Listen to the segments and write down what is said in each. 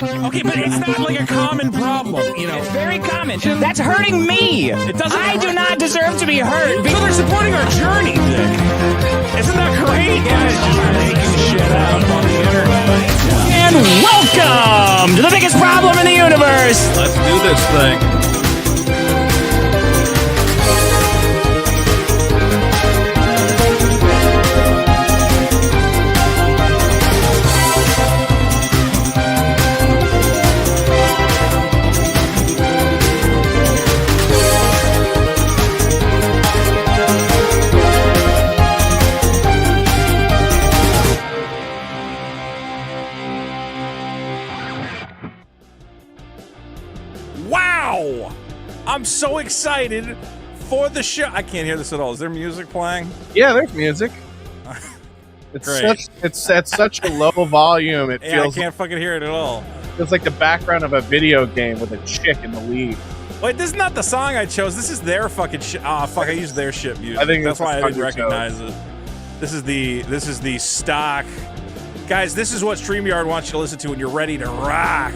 Okay, but it's not like a common problem, you know. It's very common. That's hurting me. It doesn't. I do not deserve to be hurt. So they're supporting our journey, Dick. Isn't that great? Guys just making shit out on the internet. And welcome to the biggest problem in the universe. Let's do this thing. Wow! I'm so excited for the show. I can't hear this at all. Is there music playing? Yeah, there's music. It's at such a low volume. It feels I can't fucking hear it at all. It's like the background of a video game with a chick in the lead. Wait, this is not the song I chose. This is their fucking shit. Ah, fuck! I used their shit music. I think that's why I didn't chose. recognize it. This is the stock. Guys, this is what StreamYard wants you to listen to when you're ready to rock.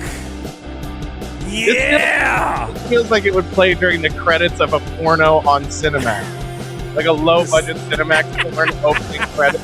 Yeah! It feels like it would play during the credits of a porno on Cinemax. Like a low-budget Cinemax porn opening credits.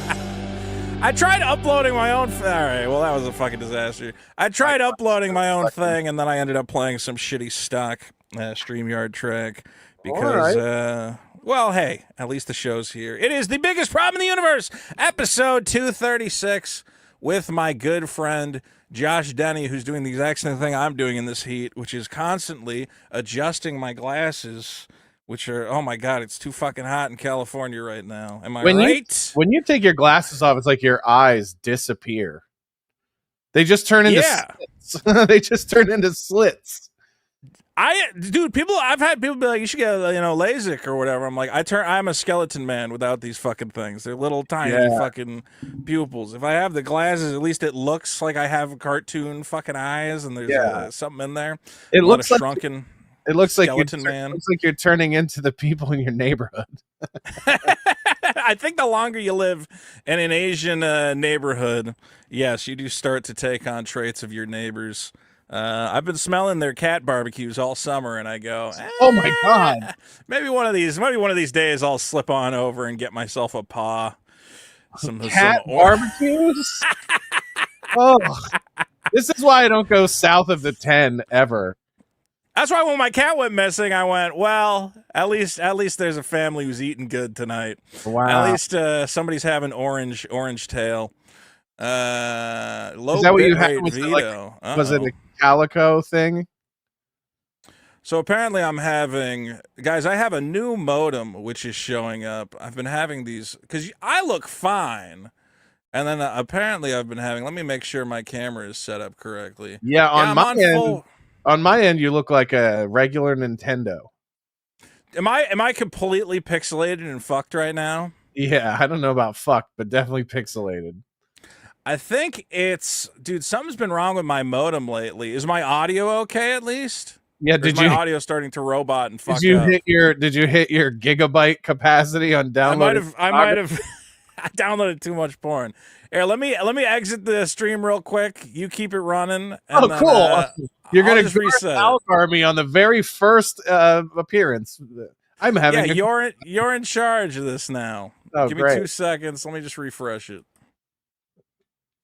I tried uploading my own... All right, well, that was a fucking disaster. I tried uploading my own thing, and then I ended up playing some shitty stock StreamYard track. Because, well, hey, at least the show's here. It is the biggest problem in the universe, episode 236, with my good friend... Josh Denny, who's doing the exact same thing I'm doing in this heat, which is constantly adjusting my glasses, which are, oh my God, it's too fucking hot in California right now. Am I right? When you take your glasses off, it's like your eyes disappear. They just turn into slits. They just turn into slits. I've had people be like, you should get, LASIK or whatever. I'm like, I'm a skeleton man without these fucking things. They're little tiny fucking pupils. If I have the glasses, at least it looks like I have cartoon fucking eyes and there's something in there. It looks like shrunken. It looks like man. It looks like you're turning into the people in your neighborhood. I think the longer you live in an Asian neighborhood, yes, you do start to take on traits of your neighbors. I've been smelling their cat barbecues all summer, and I go, "Oh my God! Maybe one of these days, I'll slip on over and get myself a paw." Some barbecues. Oh, this is why I don't go south of the 10 ever. That's why when my cat went missing, I went, "Well, at least there's a family who's eating good tonight. Wow! At least somebody's having orange tail." Low is that what you had? Was it a calico thing? So apparently I'm having, guys, I have a new modem which is showing up. I've been having these because I look fine, and then apparently I've been having, let me make sure my camera is set up correctly. On my end you look like a regular Nintendo. Am I completely pixelated and fucked right now? Yeah, I don't know about fucked, but definitely pixelated. I think dude, something's been wrong with my modem lately. Is my audio okay at least? Yeah, my audio starting to robot and fuck up? Did you hit your gigabyte capacity on downloading? I might have I downloaded too much porn. Here, let me exit the stream real quick. You keep it running. And cool. You're going to reset me on the very first appearance. I'm having you're in charge of this now. Oh, give me great. 2 seconds. Let me just refresh it.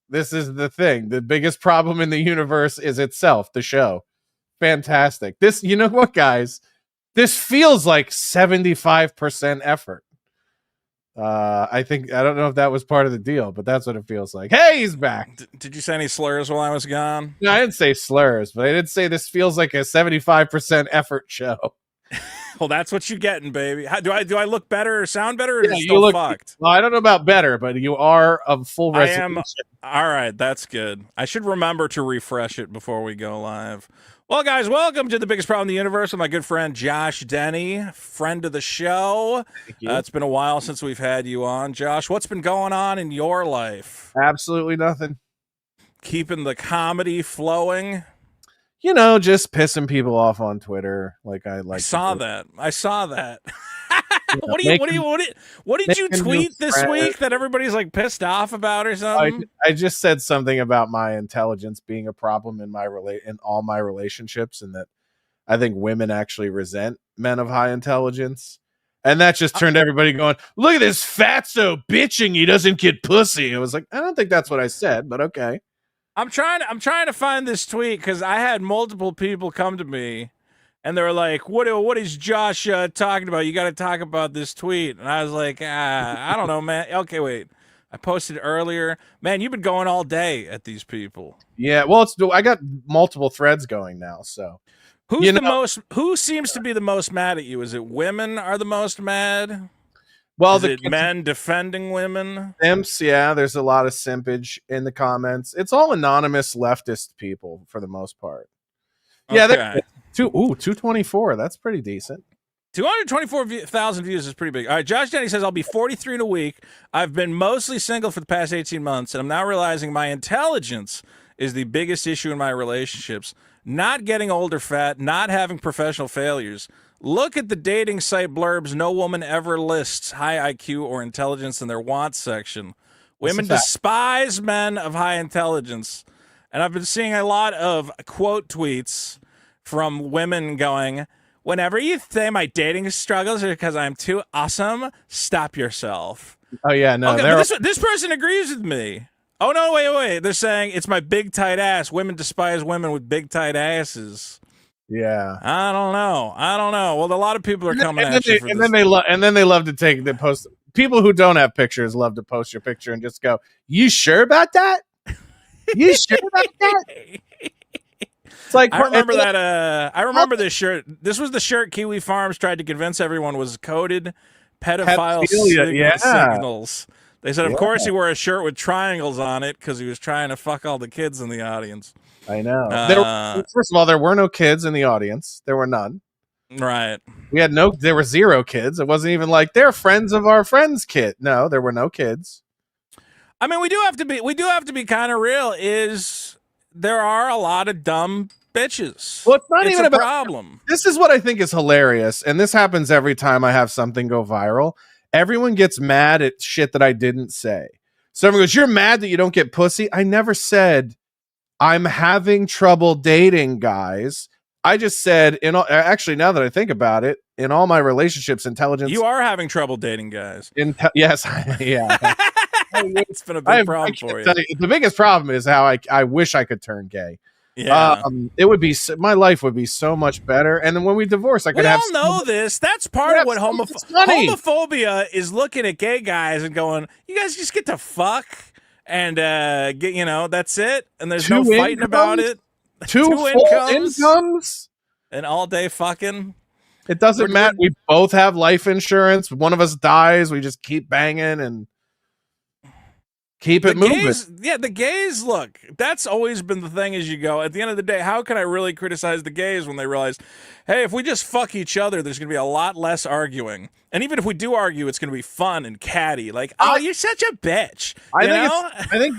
This is the thing. The biggest problem in the universe is itself, the show. Fantastic. This, you know what, guys? This feels like 75% effort. I don't know if that was part of the deal, but that's what it feels like. Hey, he's back. Did you say any slurs while I was gone? No, I didn't say slurs, but I did say this feels like a 75% effort show. Well, that's what you're getting, baby. Do I look better or sound better? Or is it you still look fucked? Well, I don't know about better, but you are of full resolution. All right, that's good. I should remember to refresh it before we go live. Well, guys, welcome to the biggest problem in the universe with my good friend Josh Denny, friend of the show. Thank you. It's been a while since we've had you on, Josh. What's been going on in your life? Absolutely nothing. Keeping the comedy flowing. You know, just pissing people off on Twitter. I saw that. I saw that. What did you tweet this week that everybody's like pissed off about or something? I just said something about my intelligence being a problem in in all my relationships, and that I think women actually resent men of high intelligence. And that just turned everybody going, look at this fatso bitching he doesn't get pussy. I was like, I don't think that's what I said, but okay. I'm trying to find this tweet because I had multiple people come to me and they were like, what is Josh talking about? You got to talk about this tweet. And I was like, I don't know, man. Okay, wait. I posted earlier. Man, you've been going all day at these people. Yeah, well, I got multiple threads going now, so. Who seems to be the most mad at you? Is it women are the most mad? Well, is it men defending women? Simps, yeah. There's a lot of simpage in the comments. It's all anonymous leftist people for the most part. Yeah, okay. 224. That's pretty decent. 224,000 views is pretty big. All right, Josh Denny says, I'll be 43 in a week. I've been mostly single for the past 18 months, and I'm now realizing my intelligence is the biggest issue in my relationships. Not getting old or fat, not having professional failures. Look at the dating site blurbs. No woman ever lists high IQ or intelligence in their wants section. Women despise men of high intelligence. And I've been seeing a lot of quote tweets from women going, whenever you say my dating struggles are because I'm too awesome, stop yourself. Oh, yeah, no. Okay, but this person agrees with me. Oh, no, wait. They're saying it's my big, tight ass. Women despise women with big, tight asses. Yeah. I don't know. Well, a lot of people are coming at you for this. And then they love to take the post. People who don't have pictures love to post your picture and just go, you sure about that? You sure about that? It's like, I remember that. I remember this shirt. This was the shirt Kiwi Farms tried to convince everyone was coded pedophile signals. They said, of course, he wore a shirt with triangles on it because he was trying to fuck all the kids in the audience. I know. First of all, there were no kids in the audience. There were none. Right. There were 0 kids. It wasn't even like they're friends of our friends' kid. No, there were no kids. I mean, we do have to be kind of real. There are a lot of dumb bitches. Well, it's not even a about problem. This is what I think is hilarious, and this happens every time I have something go viral. Everyone gets mad at shit that I didn't say. Someone goes, "You're mad that you don't get pussy?" I never said I'm having trouble dating guys. I just said, actually, now that I think about it, in all my relationships, intelligence. You are having trouble dating guys. Yes, yeah. It's been a big problem for you. The biggest problem is how I wish I could turn gay. Yeah, it would be my life would be so much better. And then when we divorce, I could have. We all know this. That's part of what homophobia is. Looking at gay guys and going, "You guys just get to fuck and get, that's it." And there's no fighting about it. Two incomes and all day fucking. It doesn't matter. We both have life insurance. One of us dies. We just keep banging and keep it moving. The gays, look, that's always been the thing as you go. At the end of the day, how can I really criticize the gays when they realize, hey, if we just fuck each other, there's going to be a lot less arguing. And even if we do argue, it's going to be fun and catty. Like, oh, you're such a bitch. I think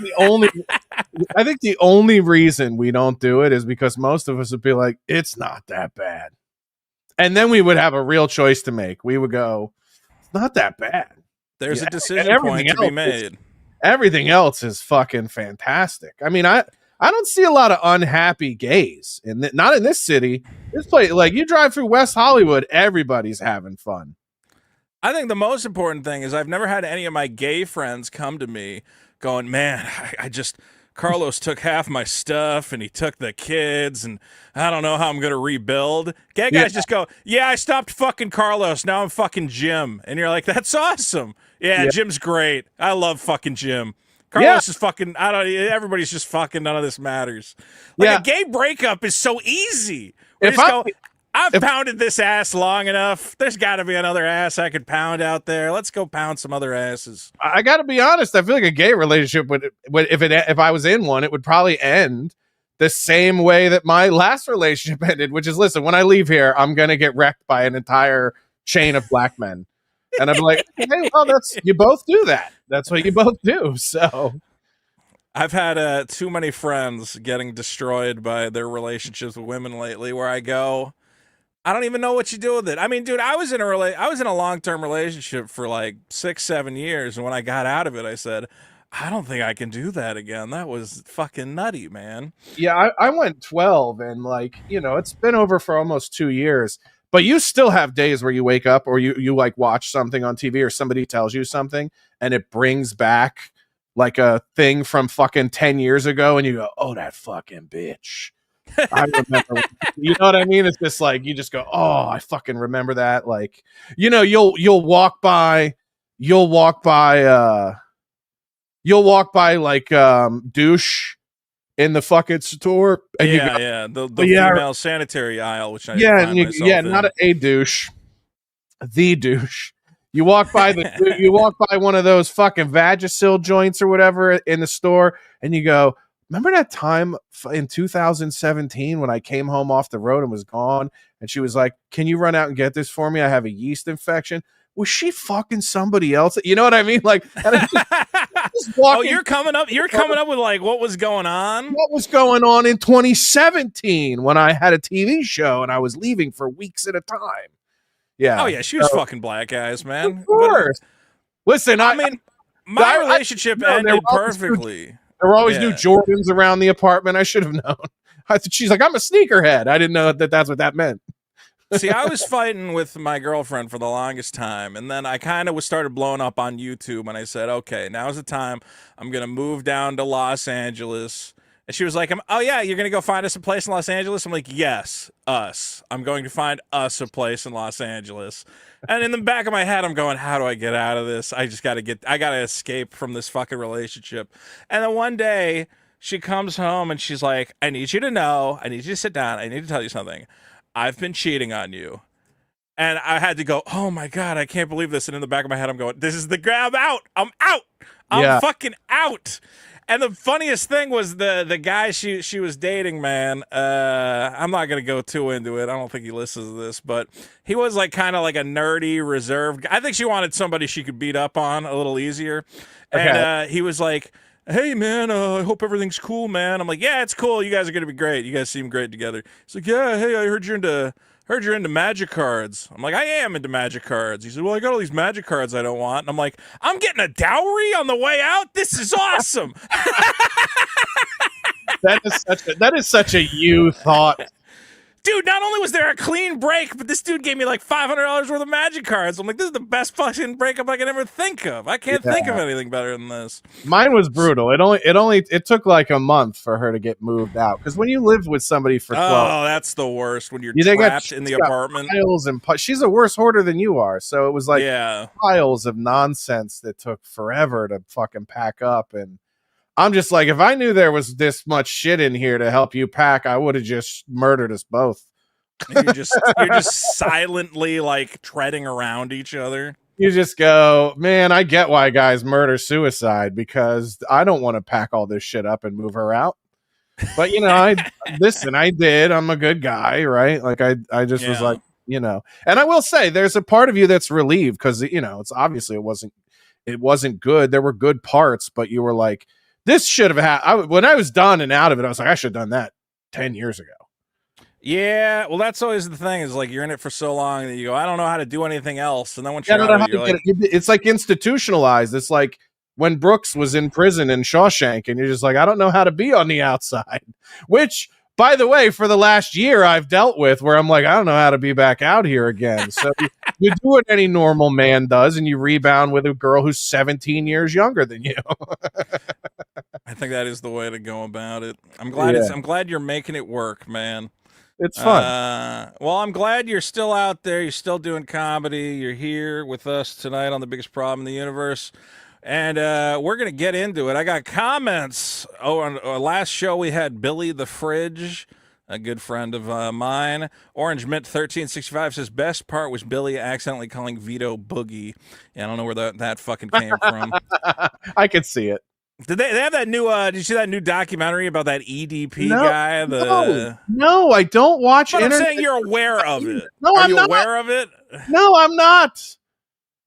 the only reason we don't do it is because most of us would be like, it's not that bad. And then we would have a real choice to make. We would go, it's not that bad. There's a decision point to be made. Everything else is fucking fantastic. I mean, I don't see a lot of unhappy gays, not in this city. This place, like you drive through West Hollywood, everybody's having fun. I think the most important thing is I've never had any of my gay friends come to me going, man, Carlos took half my stuff and he took the kids and I don't know how I'm going to rebuild. Gay guys just go, yeah, I stopped fucking Carlos. Now I'm fucking Jim. And you're like, that's awesome. Yeah, Jim's great. I love fucking Jim. Carlos is fucking, everybody's just fucking, none of this matters. Like a gay breakup is so easy. I've pounded this ass long enough. There's got to be another ass I could pound out there. Let's go pound some other asses. I got to be honest. I feel like a gay relationship would if I was in one, it would probably end the same way that my last relationship ended, which is, listen, when I leave here, I'm going to get wrecked by an entire chain of black men. And I'm like, hey, well, you both do that. That's what you both do. So I've had too many friends getting destroyed by their relationships with women lately where I go, I don't even know what you do with it. I mean, dude, I was in a long-term relationship for like 6-7 years, and when I got out of it, I said, I don't think I can do that again. That was fucking nutty, man. Yeah, I went 12, and like, you know, it's been over for almost 2 years, but you still have days where you wake up or you like watch something on TV or somebody tells you something and it brings back like a thing from fucking 10 years ago, and you go, oh, that fucking bitch. I remember, you know what I mean? It's just like, you just go, oh, I fucking remember that. Like, you know, you'll walk by like douche in the fucking store, and the female sanitary aisle, which I find myself in. Not a douche, the douche. You walk by you walk by one of those fucking Vagisil joints or whatever in the store, and you go, remember that time in 2017 when I came home off the road and was gone, and she was like, can you run out and get this for me? I have a yeast infection. Was she fucking somebody else? You know what I mean? Like, oh, you're coming up with like what was going on? What was going on in 2017 when I had a TV show and I was leaving for weeks at a time? Yeah. Oh yeah, she was fucking black eyes, man. Of course. Listen, I mean, my relationship ended perfectly. There were always new Jordans around the apartment. I should have known. She's like, I'm a sneakerhead. I didn't know that's what that meant. See, I was fighting with my girlfriend for the longest time, and then I kind of started blowing up on YouTube, and I said, okay, now's the time. I'm going to move down to Los Angeles. And she was like, oh, yeah, you're going to go find us a place in Los Angeles? I'm like, yes, us. I'm going to find us a place in Los Angeles. And in the back of my head, I'm going, how do I get out of this? I got to escape from this fucking relationship. And then one day, she comes home, and she's like, I need you to know. I need you to sit down. I need to tell you something. I've been cheating on you. And I had to go, oh my God, I can't believe this. And in the back of my head, I'm going, this is the grab out. I'm out. I'm fucking out. And the funniest thing was the guy she was dating, man. I'm not going to go too into it. I don't think he listens to this, but he was like kind of like a nerdy, reserved guy. I think she wanted somebody she could beat up on a little easier. Okay. And he was like, hey, man, I hope everything's cool, man. I'm like, yeah, it's cool. You guys are going to be great. You guys seem great together. He's like, yeah, hey, I heard you're into magic cards. I'm like, I am into magic cards. He said, well, I got all these magic cards I don't want. And I'm like, I'm getting a dowry on the way out? This is awesome. That is such a you thought. Dude, not only was there a clean break, but this dude gave me like $500 worth of magic cards. I'm like, this is the best fucking breakup I can ever think of. I can't think of anything better than this. Mine was brutal. It took like a month for her to get moved out. Because when you lived with somebody for 12, oh, that's the worst. When you're trapped in the apartment. Piles and she's a worse hoarder than you are. So it was like piles of nonsense that took forever to fucking pack up. And I'm just like, if I knew there was this much shit in here to help you pack, I would have just murdered us both. You're just silently like treading around each other. You just go, man, I get why guys murder suicide, because I don't want to pack all this shit up and move her out. But you know, I did. I'm a good guy, right? Like I just was like, you know. And I will say, there's a part of you that's relieved because you know, it's obviously it wasn't good. There were good parts, but you were like, this should have happened. When I was done and out of it, I was like, I should have done that 10 years ago. Yeah, well, that's always the thing. Is like you're in it for so long that you go, I don't know how to do anything else. And then once you're out of it, you're like, it's like institutionalized. It's like when Brooks was in prison in Shawshank, and you're just like, I don't know how to be on the outside. Which, by the way, for the last year I've dealt with, where I'm like, I don't know how to be back out here again. So you do what any normal man does, and you rebound with a girl who's 17 years younger than you. I think that is the way to go about it. I'm glad you're making it work, man. It's fun. Well, I'm glad you're still out there. You're still doing comedy. You're here with us tonight on The Biggest Problem in the Universe. And we're going to get into it. I got comments. Oh, on our last show, we had Billy the Fridge, a good friend of mine. Orange Mint 1365 says, best part was Billy accidentally calling Vito Boogie. Yeah, I don't know where that fucking came from. I could see it. Did they have that new did you see that new documentary about that EDP guy? No, I don't watch it. I'm saying you're aware of it. No, Are you aware of it? No, I'm not.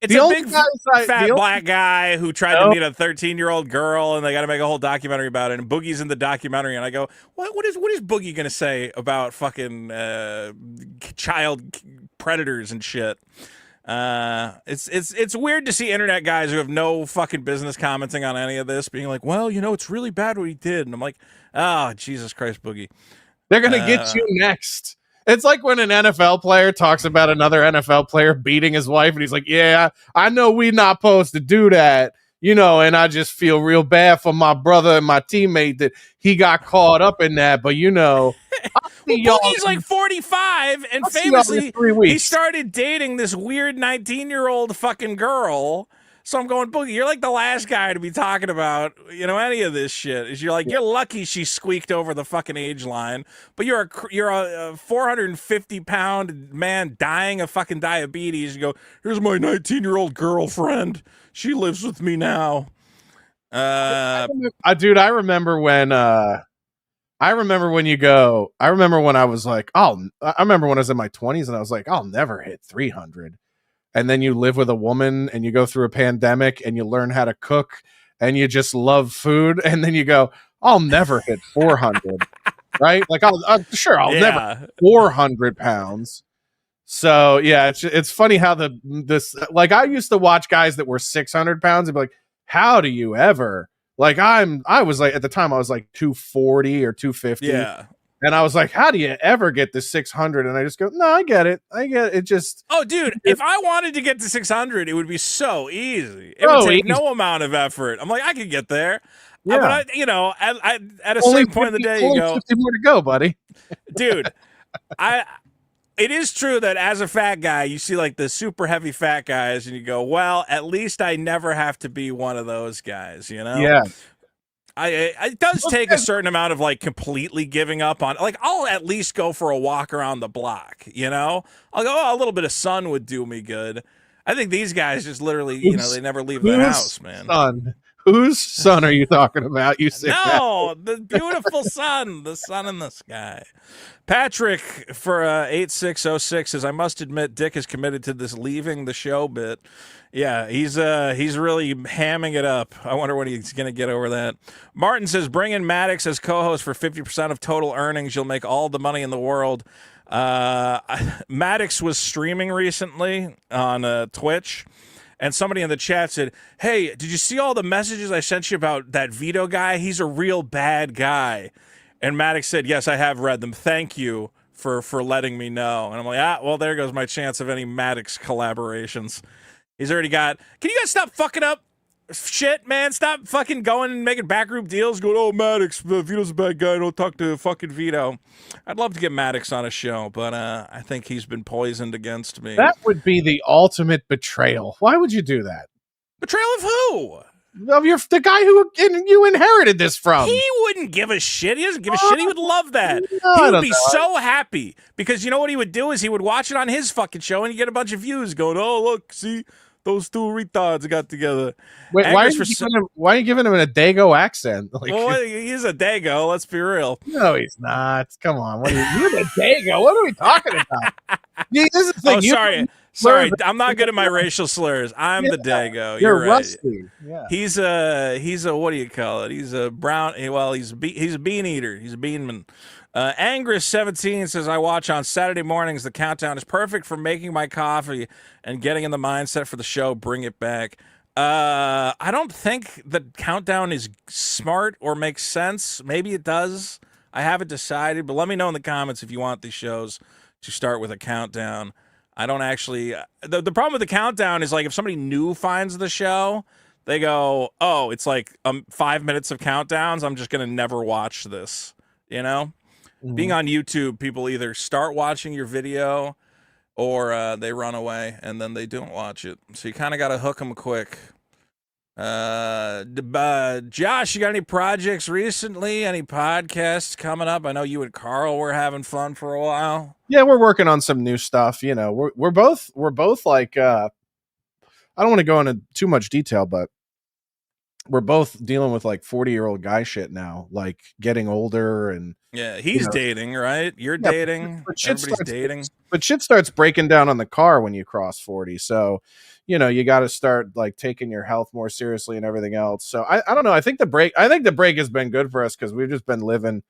It's a big fat black guy who tried to meet a 13-year-old girl, and they got to make a whole documentary about it. And Boogie's in the documentary, and I go, what is Boogie gonna say about fucking child predators and shit? It's weird to see internet guys who have no fucking business commenting on any of this, being like, well, it's really bad what he did, and I'm like, oh, Jesus Christ, Boogie. They're gonna get you next. It's like when an NFL player talks about another NFL player beating his wife, and he's like, yeah, I know we're not supposed to do that, and I just feel real bad for my brother and my teammate that he got caught up in that, but Boogie's like 45, and famously, he started dating this weird 19-year-old fucking girl. So I'm going, Boogie, you're like the last guy to be talking about, any of this shit. Is you're lucky she squeaked over the fucking age line, but you're a 450-pound man dying of fucking diabetes. You go, here's my 19-year-old girlfriend. She lives with me now. Dude, I remember when I remember when I was like, I remember when I was in my 20s and I was like, I'll never hit 300. And then you live with a woman and you go through a pandemic and you learn how to cook and you just love food. And then you go, I'll never hit 400, right? Like I'll never 400 pounds. So yeah, it's funny how I used to watch guys that were 600 pounds and be like, how do you ever? Like I was like, at the time I was like 240 or 250. Yeah. And I was like, how do you ever get to 600? And I just go, no, I get it. It just... Oh, dude, if I wanted to get to 600, it would be so easy. It would take no amount of effort. I'm like, I could get there. Yeah. But, at a certain point in the day, you go... 50 more to go, buddy. Dude, it is true that as a fat guy, you see, like, the super heavy fat guys, and you go, well, at least I never have to be one of those guys, Yeah. It does take a certain amount of like completely giving up on, like, I'll at least go for a walk around the block, I'll go, a little bit of sun would do me good. I think these guys just literally, they never leave the house, man. Son? Whose son are you talking about? You said the beautiful sun, the sun in the sky. Patrick for 8606 says, I must admit, Dick is committed to this leaving the show bit. Yeah, he's really hamming it up. I wonder when he's going to get over that. Martin says, bring in Maddox as co-host for 50% of total earnings. You'll make all the money in the world. Maddox was streaming recently on Twitch, and somebody in the chat said, hey, did you see all the messages I sent you about that Vito guy? He's a real bad guy. And Maddox said, yes, I have read them. Thank you for letting me know. And I'm like, well, there goes my chance of any Maddox collaborations. He's already got... Can you guys stop fucking up shit, man? Stop fucking going and making backgroup deals. Going, oh, Maddox, Vito's a bad guy. Don't talk to fucking Vito. I'd love to get Maddox on a show, but I think he's been poisoned against me. That would be the ultimate betrayal. Why would you do that? Betrayal of who? Of the guy who you inherited this from. He wouldn't give a shit. He doesn't give a shit. He would love that. He would be so happy because you know what he would do is he would watch it on his fucking show and he'd get a bunch of views going, oh, look, see, those two retards got together. Wait, why are you giving him a Dago accent? Like, well, he's a Dago. Let's be real. No, he's not. Come on. You're the Dago. What are we talking about? Yeah, this is the thing. Oh, sorry. I'm not good at my racial slurs. I'm the Dago. You're right. Rusty. Yeah. He's a what do you call it? He's a brown. Well, he's a bean eater. He's a beanman. Angress17 says, I watch on Saturday mornings. The countdown is perfect for making my coffee and getting in the mindset for the show. Bring it back. I don't think the countdown is smart or makes sense. Maybe it does. I haven't decided, but let me know in the comments if you want these shows to start with a countdown. I don't actually... The problem with the countdown is, like, if somebody new finds the show, they go, oh, it's like 5 minutes of countdowns. I'm just going to never watch this, Mm-hmm. Being on YouTube, people either start watching your video or they run away and then they don't watch it. So you kind of got to hook them quick. Josh, you got any projects recently? Any podcasts coming up? I know you and Carl were having fun for a while. Yeah, we're working on some new stuff. We're both like I don't want to go into too much detail, but we're both dealing with like 40-year-old guy shit now, like getting older and Yeah, he's dating, right? You're yeah, dating. but Everybody's dating. But shit starts breaking down on the car when you cross 40. So, you got to start like taking your health more seriously and everything else. So I don't know. I think the break has been good for us because we've just been living.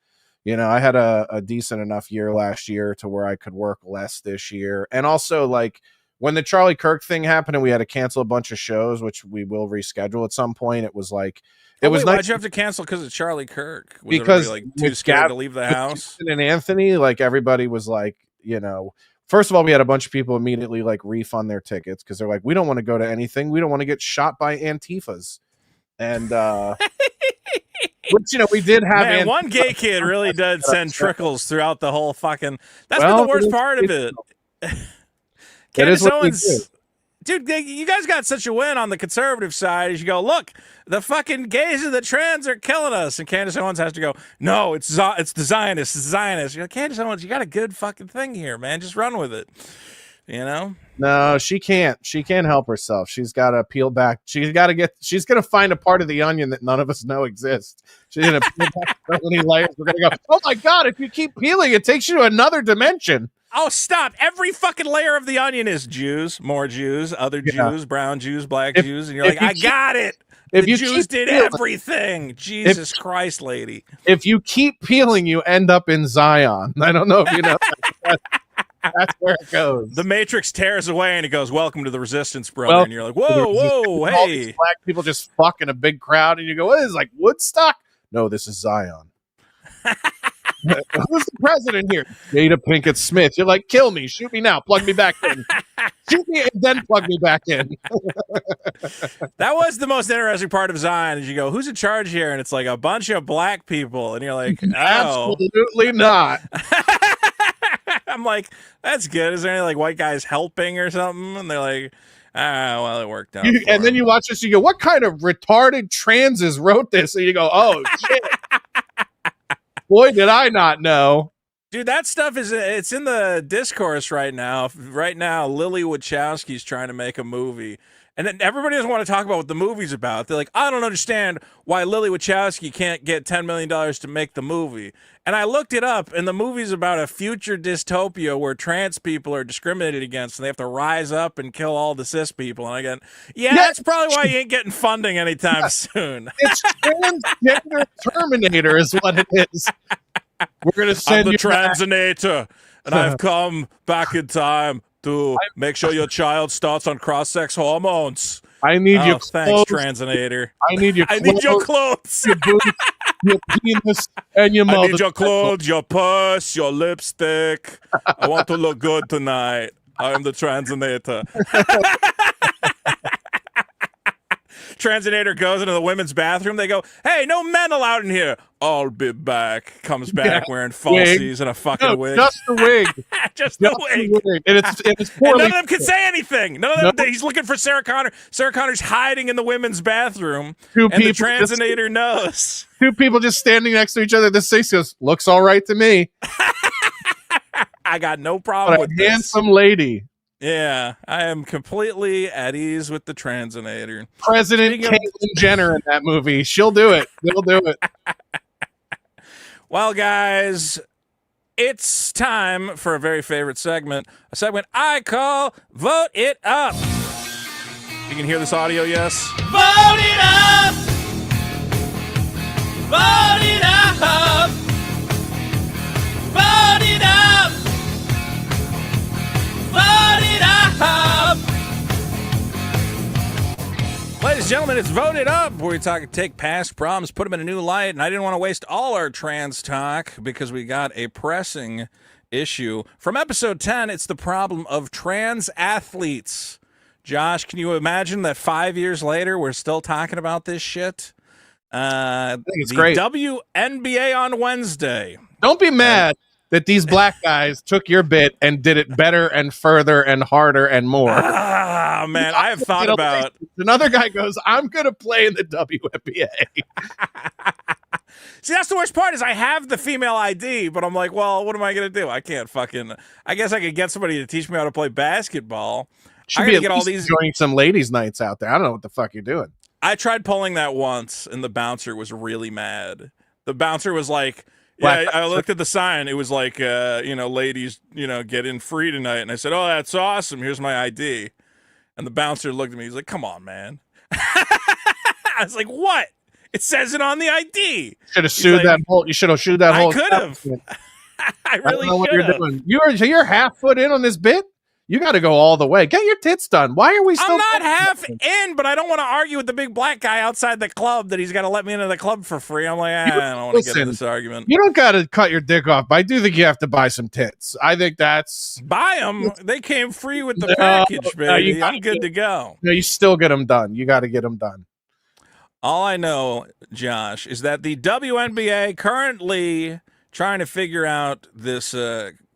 I had a decent enough year last year to where I could work less this year, and also like when the Charlie Kirk thing happened and we had to cancel a bunch of shows, which we will reschedule at some point. It was like nice. Why'd you have to cancel because of Charlie Kirk? Was Because everybody like too scared to leave the house? And Anthony, like everybody was like, first of all, we had a bunch of people immediately like refund their tickets because they're like, we don't want to go to anything. We don't want to get shot by Antifas. And which we did have. Man, one gay kid really did send trickles throughout the whole fucking. That's been the worst part of it. Candace Owens, dude, you guys got such a win on the conservative side. As you go, look, the fucking gays and the trans are killing us, and Candace Owens has to go, no, it's the Zionists, it's the Zionists. You're like, Candace Owens, you got a good fucking thing here, man. Just run with it. No, she can't. She can't help herself. She's got to peel back. She's going to find a part of the onion that none of us know exists. She's going to peel back so many layers. We're going to go, oh my God, if you keep peeling, it takes you to another dimension. Oh, stop. Every fucking layer of the onion is Jews, more Jews, other Jews, brown Jews, black Jews. And you're like, I got it. The Jews did everything. Jesus Christ, lady. If you keep peeling, you end up in Zion. I don't know if you know. That's where it goes. The Matrix tears away and it goes, welcome to the resistance, brother. And you're like, whoa, hey. All these black people just fuck in a big crowd. And you go, what is this, like Woodstock? No, this is Zion. Who's the president here? Jada Pinkett Smith. You're like, kill me, shoot me now, plug me back in. Shoot me and then plug me back in. That was the most interesting part of Zion. Is you go, who's in charge here? And it's like a bunch of black people, and you're like, oh, absolutely not. I'm like, that's good. Is there any like white guys helping or something? And they're like, well, it worked out. And then you watch this, you go, what kind of retarded transes wrote this? And you go, oh shit. Boy, did I not know. Dude, that stuff it's in the discourse right now. Right now, Lily Wachowski's trying to make a movie. And then everybody doesn't want to talk about what the movie's about. They're like, I don't understand why Lily Wachowski can't get $10 million to make the movie. And I looked it up, and the movie's about a future dystopia where trans people are discriminated against, and they have to rise up and kill all the cis people. And I go, yeah, that's probably why you ain't getting funding anytime soon. It's transgender Terminator is what it is. We're going to send I'm the you Transinator, and I've come back in time to make sure your child starts on cross-sex hormones. I need your thanks, clothes. Transinator. I need your clothes. I need your clothes. Your boots, your penis, and your mother. I need your clothes, your purse, your lipstick. I want to look good tonight. I am the Transinator. Transinator goes into the women's bathroom. They go, hey, no men allowed in here. I'll be back. Comes back wearing falsies and a fucking wig. Just a wig. just the wig. And it's and none of them can say anything. None of them. He's looking for Sarah Connor. Sarah Connor's hiding in the women's bathroom. The Transinator knows. Two people just standing next to each other. This face goes, looks all right to me. I got no problem with this. Handsome lady. Yeah, I am completely at ease with the Transinator. President Caitlyn Jenner in that movie. She'll do it. They'll do it. Well, guys, it's time for a very favorite segment. A segment I call Vote It Up. You can hear this audio, yes? Vote it up! Vote it up! Vote it up! Vote it up! Ladies and gentlemen, it's Vote It Up, where we take past problems, put them in a new light, and I didn't want to waste all our trans talk because we got a pressing issue. From episode 10, it's the problem of trans athletes. Josh, can you imagine that 5 years later, we're still talking about this shit? I think it's the great. WNBA on Wednesday. Don't be mad that these black guys took your bit and did it better and further and harder and more. Ah, man, I have thought about... Another guy goes, I'm going to play in the WNBA. See, that's the worst part is I have the female ID, but I'm like, well, what am I going to do? I can't fucking... I guess I could get somebody to teach me how to play basketball. Should be get all these joining some ladies' nights out there. I don't know what the fuck you're doing. I tried pulling that once, and the bouncer was really mad. The bouncer was like, Black "Yeah, I looked at the sign. It was like, ladies, get in free tonight." And I said, "Oh, that's awesome. Here's my ID." And the bouncer looked at me. He's like, "Come on, man." I was like, "What? It says it on the ID." Should have sued that whole. You should have sued that whole. I could have. I really should have. You're half foot in on this bit. You got to go all the way. Get your tits done. Why are we still? I'm not half in, but I don't want to argue with the big black guy outside the club that he's got to let me into the club for free. I'm like, I don't want to get into this argument. You don't got to cut your dick off. But I do think you have to buy some tits. I think that's buy them. They came free with the package, baby. I'm good to go. No, you still get them done. You got to get them done. All I know, Josh, is that the WNBA currently trying to figure out this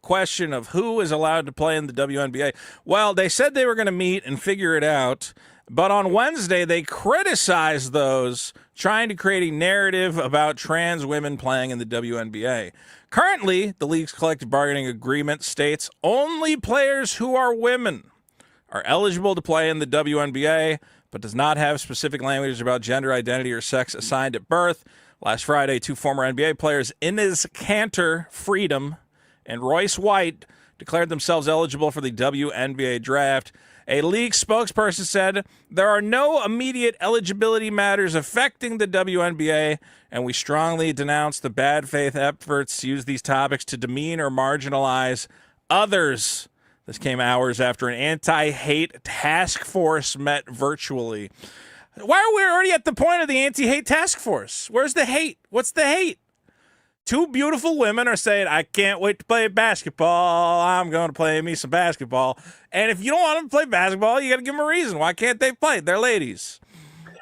question of who is allowed to play in the WNBA. Well, they said they were going to meet and figure it out, but on Wednesday they criticized those trying to create a narrative about trans women playing in the WNBA. Currently, the league's collective bargaining agreement states only players who are women are eligible to play in the WNBA, but does not have specific language about gender identity or sex assigned at birth. Last Friday, 2 former NBA players, Inez Cantor Freedom and Royce White, declared themselves eligible for the WNBA draft. A league spokesperson said, "There are no immediate eligibility matters affecting the WNBA, and we strongly denounce the bad faith efforts to use these topics to demean or marginalize others." This came hours after an anti-hate task force met virtually. Why are we already at the point of the anti-hate task force? Where's the hate? What's the hate? 2 beautiful women are saying, "I can't wait to play basketball. I'm going to play me some basketball." And if you don't want them to play basketball, you got to give them a reason. Why can't they play? They're ladies.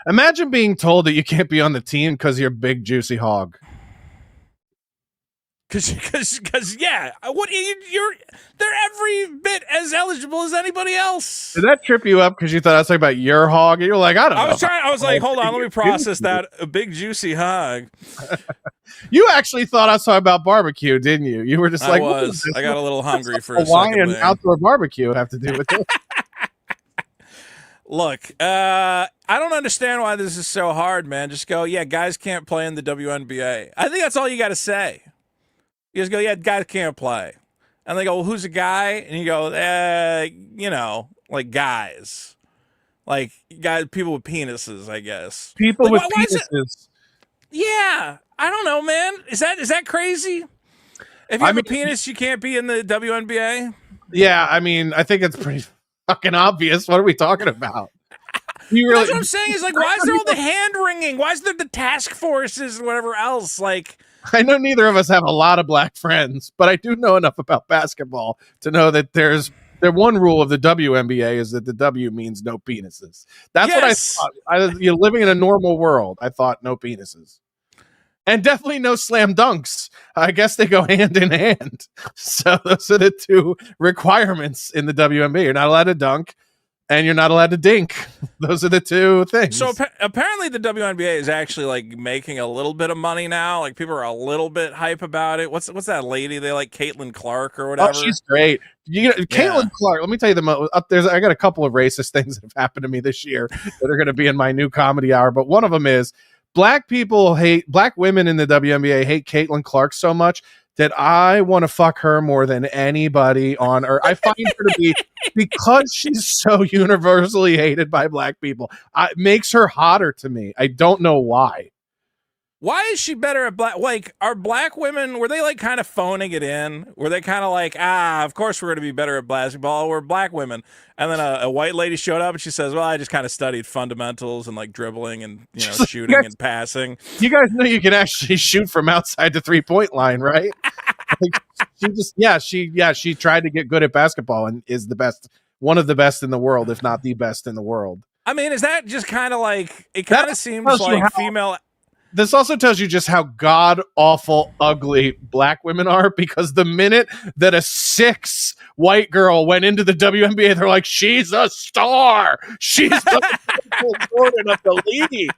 Imagine being told that you can't be on the team because you're a big juicy hog. Because yeah, they're every bit as eligible as anybody else. Did that trip you up because you thought I was talking about your hog? And you're like, I don't know. I was like, hold on, let me process that. A big juicy hog. You actually thought I was talking about barbecue, didn't you? You were just like, I got a little hungry for a Hawaiian second. Outdoor barbecue have to do with it. Look, I don't understand why this is so hard, man. Just go, yeah, guys can't play in the WNBA. I think that's all you got to say. You just go, yeah, guys can't play. And they go, well, who's a guy? And you go, like guys. Like guys, people with penises, I guess. People with penises. Yeah. I don't know, man. Is that crazy? If you have a penis, you can't be in the WNBA? Yeah, I mean, I think it's pretty fucking obvious. What are we talking about? That's what I'm saying. Is like, why is there all the hand wringing? Why is there the task forces and whatever else? Like, I know neither of us have a lot of black friends, but I do know enough about basketball to know that the one rule of the WNBA is that the W means no penises. That's what I thought. You're living in a normal world. I thought no penises. And definitely no slam dunks. I guess they go hand in hand. So those are the 2 requirements in the WNBA. You're not allowed to dunk, and you're not allowed to dink. Those are the 2 things. So apparently the WNBA is actually like making a little bit of money now. Like people are a little bit hype about it. What's that lady they like, Caitlin Clark or whatever? Oh, she's great. Caitlin Clark. Let me tell you I got a couple of racist things that have happened to me this year that are going to be in my new comedy hour. But one of them is black women in the WNBA hate Caitlin Clark so much that I want to fuck her more than anybody on earth. I find her to be, because she's so universally hated by black people, it makes her hotter to me. I don't know why. Why is she better at black? Like, are black women, were they like kind of phoning it in? Were they kind of like, of course we're going to be better at basketball. We're black women. And then a white lady showed up and she says, well, I just kind of studied fundamentals and like dribbling and, shooting and passing. You guys know you can actually shoot from outside the 3-point line, right? She tried to get good at basketball and is the best, one of the best in the world, if not the best in the world. I mean, is that just kind of like, it kind of seems like female... This also tells you just how god-awful ugly black women are, because the minute that a 6 white girl went into the WNBA, they're like, she's a star. She's the Jordan of the league.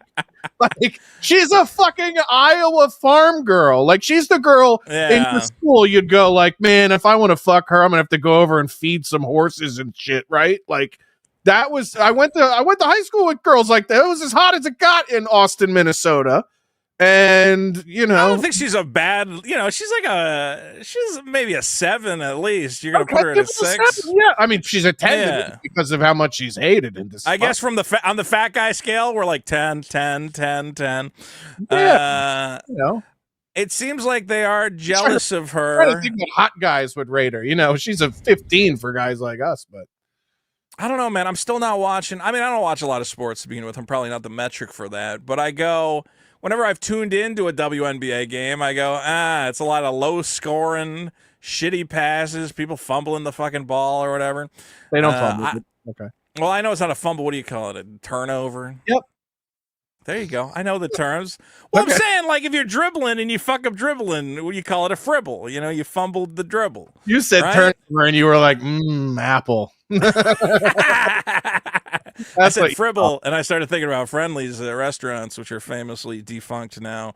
Like, she's a fucking Iowa farm girl. Like, she's the girl in the school you'd go like, man, if I want to fuck her, I'm going to have to go over and feed some horses and shit, right? Like, That was I went to high school with girls like that. It was as hot as it got in Austin, Minnesota. And I don't think she's a bad. She's maybe a 7 at least. You're gonna put her at a 6. Yeah, I mean she's a 10 because of how much she's hated and I guess from on the fat guy scale, we're like 10, 10, 10, 10. Yeah, it seems like they are jealous of her. I think that hot guys would rate her. She's a 15 for guys like us, but. I don't know, man. I'm still not watching. I mean, I don't watch a lot of sports to begin with. I'm probably not the metric for that. But I go, whenever I've tuned into a WNBA game, I go, it's a lot of low scoring, shitty passes, people fumbling the fucking ball or whatever. They don't fumble. Okay. Well, I know it's not a fumble. What do you call it? A turnover? Yep. There you go. I know the terms. Well, okay. I'm saying, like, if you're dribbling and you fuck up dribbling, what do you call it? A fribble. You fumbled the dribble. You said turnover and you were like, apple. I said fribble, and I started thinking about Friendly's restaurants, which are famously defunct now.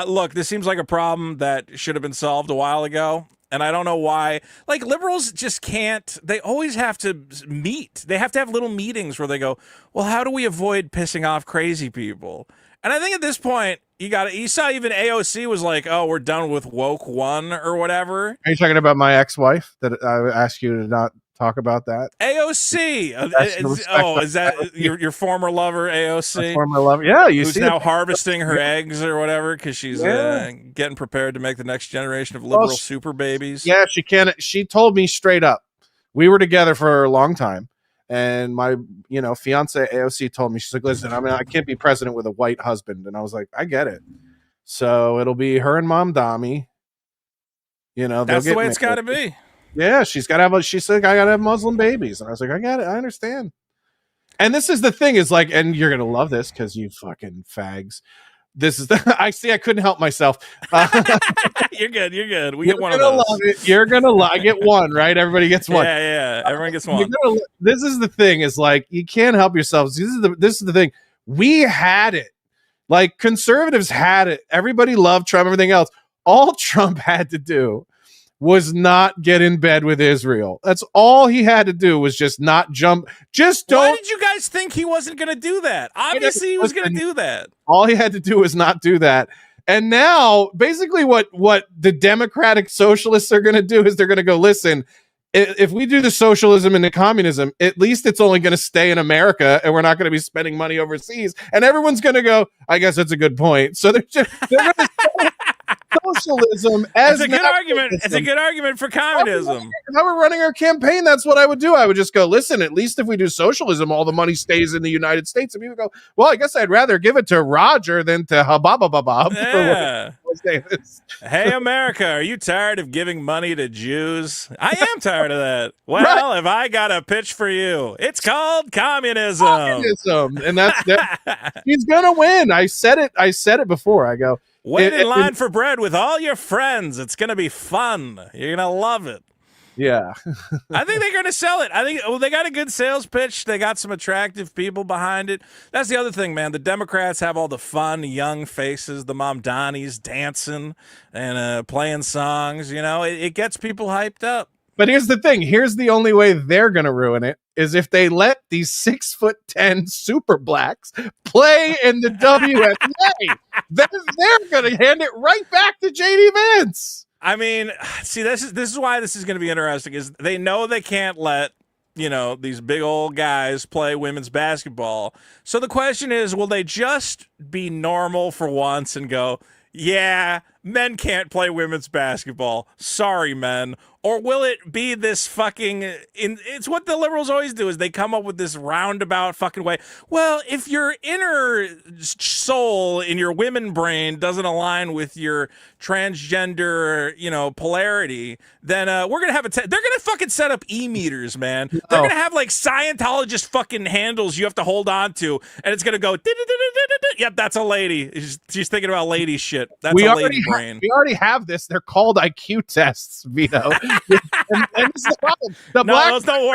Look, this seems like a problem that should have been solved a while ago. And I don't know why. Like, liberals just can't. They always have to meet. They have to have little meetings where they go, well, how do we avoid pissing off crazy people? And I think at this point, you saw even AOC was like, oh, we're done with woke 1 or whatever. Are you talking about my ex-wife that I asked you to not talk about that? AOC. Is that your former lover, AOC? Former lover, yeah. Who's now harvesting her eggs or whatever because she's getting prepared to make the next generation of liberal super babies. Yeah, she can. She told me straight up. We were together for a long time, and my fiance AOC told me, she's like, listen, I can't be president with a white husband, and I was like, I get it. So it'll be her and Mom Dami. That's the way it's got to be. Yeah, she said, I gotta have Muslim babies. And I was like, I got it. I understand. And this is the thing is like, and you're going to love this because you fucking fags. This is I couldn't help myself. You're good. We get one of those. Love it. You're going to love I get one, right? Everybody gets one. Yeah. Everyone gets one. This is the thing is like, you can't help yourselves. This is the thing. We had it. Like conservatives had it. Everybody loved Trump, everything else. All Trump had to do was not get in bed with Israel. That's all he had to do was just not jump. Just don't. Why did you guys think he wasn't going to do that? Obviously, he was going to do that. All he had to do was not do that. And now, basically, what the Democratic Socialists are going to do is they're going to go, listen, if we do the socialism and the communism, at least it's only going to stay in America, and we're not going to be spending money overseas. And everyone's going to go, I guess that's a good point. So they're going to socialism as it's a good argument. It's a good argument for communism. How we're running our campaign, that's what I would do. I would just go, listen, at least if we do socialism, all the money stays in the United States. And people go, well, I guess I'd rather give it to Roger than to Hababababab. Yeah. Hey, America, are you tired of giving money to Jews? I am tired of that. Well, right. If I got a pitch for you, it's called communism. And that's he's gonna win. I said it before. I go, wait in line for bread with all your friends. It's going to be fun. You're going to love it. Yeah. I think they're going to sell it. I think they got a good sales pitch. They got some attractive people behind it. That's the other thing, man. The Democrats have all the fun, young faces, the Mom Donnies dancing and playing songs. It gets people hyped up. But here's the thing. Here's the only way they're going to ruin it is if they let these 6'10" super blacks play in the WNBA. Then they're going to hand it right back to JD Vance. I mean, see, this is why this is going to be interesting. Is they know they can't let these big old guys play women's basketball. So the question is, will they just be normal for once and go, yeah, men can't play women's basketball. Sorry, men. Or will it be this fucking... It's what the liberals always do, is they come up with this roundabout fucking way. Well, if your inner soul in your women brain doesn't align with your transgender, polarity, then we're going to have they're going to fucking set up e-meters, man. They're going to have like Scientologist fucking handles you have to hold on to, and it's going to go... Yep, that's a lady. She's thinking about lady shit. That's a lady brain. We already have this. They're called IQ tests, Vito. and this is the problem. Those don't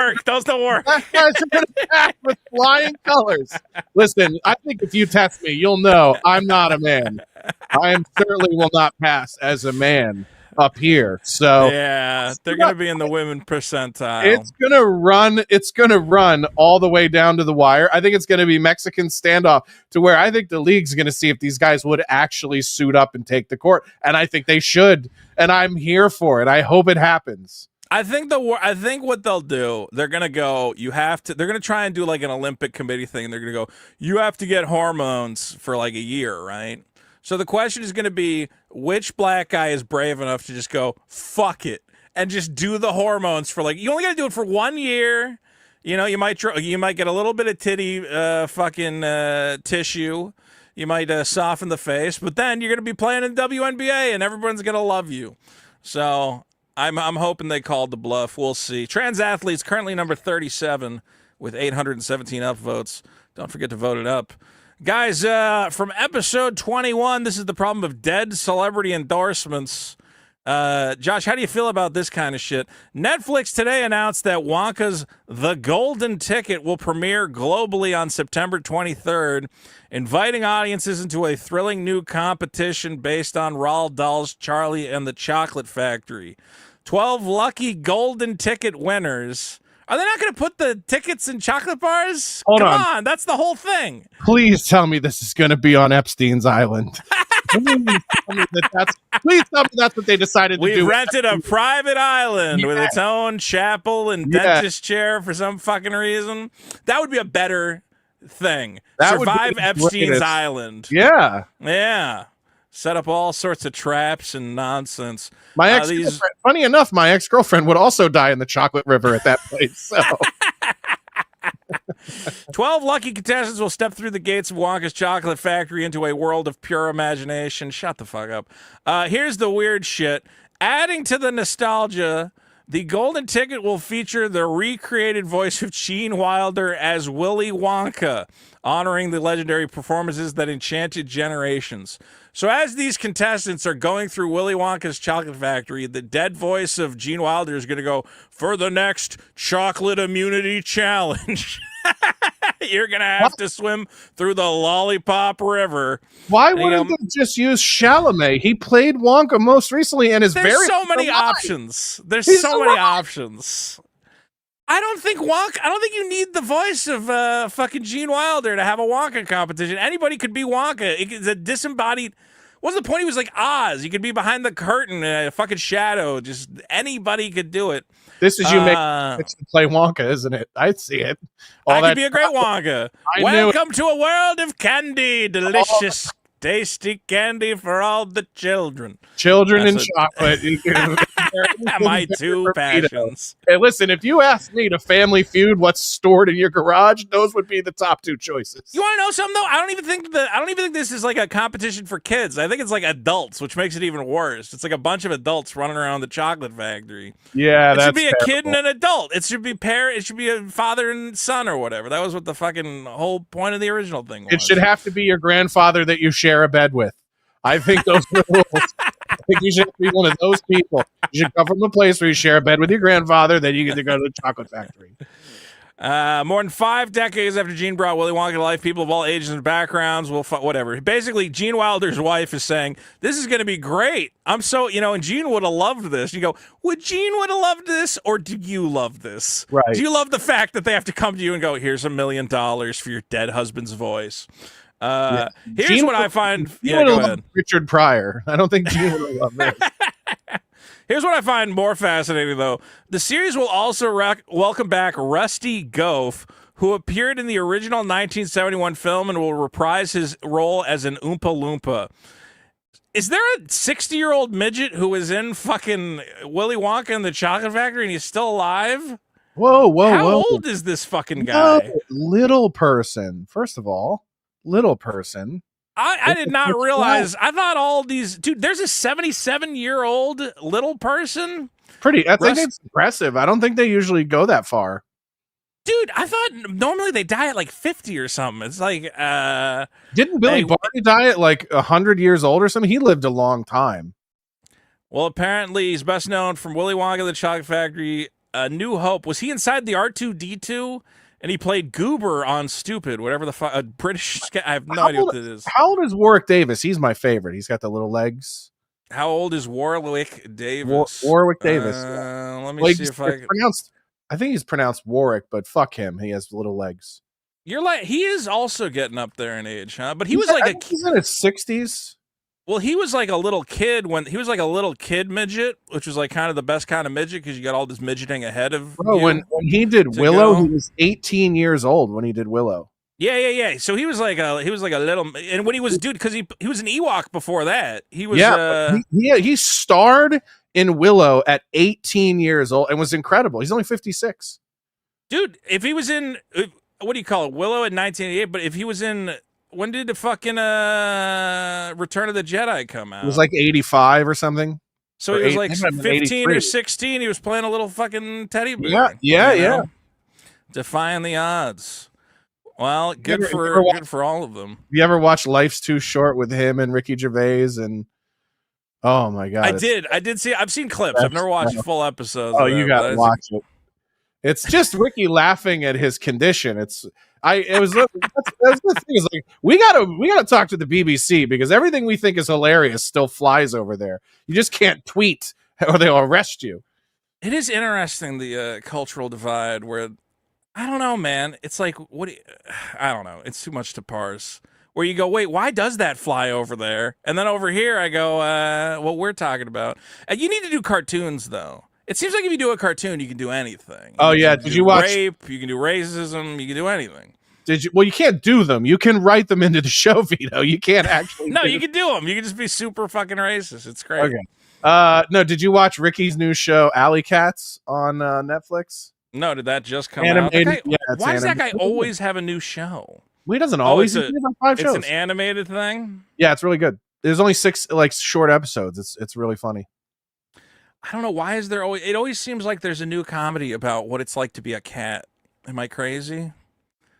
work. Black guys are going to act with flying colors. Listen, I think if you test me, you'll know I'm not a man. I certainly will not pass as a man. up here. So yeah, they're gonna be in the women percentile. It's gonna run all the way down to the wire. I think it's gonna be Mexican standoff to where I think the league's gonna see if these guys would actually suit up and take the court, and I think they should, and I'm here for it. I hope it happens. I think what they'll do, they're gonna go. They're gonna try and do like an Olympic committee thing. They're gonna go. You have to get hormones for like a year, right? So the question is gonna be, which black guy is brave enough to just go fuck it and just do the hormones for like. You only gotta do it for 1 year. You know, you might get a little bit of titty tissue. You might soften the face, but then you're gonna be playing in WNBA and everyone's gonna love you. So. I'm hoping they called the bluff. We'll see. Trans athletes currently number 37 with 817 upvotes. Don't forget to vote it up. Guys, from episode 21, this is the problem of dead celebrity endorsements. Josh, how do you feel about this kind of shit? Netflix today announced that Wonka's The Golden Ticket will premiere globally on September 23rd, inviting audiences into a thrilling new competition based on Roald Dahl's Charlie and the Chocolate Factory. 12 lucky golden ticket winners. Are they not going to put the tickets in chocolate bars? Hold Come on. on, that's the whole thing. Please tell me this is going to be on Epstein's Island. Please tell me that's what they decided to do. We've rented a private island with its own chapel and dentist chair for some fucking reason. That would be a better thing. Survive Epstein's Island. Yeah. Yeah. Set up all sorts of traps and nonsense. Funny enough, my ex-girlfriend would also die in the chocolate river at that place. So 12 lucky contestants will step through the gates of Wonka's Chocolate Factory into a world of pure imagination. Shut the fuck up. Here's the weird shit. Adding to the nostalgia, the golden ticket will feature the recreated voice of Gene Wilder as Willy Wonka, honoring the legendary performances that enchanted generations. So as these contestants are going through Willy Wonka's Chocolate Factory, the dead voice of Gene Wilder is going to go, for the next chocolate immunity challenge. You're going to have to swim through the Lollipop River. Why wouldn't they just use Chalamet? He played Wonka most recently and is There's so many options. There's so many options. I don't think you need the voice of fucking Gene Wilder to have a Wonka competition. Anybody could be Wonka. It's a disembodied. What's the point? He was like Oz. You could be behind the curtain in a fucking shadow. Just anybody could do it. This is you make to play Wonka, isn't it? I see it. I could be a great Wonka. Welcome to a world of candy, delicious, tasty candy for all the children. Children and chocolate. My two passions. Hey, listen, if you ask me to Family Feud what's stored in your garage, those would be the top two choices. You want to know something though? I don't even think this is like a competition for kids. I think it's like adults, which makes it even worse. It's like a bunch of adults running around the chocolate factory. Yeah, it that's should be terrible. A kid and an adult. It should be It should be a father and son or whatever. That was what the fucking whole point of the original thing was. It should have to be your grandfather that you share a bed with. I think those are the rules. I think you should be one of those people. You should come from a place where you share a bed with your grandfather, then you get to go to the chocolate factory. More than 5 decades after Gene brought Willy Wonka to life, people of all ages and backgrounds will whatever. Basically, Gene Wilder's wife is saying, this is going to be great. I'm so, and Gene would have loved this. You go, would Gene would have loved this, or do you love this? Right. Do you love the fact that they have to come to you and go, here's $1 million for your dead husband's voice? Here's Gene what I find. Gene would have loved Richard Pryor. I don't think Gene would have loved this. Here's what I find more fascinating, though. The series will also welcome back Rusty Goff, who appeared in the original 1971 film and will reprise his role as an Oompa Loompa. Is there a 60-year-old midget who was in fucking Willy Wonka and the Chocolate Factory and he's still alive? Whoa. How old is this fucking guy? No, little person. First of all, little person. I did not realize. I thought all these... Dude, there's a 77-year-old little person? I think it's impressive. I don't think they usually go that far. Dude, I thought normally they die at like 50 or something. It's like... Didn't Billy Barty die at like 100 years old or something? He lived a long time. Well, apparently he's best known from Willy Wonka and the Chocolate Factory, New Hope. Was he inside the R2-D2? And he played Goober on Stupid, whatever the fuck, a British. I have no idea what it is. How old is Warwick Davis? He's my favorite. He's got the little legs. How old is Warwick Davis? Warwick Davis. Let me Well, see if I can. I think he's pronounced Warwick, but fuck him. He has little legs. You're like, he is also getting up there in age, huh? But he was I like think he's in his 60s. well, he was like a little kid when he was like a little kid midget, which was like kind of the best kind of midget because you got all this midgeting ahead of Bro, you when he did to Willow, go. he was 18 years old when he did Willow. Yeah. So he was like a little, and when he was because he was an Ewok before that. He was He starred in Willow at 18 years old and was incredible. He's only 56. dude. If he was in what do you call it, Willow in 1988, but if he was in when did the fucking Return of the Jedi come out? It was like 85 or something. So or he was eight- like it might have been 15 or 83. 16. He was playing a little fucking teddy bear. Yeah. Defying the odds. Well, good You ever for all of them. You ever watch Life's Too Short with him and Ricky Gervais and oh my god. I did see. I've seen clips. I've never watched full episodes. Oh, you got to watch it. It's just Ricky laughing at his condition. That's the thing is like we gotta talk to the BBC because everything we think is hilarious still flies over there. You just can't tweet or they'll arrest you. It is interesting the cultural divide where I don't know, man. It's like I don't know. It's too much to parse. Where you go, wait, why does that fly over there? And then over here, I go, what we're talking about. You need to do cartoons though. It seems like if you do a cartoon, you can do anything. Oh yeah, did you watch rape? You can do racism. You can do anything. Did you? Well, you can't do them. You can write them into the show, Vito. You can't actually. No, you can do them. You can just be super fucking racist. It's great. Okay. No, did you watch Ricky's new show, Alley Cats, on Netflix? No, did that just come animated, out? Yeah, why does that guy always have a new show? Well, he doesn't always. He's like 5 shows. It's an animated thing. Yeah, it's really good. There's only 6 like short episodes. It's really funny. I don't know why is there always. It always seems like there's a new comedy about what it's like to be a cat. Am I crazy?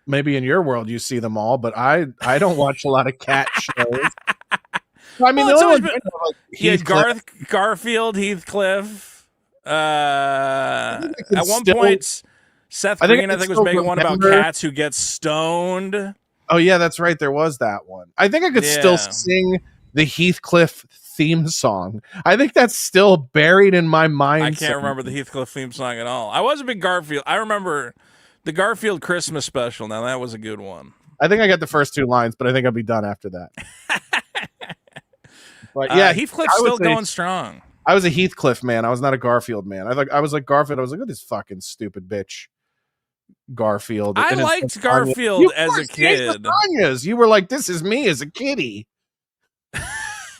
Maybe in your world you see them all, but I don't watch a lot of cat shows. I mean, well, Garfield, Heathcliff. At one point, Seth Green, I think, was making one about cats who get stoned. Oh yeah, that's right. There was that one. I think I could still sing the Heathcliff theme song. I think that's still buried in my mind. I can't remember the Heathcliff theme song at all. I was a big Garfield. I remember the Garfield Christmas special. Now that was a good one. I think I got the first 2 lines, but I think I'll be done after that. But yeah, Heathcliff's still going strong. I was a Heathcliff man. I was not a Garfield man. I was like Garfield. I was like, look at this fucking stupid bitch. Garfield. I liked Garfield as a kid. Lasagnas. You were like, this is me as a kiddie.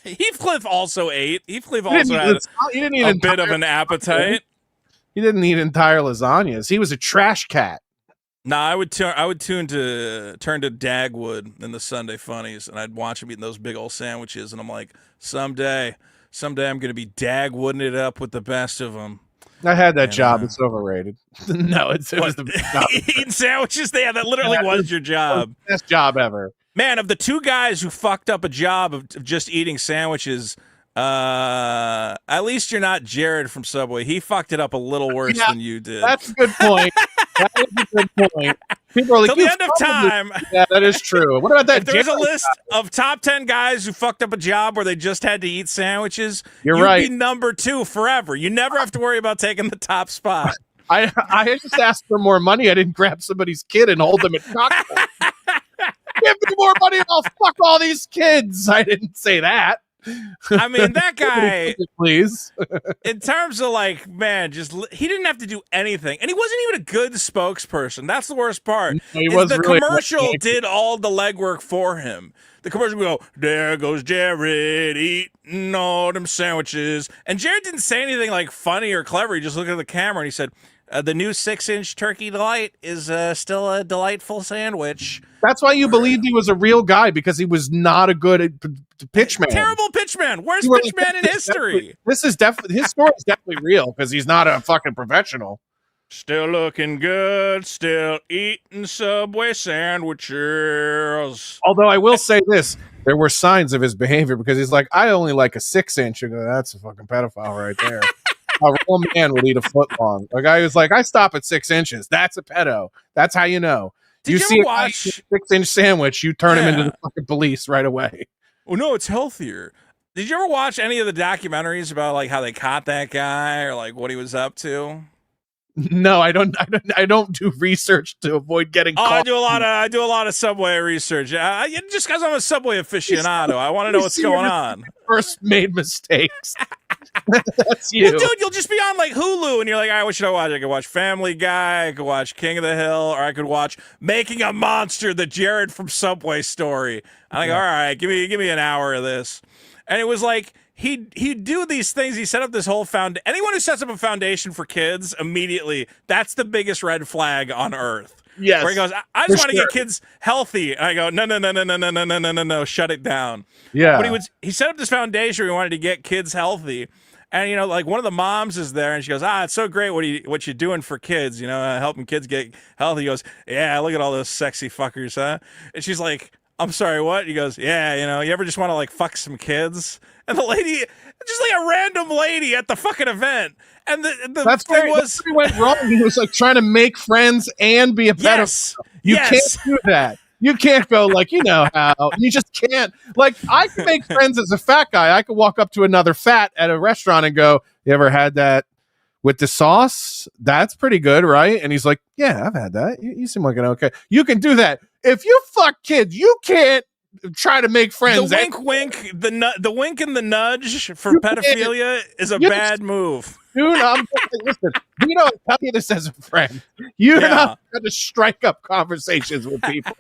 Heathcliff also ate. Heathcliff also had a bit of an appetite. He didn't eat entire lasagnas. He was a trash cat. Nah, I would turn to Dagwood in the Sunday Funnies, and I'd watch him eating those big old sandwiches, and I'm like, someday I'm gonna be Dagwooding it up with the best of them. I had that job. It's overrated. No, it was the best job. Eating sandwiches. Yeah, that literally was your job. Best job ever. Man, of the 2 guys who fucked up a job of just eating sandwiches, at least you're not Jared from Subway. He fucked it up a little worse than you did. That's a good point. That is a good point. People are like, till the end of time. Yeah, that is true. What about that? If there's a list of top 10 guys who fucked up a job where they just had to eat sandwiches, you'd be number 2 forever. You never have to worry about taking the top spot. I just asked for more money. I didn't grab somebody's kid and hold them at cocktail. Give me more money and I'll fuck all these kids. I didn't say that. I mean, that guy, please. In terms of like, man, he didn't have to do anything, and he wasn't even a good spokesperson. That's the worst part. No, the commercial did all the legwork for him. The commercial would go, there goes Jared eating all them sandwiches, and Jared didn't say anything like funny or clever. He just looked at the camera and he said, the new 6-inch turkey delight is still a delightful sandwich. That's why you believed he was a real guy, because he was not a good pitchman. Terrible pitchman. Where's pitchman in history? His story is definitely real, because he's not a fucking professional. Still looking good, still eating Subway sandwiches. Although I will say this, there were signs of his behavior, because he's like, I only like a 6-inch. You go, that's a fucking pedophile right there. A real man would eat a foot long. A guy who's like, I stop at 6 inches. That's a pedo. That's how you know. Did you see watch a 6-inch sandwich, you turn him into the fucking police right away. Oh no, it's healthier. Did you ever watch any of the documentaries about like how they caught that guy or like what he was up to? No, I don't. I don't do research to avoid getting Oh, caught. I do a lot of Subway research. Just because I'm a Subway aficionado, I want to know what's going on. First made mistakes. That's you. Well, dude, you'll just be on like Hulu, and you're like, all right, what should I watch? I could watch Family Guy, I could watch King of the Hill, or I could watch Making a Monster, the Jared from Subway story. I'm like, all right, give me an hour of this. And it was like he'd do these things. He set up this whole anyone who sets up a foundation for kids immediately, that's the biggest red flag on earth. Yes. Where he goes, I just want to get kids healthy. And I go, no, shut it down. Yeah. But he set up this foundation where he wanted to get kids healthy. And, you know, like one of the moms is there and she goes, it's so great what you're doing for kids, you know, helping kids get healthy. He goes, yeah, look at all those sexy fuckers, huh? And she's like, I'm sorry, what? He goes, yeah, you know, you ever just want to like fuck some kids? And the lady, just like a random lady at the fucking event. And the thing was, he went wrong. He was like trying to make friends and be a pedophile. You can't do that. You can't go like, you know how. You just can't. Like, I can make friends as a fat guy. I could walk up to another fat at a restaurant and go, you ever had that with the sauce? That's pretty good, right? And he's like, yeah, I've had that. You seem like an okay. You can do that. If you fuck kids, you can't try to make friends. The wink, the wink and the nudge for pedophilia is a bad move. Dude, listen, you know, tell you this as a friend. You're not going to strike up conversations with people.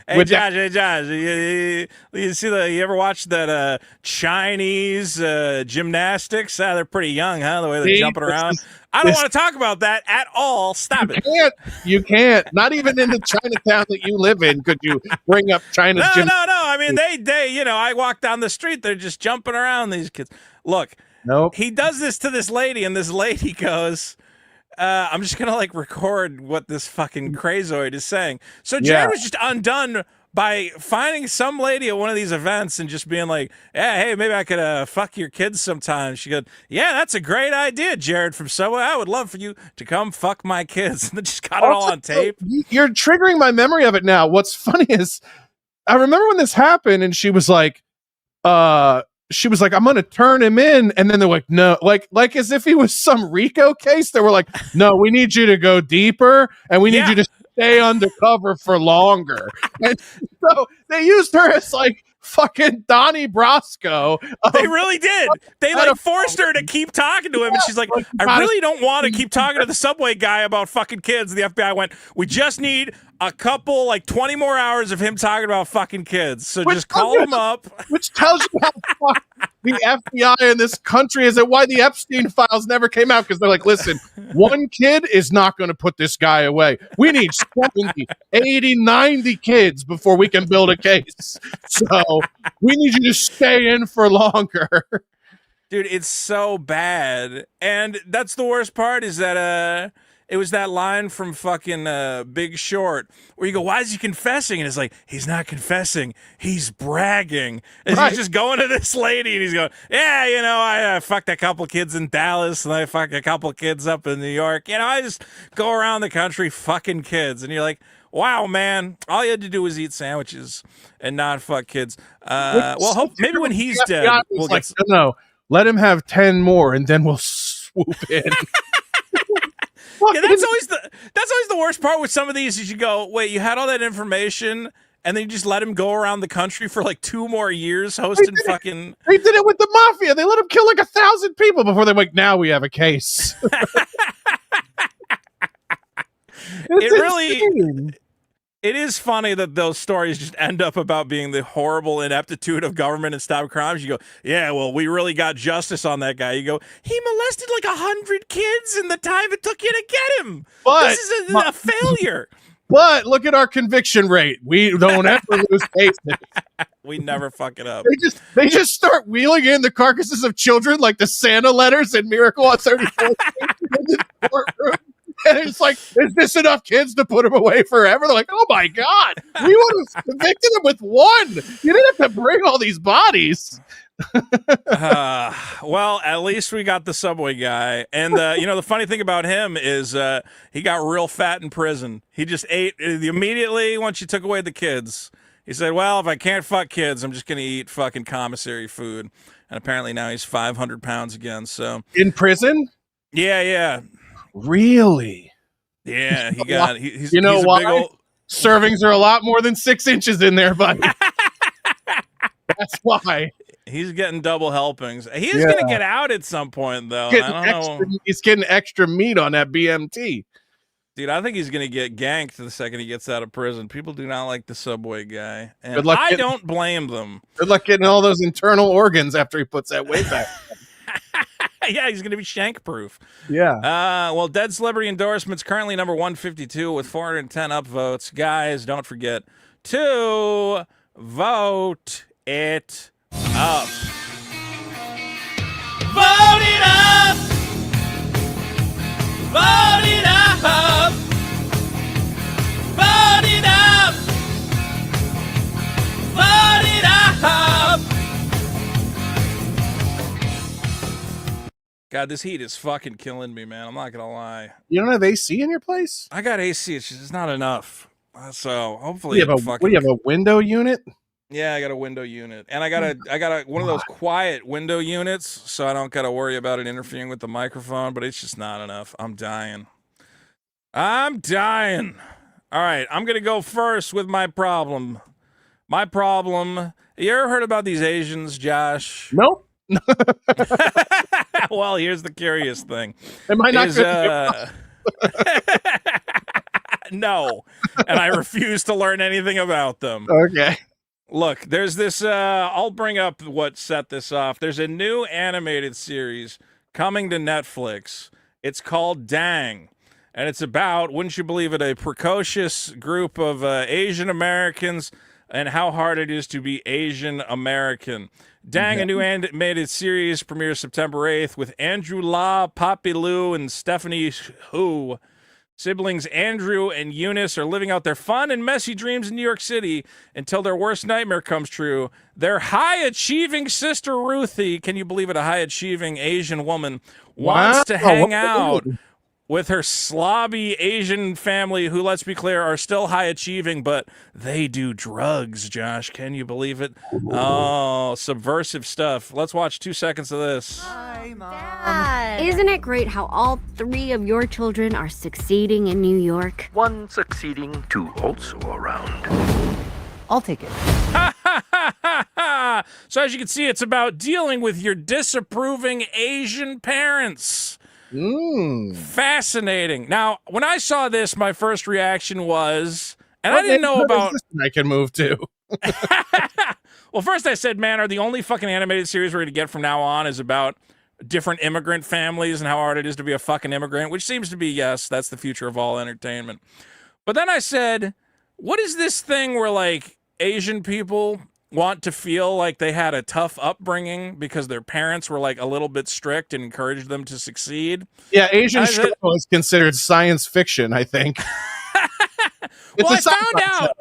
Hey, Josh, you ever watch that Chinese gymnastics? They're pretty young, huh? The way they're jumping around. I don't want to talk about that at all. Stop it. You can't. Not even in the Chinatown that you live in could you bring up China's No. I mean, they, you know, I walk down the street, they're just jumping around, these kids. Look, he does this to this lady, and this lady goes, I'm just going to like record what this fucking crazoid is saying. So Jared was just undone by finding some lady at one of these events and just being like, hey, maybe I could fuck your kids sometime. She goes, yeah, that's a great idea, Jared from Subway. I would love for you to come fuck my kids. And then just got it all on tape. You're triggering my memory of it now. What's funny is I remember when this happened and she was like, I'm going to turn him in. And then they're like, no, like as if he was some RICO case. They were like, no, we need you to go deeper and we need you to stay undercover for longer. And so they used her as like fucking Donnie Brasco. They really did. They like forced her to keep talking to him. And she's like, I really don't want to keep talking to the Subway guy about fucking kids. And the FBI went, we just need a couple, like 20 more hours of him talking about fucking kids. So just call him up. Which tells you how fucked the FBI in this country is and why the Epstein files never came out. Because they're like, listen, one kid is not going to put this guy away. We need 70, 80, 90 kids before we can build a case. So we need you to stay in for longer. Dude, it's so bad. And that's the worst part is that it was that line from fucking Big Short where you go, why is he confessing? And it's like, he's not confessing. He's bragging. And he's just going to this lady and he's going, yeah, you know, I fucked a couple kids in Dallas and I fucked a couple kids up in New York. You know, I just go around the country fucking kids. And you're like, wow, man, all you had to do was eat sandwiches and not fuck kids. Maybe when he's dead, we'll like, no, let him have 10 more and then we'll swoop in. Yeah, that's always the worst part with some of these is you go, wait, you had all that information and then you just let him go around the country for like 2 more years hosting fucking. They did it with the mafia. They let him kill like 1,000 people before they're like, now we have a case. It is funny that those stories just end up about being the horrible ineptitude of government and stop crimes. You go, yeah, well, we really got justice on that guy. You go, he molested like 100 kids in the time it took you to get him. But, this is a failure. But look at our conviction rate. We don't ever lose cases. We never fuck it up. They just start wheeling in the carcasses of children like the Santa letters in Miracle on 34th Street in the courtroom. And it's like, is this enough kids to put him away forever? They're like, oh my God, we would have convicted him with one. You didn't have to bring all these bodies. Well, at least we got the Subway guy. And, you know, the funny thing about him is he got real fat in prison. He just ate immediately once you took away the kids. He said, well, if I can't fuck kids, I'm just going to eat fucking commissary food. And apparently now he's 500 pounds again. So In prison? yeah. Really? Yeah, he's a why? big old... Servings are a lot more than 6 inches in there, buddy. That's why. He's getting double helpings. He's going to get out at some point, though. I don't know. He's getting extra meat on that BMT. Dude, I think he's going to get ganked the second he gets out of prison. People do not like the Subway guy. And Good luck I don't blame them. Good luck getting all those internal organs after he puts that weight back. Yeah, he's going to be shank-proof. Yeah. Well, Dead Celebrity Endorsements currently number 152 with 410 upvotes. Guys, don't forget to vote it up. Vote it up! Vote it up! Vote it up! Vote it up! God, this heat is fucking killing me, man. I'm not going to lie. You don't have AC in your place? I got AC. It's just not enough. So hopefully You have a window unit? Yeah, I got a window unit, and I got one of those quiet window units, so I don't got to worry about it interfering with the microphone. But it's just not enough. I'm dying. All right, I'm gonna go first with my problem. My problem. You ever heard about these Asians, Josh? Nope. Well, here's the curious thing. Am I not No, and I refuse to learn anything about them. Okay. Look, there's this, I'll bring up what set this off. There's a new animated series coming to Netflix. It's called Dang. And it's about, wouldn't you believe it, a precocious group of Asian Americans and how hard it is to be Asian American. Dang, a new animated series premieres September 8th with Andrew La, Poppy Lou, and Stephanie Hu. Siblings Andrew and Eunice are living out their fun and messy dreams in New York City until their worst nightmare comes true. Their high-achieving sister Ruthie, can you believe it, a high-achieving Asian woman, wants to hang out with her slobby Asian family who, let's be clear, are still high-achieving, but they do drugs, Josh. Can you believe it? Oh, subversive stuff. Let's watch 2 seconds of this. Hi, Mom. Isn't it great how all 3 of your children are succeeding in New York? One succeeding, 2 also around. I'll take it. So as you can see, it's about dealing with your disapproving Asian parents. Fascinating. Now, when I saw this, my first reaction was, and I didn't know about... I can move to. Well, first I said, man, are the only fucking animated series we're going to get from now on is about different immigrant families and how hard it is to be a fucking immigrant, which seems to be, yes, that's the future of all entertainment. But then I said, what is this thing where, like, Asian people want to feel like they had a tough upbringing because their parents were like a little bit strict and encouraged them to succeed? Yeah, Asian struggle is considered science fiction, I think. Well, I found out,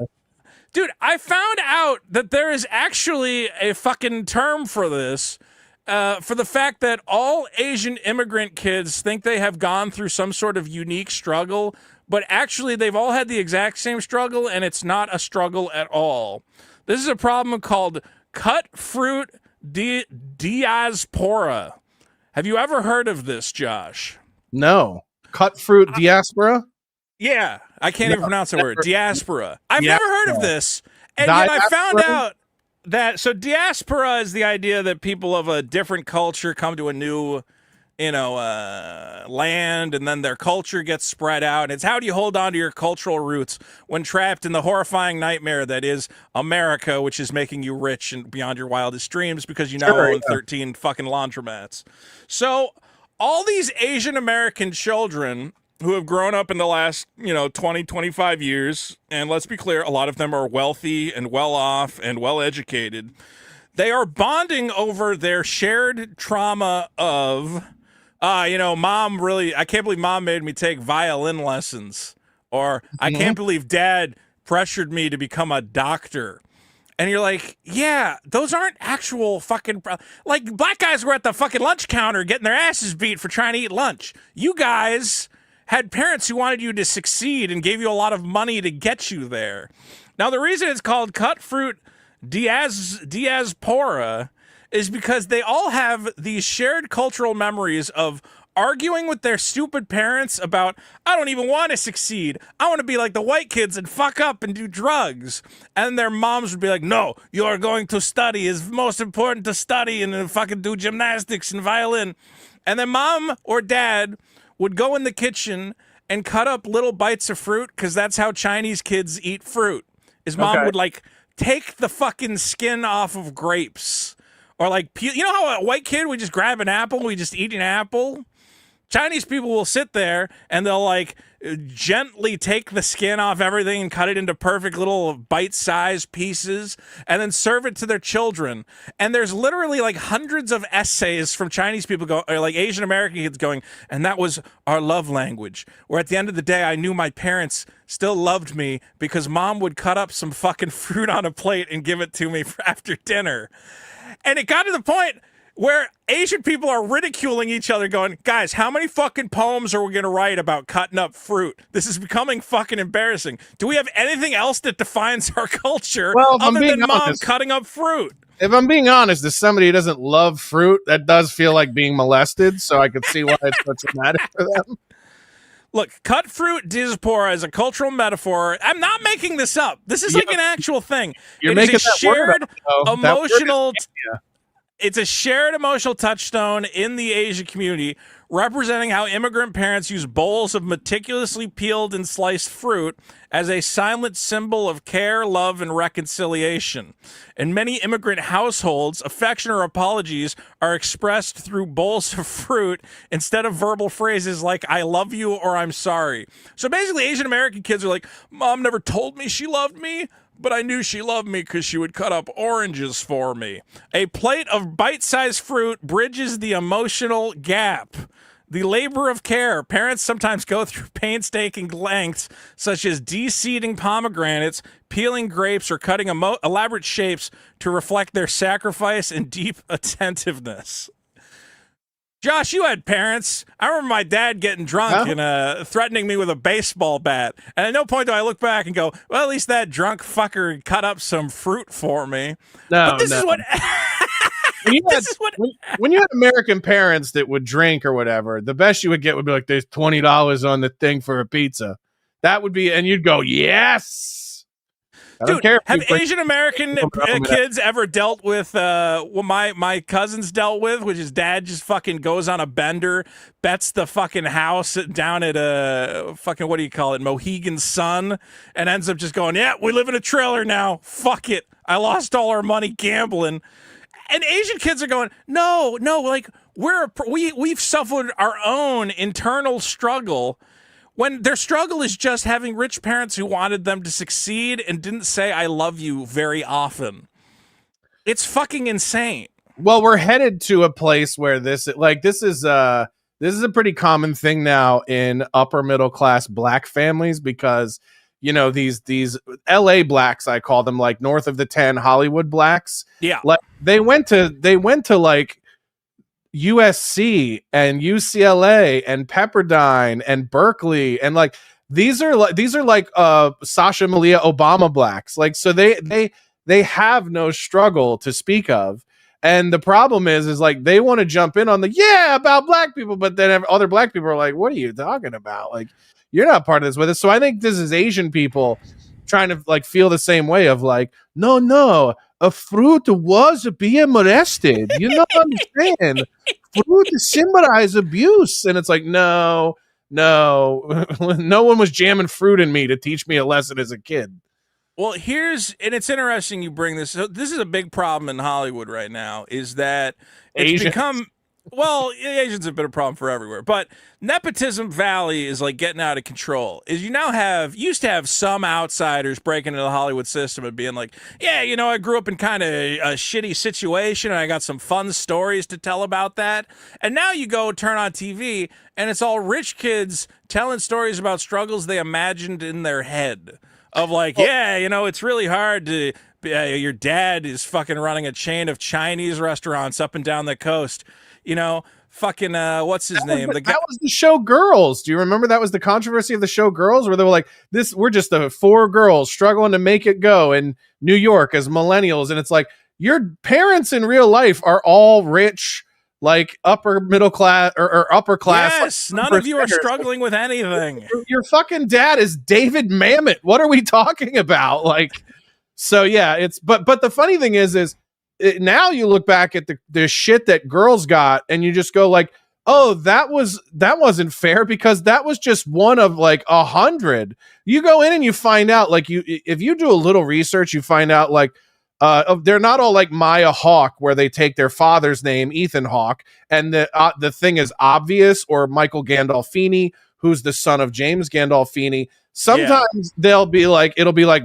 dude, I found out that there is actually a fucking term for this, for the fact that all Asian immigrant kids think they have gone through some sort of unique struggle, but actually they've all had the exact same struggle, and it's not a struggle at all. This is a problem called cut fruit diaspora. Have you ever heard of this, Josh? No. Cut fruit diaspora? Yeah, I can't even pronounce the word. Diaspora. I've never heard of this. And yet I found out that, so diaspora is the idea that people of a different culture come to a new, land, and then their culture gets spread out. It's how do you hold on to your cultural roots when trapped in the horrifying nightmare that is America, which is making you rich and beyond your wildest dreams because you now own 13 fucking laundromats. So all these Asian American children who have grown up in the last, 20, 25 years, and let's be clear, a lot of them are wealthy and well off and well educated. They are bonding over their shared trauma of, mom really, I can't believe mom made me take violin lessons, or I can't believe dad pressured me to become a doctor. And you're like, yeah, those aren't actual fucking, like black guys were at the fucking lunch counter getting their asses beat for trying to eat lunch. You guys had parents who wanted you to succeed and gave you a lot of money to get you there. Now, the reason it's called cut fruit diaspora is because they all have these shared cultural memories of arguing with their stupid parents about, I don't even want to succeed. I want to be like the white kids and fuck up and do drugs. And their moms would be like, no, you're going to study. It's most important to study and then fucking do gymnastics and violin. And then mom or dad would go in the kitchen and cut up little bites of fruit because that's how Chinese kids eat fruit. His mom would like take the fucking skin off of grapes or like peel. You know how a white kid would just grab an apple? We just eat an apple. Chinese people will sit there and they'll like gently take the skin off everything and cut it into perfect little bite-sized pieces and then serve it to their children. And there's literally like hundreds of essays from Chinese people or like Asian American kids going, and that was our love language. Where at the end of the day, I knew my parents still loved me because mom would cut up some fucking fruit on a plate and give it to me after dinner. And it got to the point where Asian people are ridiculing each other going, guys, how many fucking poems are we going to write about cutting up fruit? This is becoming fucking embarrassing. Do we have anything else that defines our culture other than mom cutting up fruit? If I'm being honest, as somebody who doesn't love fruit, that does feel like being molested, so I could see why it's so traumatic for them. Look, cut fruit diaspora is a cultural metaphor. I'm not making this up. This is like an actual thing. You're making a shared emotional... It's a shared emotional touchstone in the Asian community, representing how immigrant parents use bowls of meticulously peeled and sliced fruit as a silent symbol of care, love, and reconciliation. In many immigrant households, affection or apologies are expressed through bowls of fruit instead of verbal phrases like, I love you or I'm sorry. So basically, Asian American kids are like, Mom never told me she loved me, but I knew she loved me because she would cut up oranges for me. A plate of bite-sized fruit bridges the emotional gap. The labor of care. Parents sometimes go through painstaking lengths, such as de-seeding pomegranates, peeling grapes, or cutting elaborate shapes to reflect their sacrifice and deep attentiveness. Josh, you had parents. I remember my dad getting drunk and threatening me with a baseball bat. And at no point do I look back and go, well, at least that drunk fucker cut up some fruit for me. No, but this is what... when you had American parents that would drink or whatever, the best you would get would be like, there's $20 on the thing for a pizza. That would be, and you'd go, yes. Dude, have Asian American kids ever dealt with what my cousins dealt with, which is dad just fucking goes on a bender, bets the fucking house down at a fucking, what do you call it, Mohegan Sun, and ends up just going, yeah, we live in a trailer now. Fuck it. I lost all our money gambling. And Asian kids are going, no, like we've suffered our own internal struggle. When their struggle is just having rich parents who wanted them to succeed and didn't say I love you very often. It's fucking insane. Well, we're headed to a place where this is a pretty common thing now in upper middle class black families because, you know, these LA blacks, I call them, like north of the 10 Hollywood blacks. Yeah. Like they went to like USC and UCLA and Pepperdine and Berkeley, and like these are like Sasha Malia Obama blacks, like, so they have no struggle to speak of. And the problem is like they want to jump in on the about black people, but then other black people are like, what are you talking about? Like, you're not part of this with us. So I think this is Asian people trying to like feel the same way of like, no, a fruit was being molested. You don't understand. Fruit symbolize abuse. And it's like, no one was jamming fruit in me to teach me a lesson as a kid. Well, and it's interesting you bring this. So this is a big problem in Hollywood right now, is that it's become, well, Asians have been a problem for everywhere, but Nepotism Valley is like getting out of control. Is you used to have some outsiders breaking into the Hollywood system and being like, yeah, you know, I grew up in kind of a shitty situation and I got some fun stories to tell about that. And now you go turn on TV and it's all rich kids telling stories about struggles they imagined in their head. Of like, yeah, you know, it's really hard to, your dad is fucking running a chain of Chinese restaurants up and down the coast. You know, fucking what's his name? The guy. That was the show Girls. Do you remember that was the controversy of the show Girls, where they were like, "This, we're just the 4 girls struggling to make it go in New York as millennials," and it's like your parents in real life are all rich, like upper middle class or upper class. Yes, like, none of you are struggling with anything. Your fucking dad is David Mamet. What are we talking about? Like, so yeah, it's but the funny thing is now you look back at the shit that girls got and you just go like, oh, that wasn't fair because that was just one of like 100. You go in and you find out, like, if you do a little research, you find out like they're not all like Maya Hawke, where they take their father's name, Ethan Hawke, and the thing is obvious, or Michael Gandolfini, who's the son of James Gandolfini. Sometimes it'll be like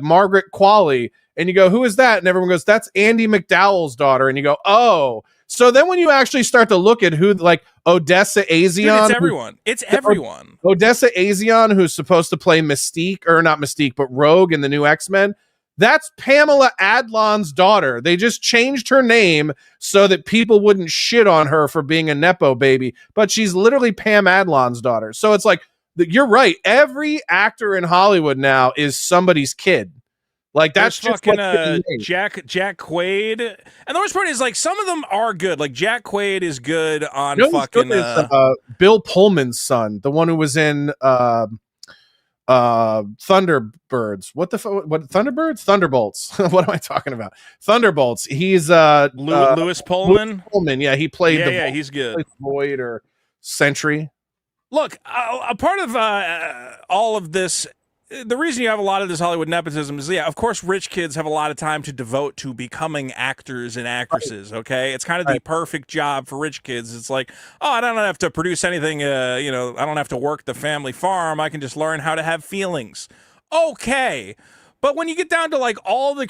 Margaret Qualley, and you go, who is that? And everyone goes, that's Andy McDowell's daughter. And you go, oh. So then when you actually start to look at who, like Odessa Azion. Dude, it's everyone. It's everyone. Odessa Azion, who's supposed to play Mystique, or not Mystique, but Rogue in the new X-Men. That's Pamela Adlon's daughter. They just changed her name so that people wouldn't shit on her for being a Nepo baby. But she's literally Pam Adlon's daughter. So it's like, you're right. Every actor in Hollywood now is somebody's kid. Like, that's just fucking Jack Quaid. And the worst part is, like, some of them are good. Like, Jack Quaid is good on fucking Bill Pullman's son, the one who was in Thunderbirds. What Thunderbirds? Thunderbolts. What am I talking about? Thunderbolts. He's Lewis Pullman. Lewis Pullman. Yeah, he played he's good. Void or Sentry. Look, a part of all of this, the reason you have a lot of this Hollywood nepotism is, of course, rich kids have a lot of time to devote to becoming actors and actresses, okay? It's kind of the perfect job for rich kids. It's like, oh, I don't have to produce anything, I don't have to work the family farm. I can just learn how to have feelings. Okay. But when you get down to, like, all the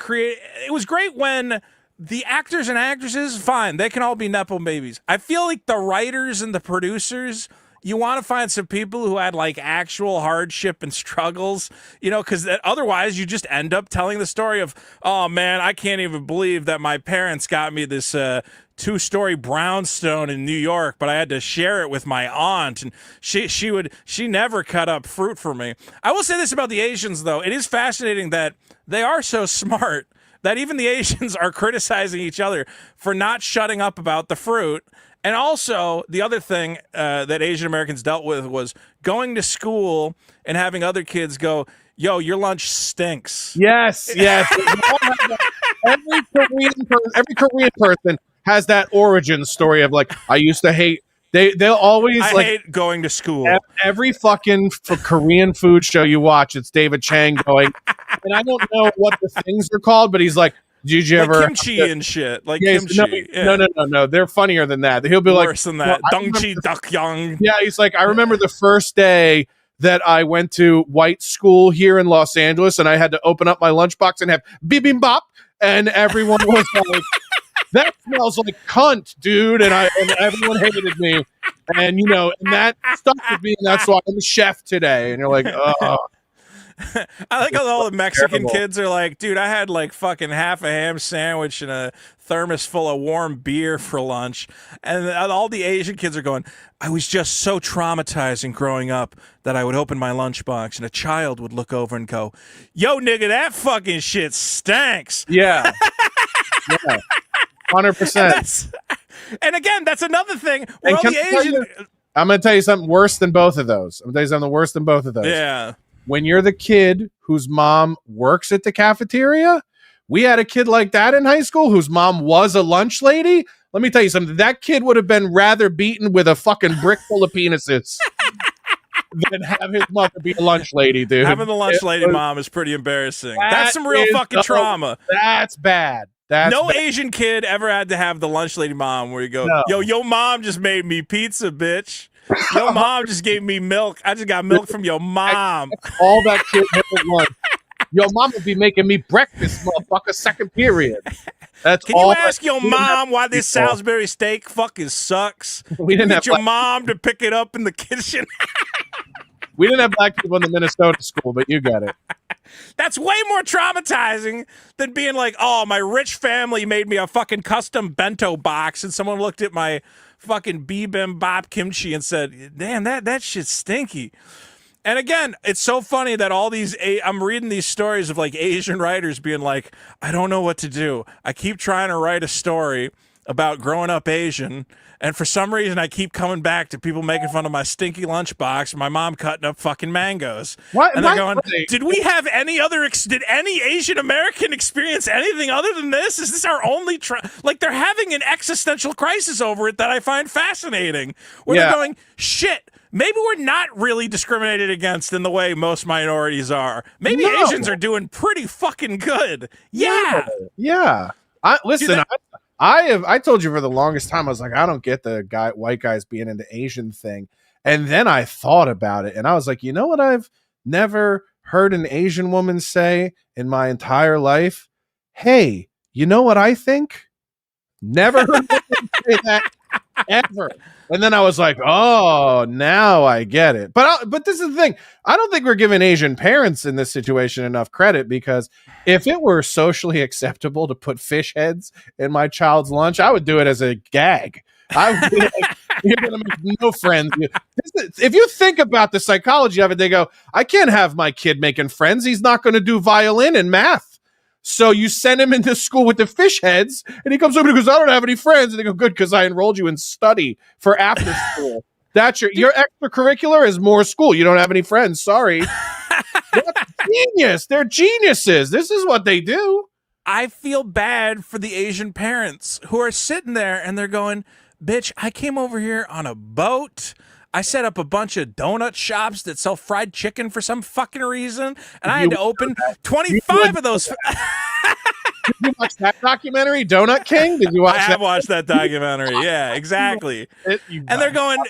it was great when the actors and actresses, fine, they can all be Nepo babies. I feel like the writers and the producers, you want to find some people who had like actual hardship and struggles, because otherwise you just end up telling the story of, oh man, I can't even believe that my parents got me this 2-story brownstone in New York, but I had to share it with my aunt, and she never cut up fruit for me. I will say this about the Asians, though. It is fascinating that they are so smart that even the Asians are criticizing each other for not shutting up about the fruit. And also, the other thing that Asian Americans dealt with was going to school and having other kids go, yo, your lunch stinks. Yes. Every Korean person has that origin story of like, I used to hate. They'll always I hate going to school. Every fucking Korean food show you watch, it's David Chang going, and I don't know what the things are called, but he's like, did you ever kimchi and shit? Like kimchi. No. They're funnier than that. He'll be worse than that. Dongchi Dukyang. Yeah, he's like, I remember the first day that I went to white school here in Los Angeles, and I had to open up my lunchbox and have bibimbap, and everyone was like, that smells like cunt, dude, and everyone hated me, and and that stuck with me, and that's why I'm a chef today. And you're like, oh. I like how all the Mexican kids are like, dude, I had like fucking half a ham sandwich and a thermos full of warm beer for lunch. And all the Asian kids are going, I was just so traumatizing growing up that I would open my lunchbox and a child would look over and go, yo, nigga, that fucking shit stinks. Yeah. 100%. And again, that's another thing. Where all the Asian... I'm going to tell you something worse than both of those. Yeah. When you're the kid whose mom works at the cafeteria, we had a kid like that in high school whose mom was a lunch lady. Let me tell you something. That kid would have been rather beaten with a fucking brick full of penises than have his mother be a lunch lady, dude. Having the lunch lady mom is pretty embarrassing. That's some real fucking trauma. That's bad. No Asian kid ever had to have the lunch lady mom where you go, yo, your mom just made me pizza, bitch. Your mom just gave me milk. I just got milk from your mom. All that kid ever won. Your mom would be making me breakfast, motherfucker, second period. That's Can you ask your mom why this Salisbury steak fucking sucks? We didn't have your mom to pick it up in the kitchen. We didn't have black people in the Minnesota school, but you got it. That's way more traumatizing than being like, oh, my rich family made me a fucking custom bento box, and someone looked at my fucking bibimbap kimchi and said, damn, that shit's stinky. And again, it's so funny that all these, I'm reading these stories of like Asian writers being like, I don't know what to do. I keep trying to write a story about growing up Asian, and for some reason I keep coming back to people making fun of my stinky lunchbox, my mom cutting up fucking mangoes. What? And they're going, did we have any other, did any Asian American experience anything other than this? Is this our only, like they're having an existential crisis over it that I find fascinating, where they're going, shit, maybe we're not really discriminated against in the way most minorities are. Maybe Asians are doing pretty fucking good. Yeah. Yeah. I told you for the longest time, I was like, I don't get the white guys being into Asian thing. And then I thought about it and I was like, you know what I've never heard an Asian woman say in my entire life? Hey, you know what I think? Never heard them say that ever. And then I was like, oh, now I get it. But this is the thing. I don't think we're giving Asian parents in this situation enough credit, because if it were socially acceptable to put fish heads in my child's lunch, I would do it as a gag. I would be like, you're going to make no friends. If you think about the psychology of it, they go, I can't have my kid making friends. He's not going to do violin and math. So you send him into school with the fish heads, and he comes over and goes, I don't have any friends. And they go, good, because I enrolled you in study for after school. That's your extracurricular is more school. You don't have any friends. Sorry. That's genius. They're geniuses. This is what they do. I feel bad for the Asian parents who are sitting there and they're going, bitch, I came over here on a boat. I set up a bunch of donut shops that sell fried chicken for some fucking reason, and I had to open 25 of those. Did you watch that documentary, Donut King? Did you watch? I have watched that documentary. Yeah, exactly. And they're going,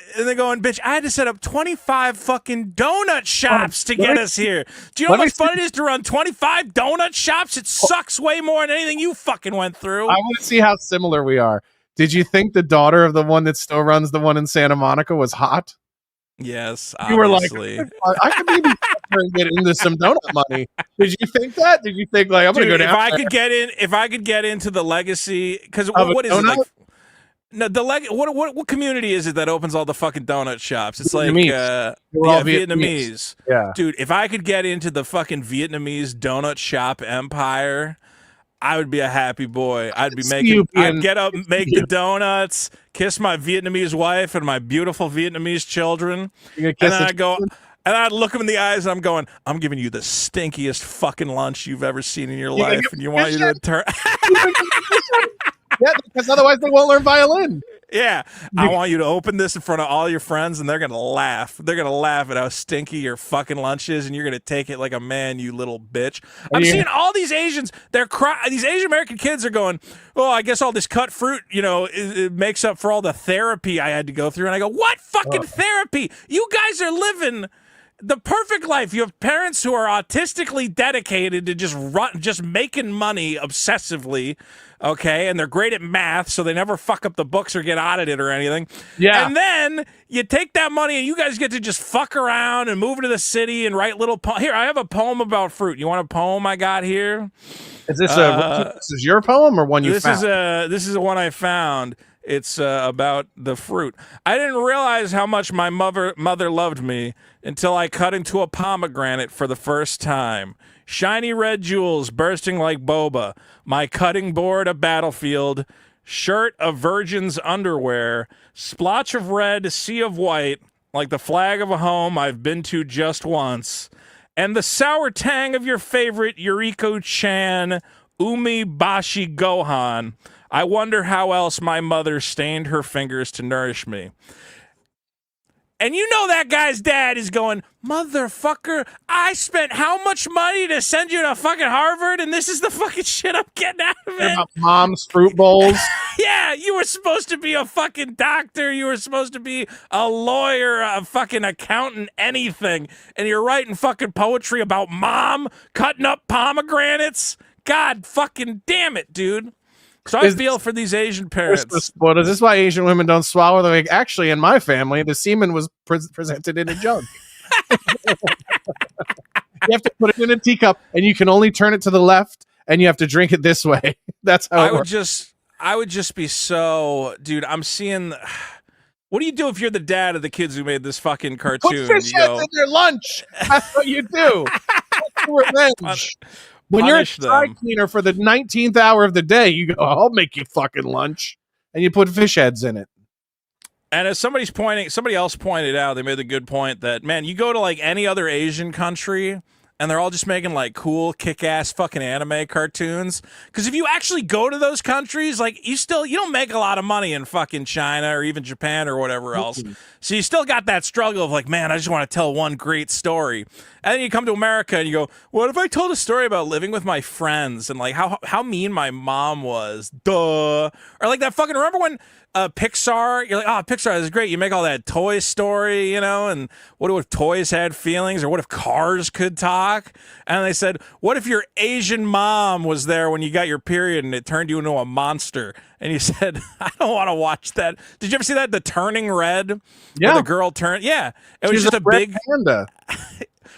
bitch, I had to set up 25 fucking donut shops to get us here. Do you know how much fun it is to run 25 donut shops? It sucks way more than anything you fucking went through. I want to see how similar we are. Did you think the daughter of the one that still runs the one in Santa Monica was hot? Yes, you obviously. were like, I could maybe get into some donut money. Did you think that? Did you think like I'm gonna go down? If I could get into the legacy, because what is it like? No, what community is it that opens all the fucking donut shops? It's like Vietnamese. Yeah, dude. If I could get into the fucking Vietnamese donut shop empire, I would be a happy boy. I'd get up, make the donuts, kiss my Vietnamese wife and my beautiful Vietnamese children, and then I go, and I'd look them in the eyes, and I'm going, I'm giving you the stinkiest fucking lunch you've ever seen in your life, and you want you to turn. Yeah, because otherwise they won't learn violin. Yeah, I want you to open this in front of all your friends, and they're gonna laugh. They're gonna laugh at how stinky your fucking lunch is, and you're gonna take it like a man, you little bitch. I'm seeing all these Asians. These Asian American kids are going, oh, I guess all this cut fruit, it makes up for all the therapy I had to go through. And I go, what fucking therapy? You guys are living the perfect life. You have parents who are autistically dedicated to just making money obsessively, okay? And they're great at math, so they never fuck up the books or get audited or anything. Yeah. And then you take that money and you guys get to just fuck around and move into the city and write little Here, I have a poem about fruit. You want a poem I got here? Is this this is your poem or one you found? This is one I found. It's about the fruit. I didn't realize how much my mother loved me until I cut into a pomegranate for the first time. Shiny red jewels bursting like boba. My cutting board a battlefield. Shirt a virgin's underwear. Splotch of red, sea of white, like the flag of a home I've been to just once. And the sour tang of your favorite Yuriko-chan Umi Bashi Gohan. I wonder how else my mother stained her fingers to nourish me. And you know that guy's dad is going, motherfucker, I spent how much money to send you to fucking Harvard, and this is the fucking shit I'm getting out of it? About mom's fruit bowls. Yeah, you were supposed to be a fucking doctor. You were supposed to be a lawyer, a fucking accountant, anything. And you're writing fucking poetry about mom cutting up pomegranates. God fucking damn it, dude. So I feel for these Asian parents. Is this why Asian women don't swallow? They're like, actually, in my family, the semen was presented in a jug. You have to put it in a teacup, and you can only turn it to the left, and you have to drink it this way. That's how it works. I would just be so, dude. I'm seeing. What do you do if you're the dad of the kids who made this fucking cartoon? Put fish heads in their lunch. That's what you do. That's revenge. When you're a dry cleaner for the 19th hour of the day, you go, I'll make you fucking lunch. And you put fish heads in it. And as somebody else pointed out, they made the good point that, man, you go to like any other Asian country and they're all just making like cool kick-ass fucking anime cartoons. Because if you actually go to those countries, like you don't make a lot of money in fucking China or even Japan or whatever else. So you still got that struggle of like, man, I just want to tell one great story. And then you come to America and you go, what if I told a story about living with my friends and like how mean my mom was? Duh. Or like that fucking, remember when Pixar, you're like, oh, Pixar is great. You make all that Toy Story, and what if toys had feelings, or what if cars could talk? And they said, what if your Asian mom was there when you got your period and it turned you into a monster? And you said, I don't want to watch that. Did you ever see that? The Turning Red? Yeah. Where the girl turned. Yeah. It was just a big panda.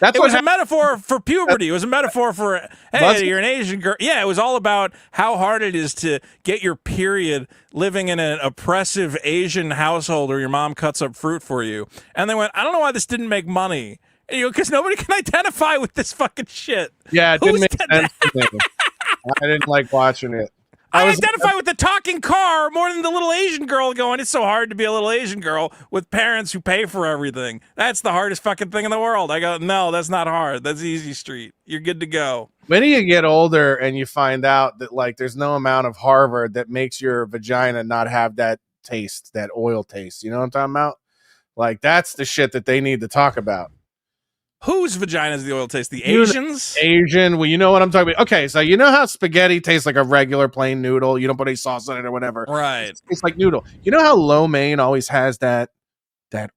It was a metaphor for puberty. It was a metaphor for, hey, you're an Asian girl. Yeah, it was all about how hard it is to get your period living in an oppressive Asian household where your mom cuts up fruit for you. And they went, I don't know why this didn't make money. Because nobody can identify with this fucking shit. Yeah, it didn't make sense to me. I didn't like watching it. I identify with the talking car more than the little Asian girl going, it's so hard to be a little Asian girl with parents who pay for everything. That's the hardest fucking thing in the world. I go, no, that's not hard. That's easy street. You're good to go. When you get older and you find out that like there's no amount of Harvard that makes your vagina not have that taste, that oil taste. You know what I'm talking about? Like that's the shit that they need to talk about. Whose vagina is the oil taste? The Asians? Asian. Well, you know what I'm talking about. Okay, so you know how spaghetti tastes like a regular plain noodle? You don't put any sauce on it or whatever. Right. It's like noodle. You know how lo mein always has that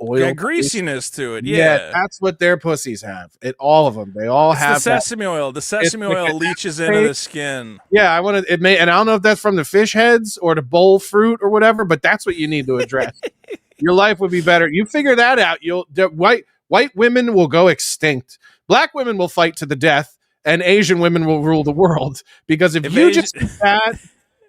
oil? Yeah, greasiness to it. Yeah. That's what their pussies have. All of them. They all have the sesame oil. The sesame oil leaches into the skin. Yeah, and I don't know if that's from the fish heads or the bowl fruit or whatever, but that's what you need to address. Your life would be better. You figure that out. White women will go extinct. Black women will fight to the death, and Asian women will rule the world. Because if you just get that,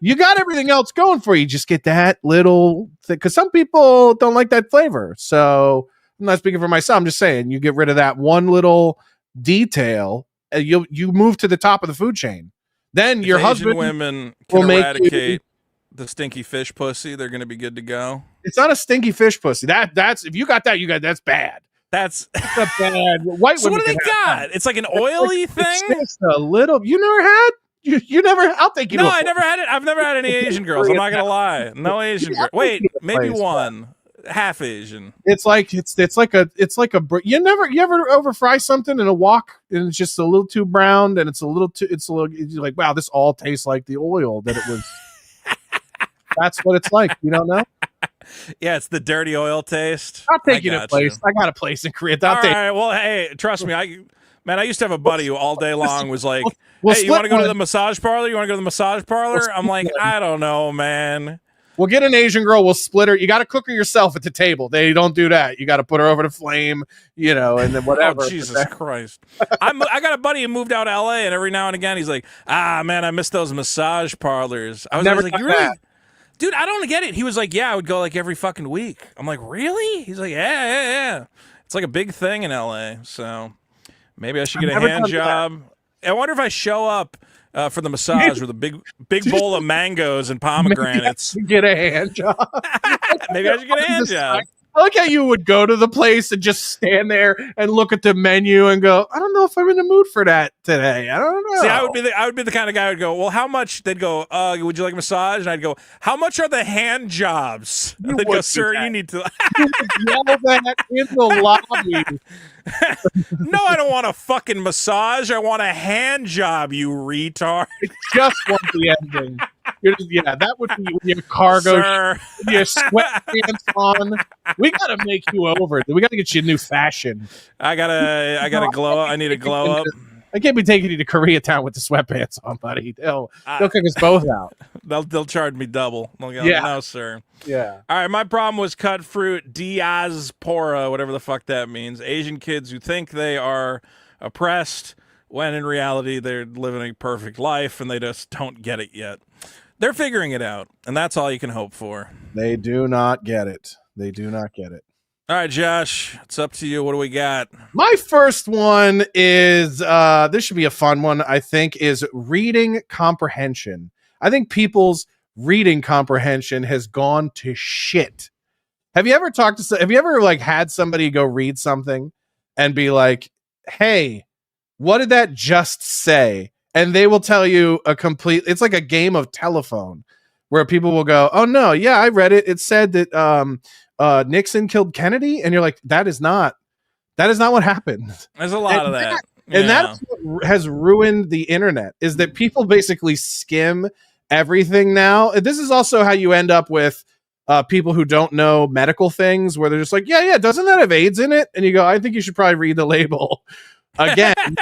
you got everything else going for you. Just get that little thing. Because some people don't like that flavor. So I'm not speaking for myself. I'm just saying you get rid of that one little detail, and you move to the top of the food chain. Then your husband women can eradicate the stinky fish pussy. They're going to be good to go. It's not a stinky fish pussy. That's if you got that, that's bad. That's a bad white. So what do they got? It's like an oily thing. It's just a little. You never had. You never. I'll take you. No, I never had it. I've never had any Asian girls. I'm not gonna lie. No Asian girl. Wait, maybe one. Half Asian. It's like a. You ever over fry something in a wok and it's just a little too browned and you're like, wow, this all tastes like the oil that it was. That's what it's like. You don't know. Yeah, it's the dirty oil taste. I'll take you to a place. I got a place in Korea. All right. Well, hey, trust me. I used to have a buddy who all day long was like, hey, you want to go to the massage parlor? I'm like, I don't know, man. We'll get an Asian girl. We'll split her. You got to cook her yourself at the table. They don't do that. You got to put her over the flame, and then whatever. Oh, Jesus Christ. I got a buddy who moved out to L.A., and every now and again, he's like, man, I miss those massage parlors. I was like, you really? Dude, I don't get it. He was like, yeah, I would go like every fucking week. I'm like, really? He's like, yeah. It's like a big thing in LA. So maybe I should get a hand job. I wonder if I show up for the massage with a big bowl of mangoes and pomegranates. Get a hand job. Maybe I should get a hand job. I like how you would go to the place and just stand there and look at the menu and go, I don't know if I'm in the mood for that today. I don't know. See, I would be the kind of guy who would go, well, how much? They'd go, would you like a massage? And I'd go, how much are the hand jobs? And they'd go, sir, you need to. You would yell that in the lobby. No, I don't want a fucking massage. I want a hand job, you retard. I just want the ending. That would be your cargo, your sweatpants on. We gotta make you over. We gotta get you a new fashion. I gotta glow up. I need a glow up. I can't be taking you to Koreatown with the sweatpants on, buddy. They'll kick us both out. They'll charge me double. They'll go, Yeah. no, sir. Yeah. All right, my problem was cut fruit diaspora, whatever the fuck that means. Asian kids who think they are oppressed when in reality they're living a perfect life and they just don't get it yet. They're figuring it out, and that's all you can hope for. They do not get it. They do not get it. All right, Josh, it's up to you. What do we got? My first one is this should be a fun one, I think, is reading comprehension. I think people's reading comprehension has gone to shit. Have you ever like had somebody go read something and be like, "Hey, what did that just say?" And they will tell you it's like a game of telephone where people will go, "Oh no, yeah, I read it. It said that Nixon killed Kennedy," and you're like, that is not what happened. There's a lot of that. And that's what has ruined the internet, is that people basically skim everything now. This is also how you end up with people who don't know medical things, where they're just like, yeah, doesn't that have AIDS in it? And you go, I think you should probably read the label again.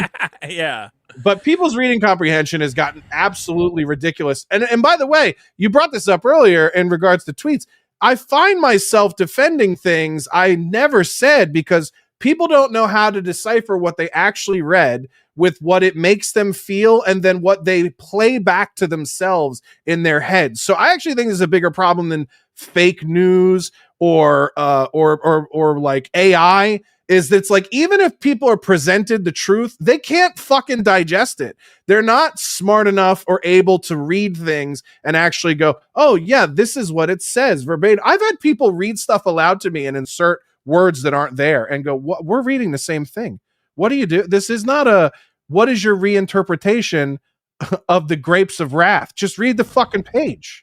Yeah. But people's reading comprehension has gotten absolutely ridiculous. And by the way, you brought this up earlier in regards to tweets. I find myself defending things I never said because people don't know how to decipher what they actually read with what it makes them feel and then what they play back to themselves in their heads. So I actually think this is a bigger problem than fake news or like AI. Is that it's like, even if people are presented the truth, they can't fucking digest it. They're not smart enough or able to read things and actually go, oh yeah, this is what it says verbatim. I've had people read stuff aloud to me and insert words that aren't there and go, what? We're reading the same thing. What do you do? This is not what is your reinterpretation of the grapes of wrath? Just read the fucking page.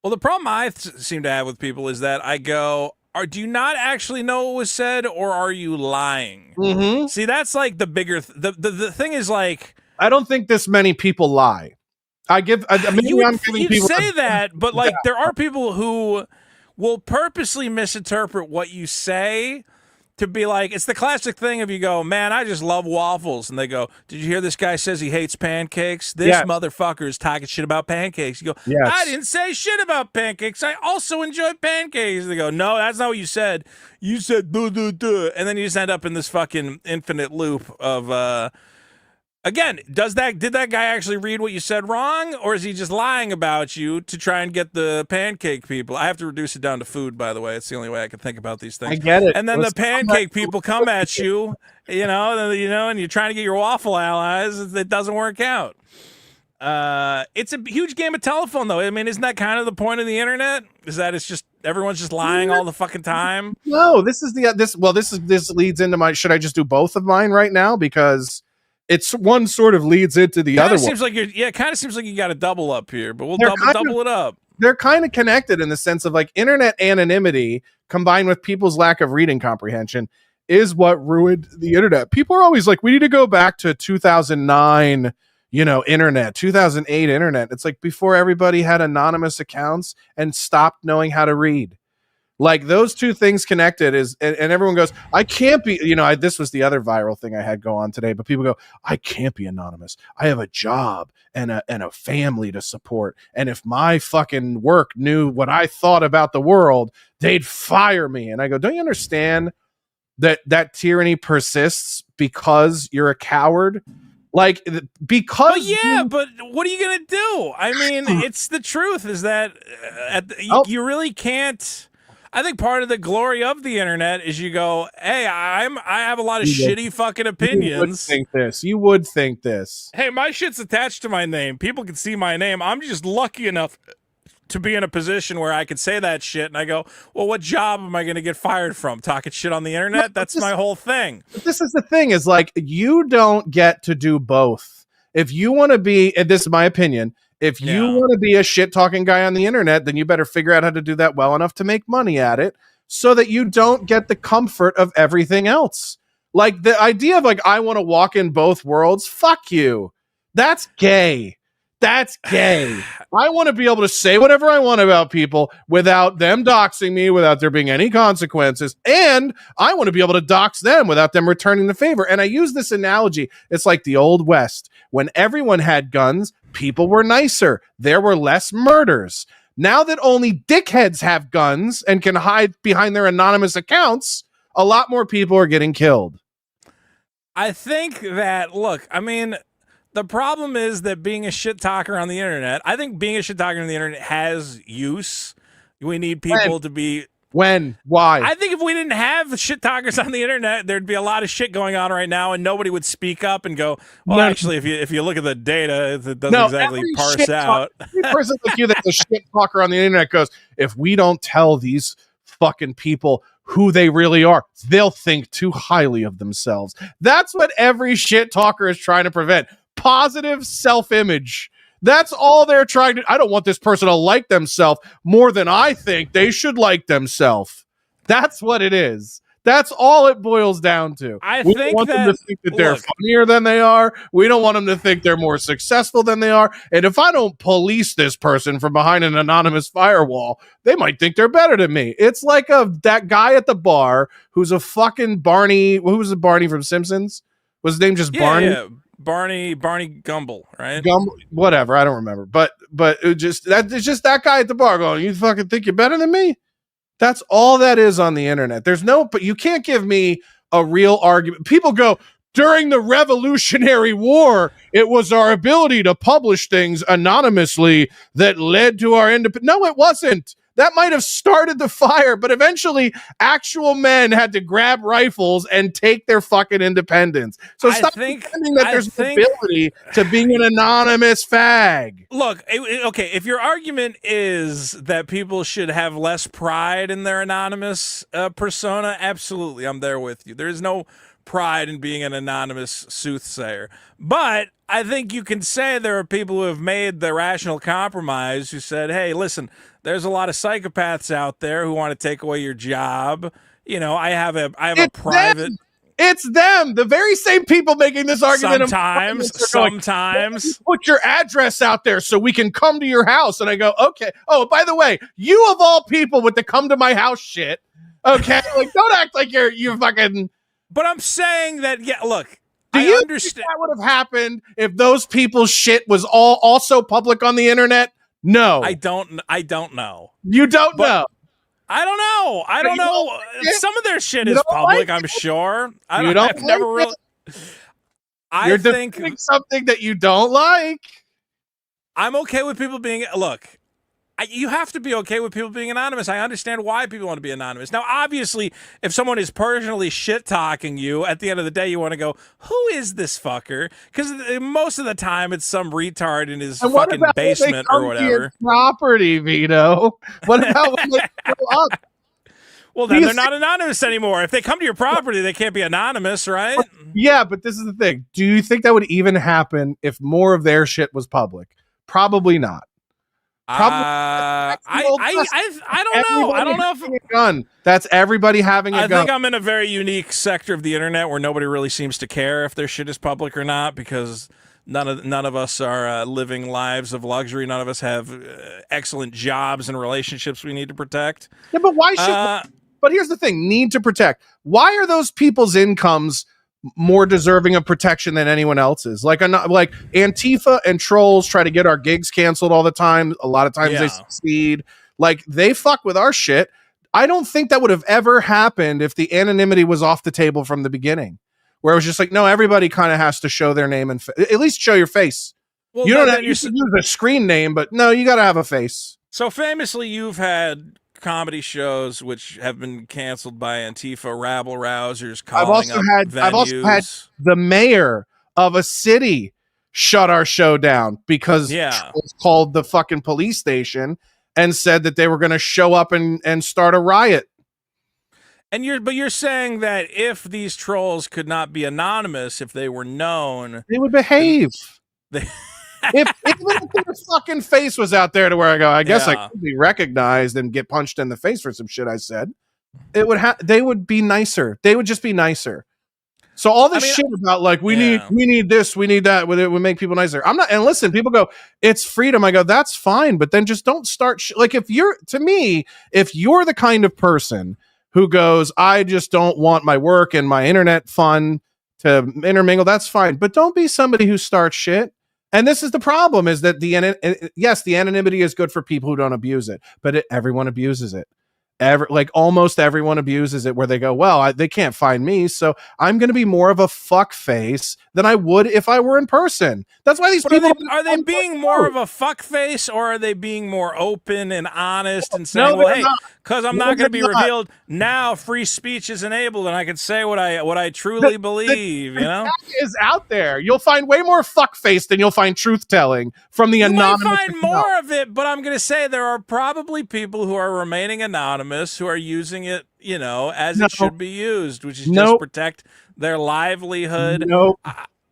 Well, the problem I seem to have with people is that I go, do you not actually know what was said, or are you lying? Mm-hmm. See, that's like the bigger the thing is like, I don't think this many people lie. you'd say that, but like there are people who will purposely misinterpret what you say to be like, it's the classic thing if you go, man, I just love waffles. And they go, did you hear this guy says he hates pancakes? This motherfucker is talking shit about pancakes. You go, I didn't say shit about pancakes. I also enjoy pancakes. They go, no, that's not what you said. You said duh, duh, duh. And then you just end up in this fucking infinite loop of, again, did that guy actually read what you said wrong, or is he just lying about you to try and get the pancake people? I have to reduce it down to food, by the way. It's the only way I can think about these things. I get it. And then the pancake people come at you, and you're trying to get your waffle allies. It doesn't work out. It's a huge game of telephone, though. I mean, isn't that kind of the point of the internet? Is that it's just everyone's just lying all the fucking time? No, this leads into my. Should I just do both of mine right now? Because it's one sort of leads into the other one. It kind of seems like you got a double up here, but we'll double it up. They're kind of connected in the sense of like internet anonymity combined with people's lack of reading comprehension is what ruined the internet. People are always like, we need to go back to 2009, internet, 2008 internet. It's like before everybody had anonymous accounts and stopped knowing how to read. Like those two things connected and everyone goes, I can't be, this was the other viral thing I had go on today, but people go, I can't be anonymous. I have a job and a family to support. And if my fucking work knew what I thought about the world, they'd fire me. And I go, don't you understand that tyranny persists because you're a coward? Like, because but what are you gonna do? I mean, it's the truth is that you really can't. I think part of the glory of the internet is you go, hey, I have a lot of shitty fucking opinions. You would think this. Hey, my shit's attached to my name. People can see my name. I'm just lucky enough to be in a position where I could say that shit, and I go, well, what job am I going to get fired from? Talking shit on the internet? That's my whole thing. But this is the thing, is like, you don't get to do both. If you want to be, and this is my opinion, if you want to be a shit-talking guy on the internet, then you better figure out how to do that well enough to make money at it so that you don't get the comfort of everything else. Like, the idea of, like, I want to walk in both worlds, fuck you. That's gay. That's gay. I want to be able to say whatever I want about people without them doxing me, without there being any consequences. And I want to be able to dox them without them returning the favor. And I use this analogy. It's like the Old West. When everyone had guns, people were nicer. There were less murders. Now that only dickheads have guns and can hide behind their anonymous accounts, a lot more people are getting killed. I think that, look, I mean, the problem is that being a shit talker on the internet, I think being a shit talker on the internet has use. We need people to be... When? Why? I think if we didn't have shit talkers on the internet, there'd be a lot of shit going on right now, and nobody would speak up and go, well, actually, if you look at the data, it doesn't exactly parse out. Every person like you that's a shit talker on the internet goes, if we don't tell these fucking people who they really are, they'll think too highly of themselves. That's what every shit talker is trying to prevent. Positive self-image. That's all they're trying to. I don't want this person to like themselves more than I think they should like themselves. That's what it is. That's all it boils down to. We don't want them to think that they're funnier than they are. We don't want them to think they're more successful than they are. And if I don't police this person from behind an anonymous firewall, they might think they're better than me. It's like that guy at the bar who's a fucking Barney. Who was the Barney from Simpsons? Was his name just Barney? Yeah. Barney Gumble, right? Gumble, whatever, I don't remember. But it's just that guy at the bar going, you fucking think you're better than me? That's all that is on the internet. But you can't give me a real argument. People go, during the Revolutionary War, it was our ability to publish things anonymously that led to our independence. No, it wasn't. That might have started the fire, but eventually actual men had to grab rifles and take their fucking independence. So stop pretending that there's an ability to being an anonymous fag. Look, okay, if your argument is that people should have less pride in their anonymous persona, absolutely, I'm there with you. There is no pride in being an anonymous soothsayer. But I think you can say there are people who have made the rational compromise who said, hey, listen, there's a lot of psychopaths out there who want to take away your job. You know, I have a private... It's them, the very same people making this argument. Sometimes. Put your address out there so we can come to your house. And I go, okay. Oh, by the way, you of all people with the come to my house shit. Okay. Like, don't act like you're fucking... But I'm saying that, yeah, look, Do you understand that would have happened if those people's shit was all also public on the internet? No. I don't know. You don't know. I don't know. I don't know. Some of their shit is public, I'm sure. I've never really. You're defending something that you don't like. I'm okay with people being. Look, you have to be okay with people being anonymous. I understand why people want to be anonymous. Now, obviously, if someone is personally shit-talking you, at the end of the day, you want to go, who is this fucker? Because most of the time, it's some retard in his fucking basement or whatever. Property, Vito. What about when they grow up? Well, then they're not anonymous anymore. If they come to your property, they can't be anonymous, right? Yeah, but this is the thing. Do you think that would even happen if more of their shit was public? Probably not. I don't know. I don't know if a gun. That's everybody having a gun. I think I'm in a very unique sector of the internet where nobody really seems to care if their shit is public or not, because none of us are living lives of luxury. None of us have excellent jobs and relationships we need to protect. Yeah, but why should? But here's the thing: need to protect. Why are those people's incomes more deserving of protection than anyone else's? Like Antifa and trolls try to get our gigs canceled all the time. A lot of times they succeed. Like, they fuck with our shit. I don't think that would have ever happened if the anonymity was off the table from the beginning, where it was just like, no, everybody kind of has to show their name and at least show your face. Well, you don't have to use a screen name, but no, you got to have a face. So famously, you've had comedy shows which have been canceled by Antifa rabble rousers calling up venues. I've also had the mayor of a city shut our show down because trolls called the fucking police station and said that they were going to show up and start a riot. And you're saying that if these trolls could not be anonymous, if they were known, they would behave. If their fucking face was out there to where I go, I guess I could be recognized and get punched in the face for some shit I said. They would be nicer. They would just be nicer. So all this I mean, shit about like we yeah. need this, we need that, it would make people nicer. I'm not. And listen, people go, it's freedom. I go, that's fine, but then just don't start. Like if you're the kind of person who goes, I just don't want my work and my internet fun to intermingle. That's fine, but don't be somebody who starts shit. And this is the problem: is that the anonymity is good for people who don't abuse it, but everyone abuses it. Almost everyone abuses it, where they go, well, they can't find me, so I'm going to be more of a fuck face than I would if I were in person. That's why these people are they being more of a fuck face, or are they being more open and honest and saying, No, well, they're hey, not. because I'm No, not going to be they're not. revealed now, free speech is enabled, and I can say what I truly believe. You know, is out there. You'll find way more fuck face than you'll find truth telling from the you might anonymous. find more of it, but I'm going to say there are probably people who are remaining anonymous who are using it, as it should be used, which is just protect their livelihood.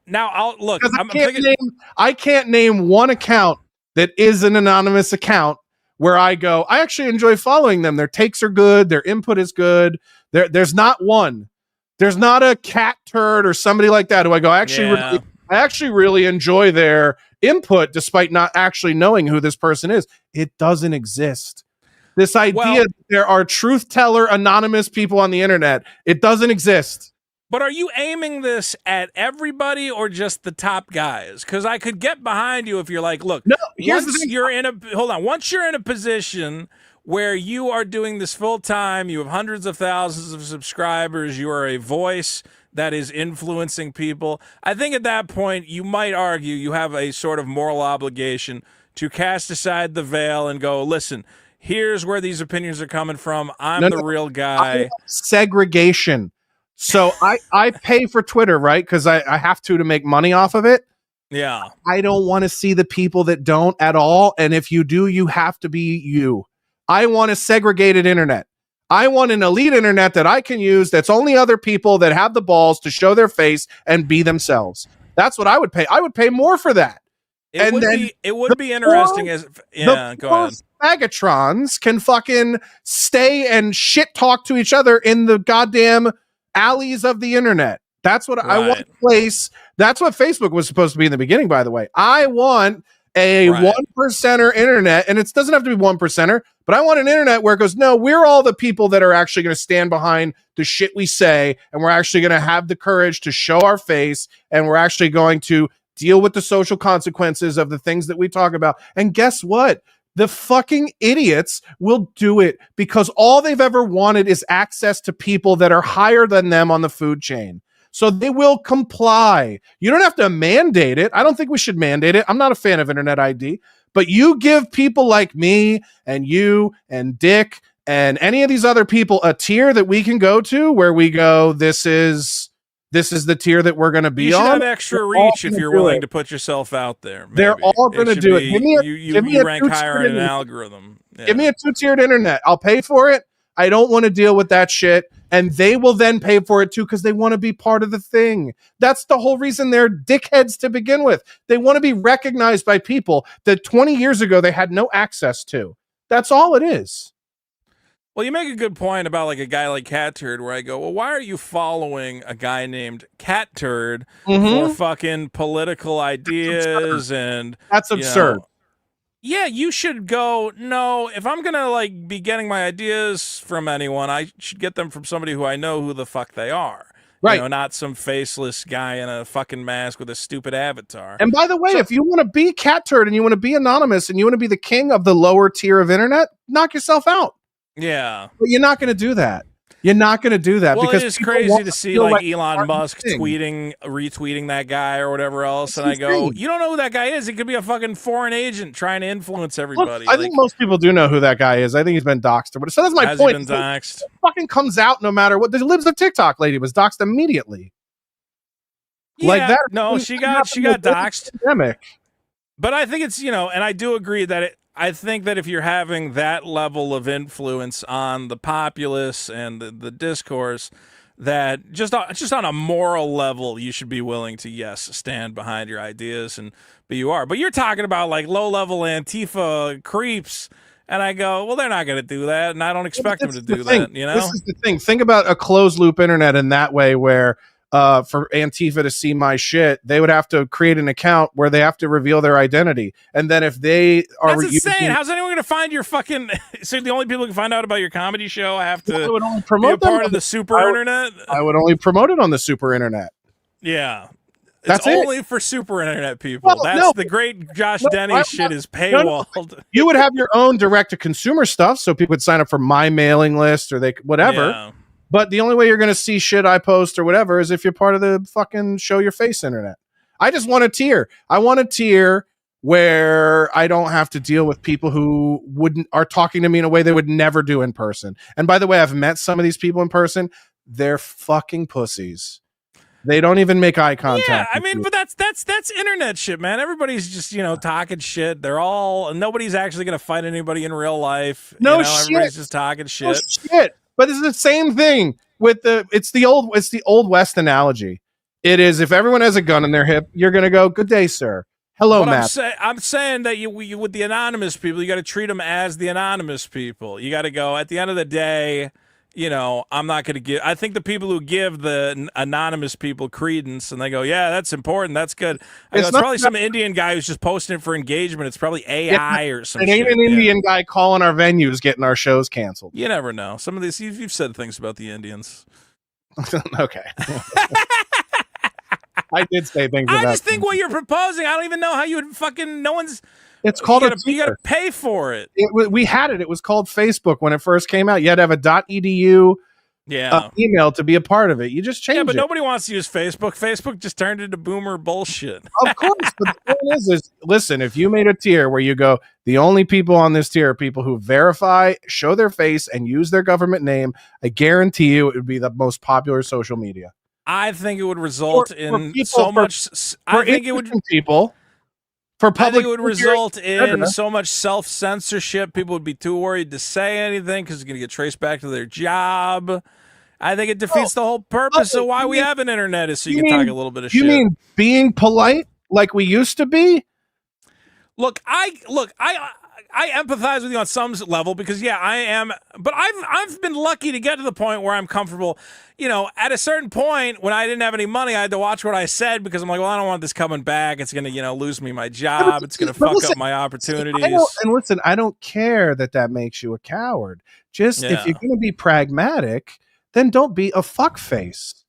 Now, I'll look. I can't name one account that is an anonymous account where I go, I actually enjoy following them. Their takes are good. Their input is good. There's not one. There's not a cat turd or somebody like that who I go, I actually really enjoy their input despite not actually knowing who this person is. It doesn't exist. This idea that there are truth teller anonymous people on the internet, it doesn't exist. But are you aiming this at everybody or just the top guys? Because I could get behind you if you're like, look, once you're in a position where you are doing this full time, you have hundreds of thousands of subscribers, you are a voice that is influencing people. I think at that point you might argue you have a sort of moral obligation to cast aside the veil and go, listen, here's where these opinions are coming from. I'm the real guy. Segregation. So I pay for Twitter, right? Because I have to make money off of it. Yeah. I don't want to see the people that don't at all. And if you do, you have to be you. I want a segregated internet. I want an elite internet that I can use that's only other people that have the balls to show their face and be themselves. That's what I would pay. I would pay more for that. It would be interesting go ahead. Megatrons can fucking stay and shit talk to each other in the goddamn alleys of the internet. That's what I want. That's what Facebook was supposed to be in the beginning, by the way. I want a 1%er internet, and it doesn't have to be 1%er, but I want an internet where it goes, no, we're all the people that are actually going to stand behind the shit we say, and we're actually going to have the courage to show our face, and we're actually going to deal with the social consequences of the things that we talk about. And guess what? The fucking idiots will do it because all they've ever wanted is access to people that are higher than them on the food chain. So they will comply. You don't have to mandate it. I don't think we should mandate it. I'm not a fan of Internet ID, but you give people like me and you and Dick and any of these other people a tier that we can go to where we go, this is the tier that we're going to be on. You should have extra reach if you're willing to put yourself out there. Maybe. They're all going to do it. You rank higher in an algorithm. Yeah. Give me a 2-tiered internet. I'll pay for it. I don't want to deal with that shit. And they will then pay for it too because they want to be part of the thing. That's the whole reason they're dickheads to begin with. They want to be recognized by people that 20 years ago they had no access to. That's all it is. Well, you make a good point about like a guy like Cat Turd, where I go, well, why are you following a guy named Cat Turd for fucking political ideas? And that's absurd. Yeah, you should go, no, if I'm going to like be getting my ideas from anyone, I should get them from somebody who I know who the fuck they are. Right. Not some faceless guy in a fucking mask with a stupid avatar. And by the way, if you want to be Cat Turd and you want to be anonymous and you want to be the king of the lower tier of internet, knock yourself out. Yeah. But you're not going to do that. You're not going to do that. Well, because it is crazy to see like Elon Musk retweeting that guy or whatever else. And I go, you don't know who that guy is. He could be a fucking foreign agent trying to influence everybody. Look, I think most people do know who that guy is. I think he's been doxxed. So that's my point. He been doxxed? It fucking comes out no matter what. The Libs of TikTok lady was doxxed immediately. Yeah, like that. No, she got doxxed. Pandemic. But I think it's, and I do agree that I think that if you're having that level of influence on the populace and the discourse, that just on a moral level, you should be willing to, stand behind your ideas, but you are. But you're talking about like low-level Antifa creeps, and I go, well, they're not going to do that, and I don't expect them to do that, This is the thing. Think about a closed-loop internet in that way where for Antifa to see my shit, they would have to create an account where they have to reveal their identity. And then if they are That's insane. How's anyone going to find your fucking... So the only people who can find out about your comedy show have to would only be promote a part of the super internet? I would only promote it on the super internet. Yeah. That's it's only for super internet people. Well, That's the great Josh Denny shit is paywalled. You would have your own direct-to-consumer stuff, so people would sign up for my mailing list or they whatever. Yeah. But the only way you're going to see shit I post or whatever is if you're part of the fucking show your face internet. I just want a tier. I want a tier where I don't have to deal with people who are talking to me in a way they would never do in person. And by the way, I've met some of these people in person. They're fucking pussies. They don't even make eye contact. Yeah, I mean, but that's internet shit, man. Everybody's just, talking shit. Nobody's actually going to fight anybody in real life. No shit. Everybody's just talking shit. No shit. But it's the same thing with it's the old West analogy. It is, if everyone has a gun in their hip, you're going to go, good day, sir. Hello, Matt. I'm saying that you with the anonymous people, you got to treat them as the anonymous people. You got to go, at the end of the day, I'm not going to give. I think the people who give the anonymous people credence and they go, yeah, that's important. That's good. It's probably some Indian guy who's just posting it for engagement. It's probably AI or something. It ain't an Indian guy calling our venues, getting our shows canceled. You never know. Some of these, you've said things about the Indians. Okay. I did say things about I just think what you're proposing, I don't even know how you would fucking, no one's. It's called you got to pay for it. We had it. It was called Facebook when it first came out. You had to have a .edu email to be a part of it. You just changed it. Yeah, but nobody wants to use Facebook. Facebook just turned into boomer bullshit. Of course. But the thing is, listen, if you made a tier where you go, the only people on this tier are people who verify, show their face, and use their government name, I guarantee you it would be the most popular social media. I think it would result in so much. I think it would people. For public, I think it would result in so much self-censorship. People would be too worried to say anything because it's going to get traced back to their job. I think it defeats the whole purpose of why we have an internet is so you can talk a little bit of shit. You mean being polite like we used to be? Look, I empathize with you on some level because I am, but I've been lucky to get to the point where I'm comfortable. At a certain point when I didn't have any money, I had to watch what I said because I'm like, well, I don't want this coming back. It's going to, lose me my job. It's going to fuck up my opportunities. I don't care that makes you a coward. Just if you're going to be pragmatic, then don't be a fuckface.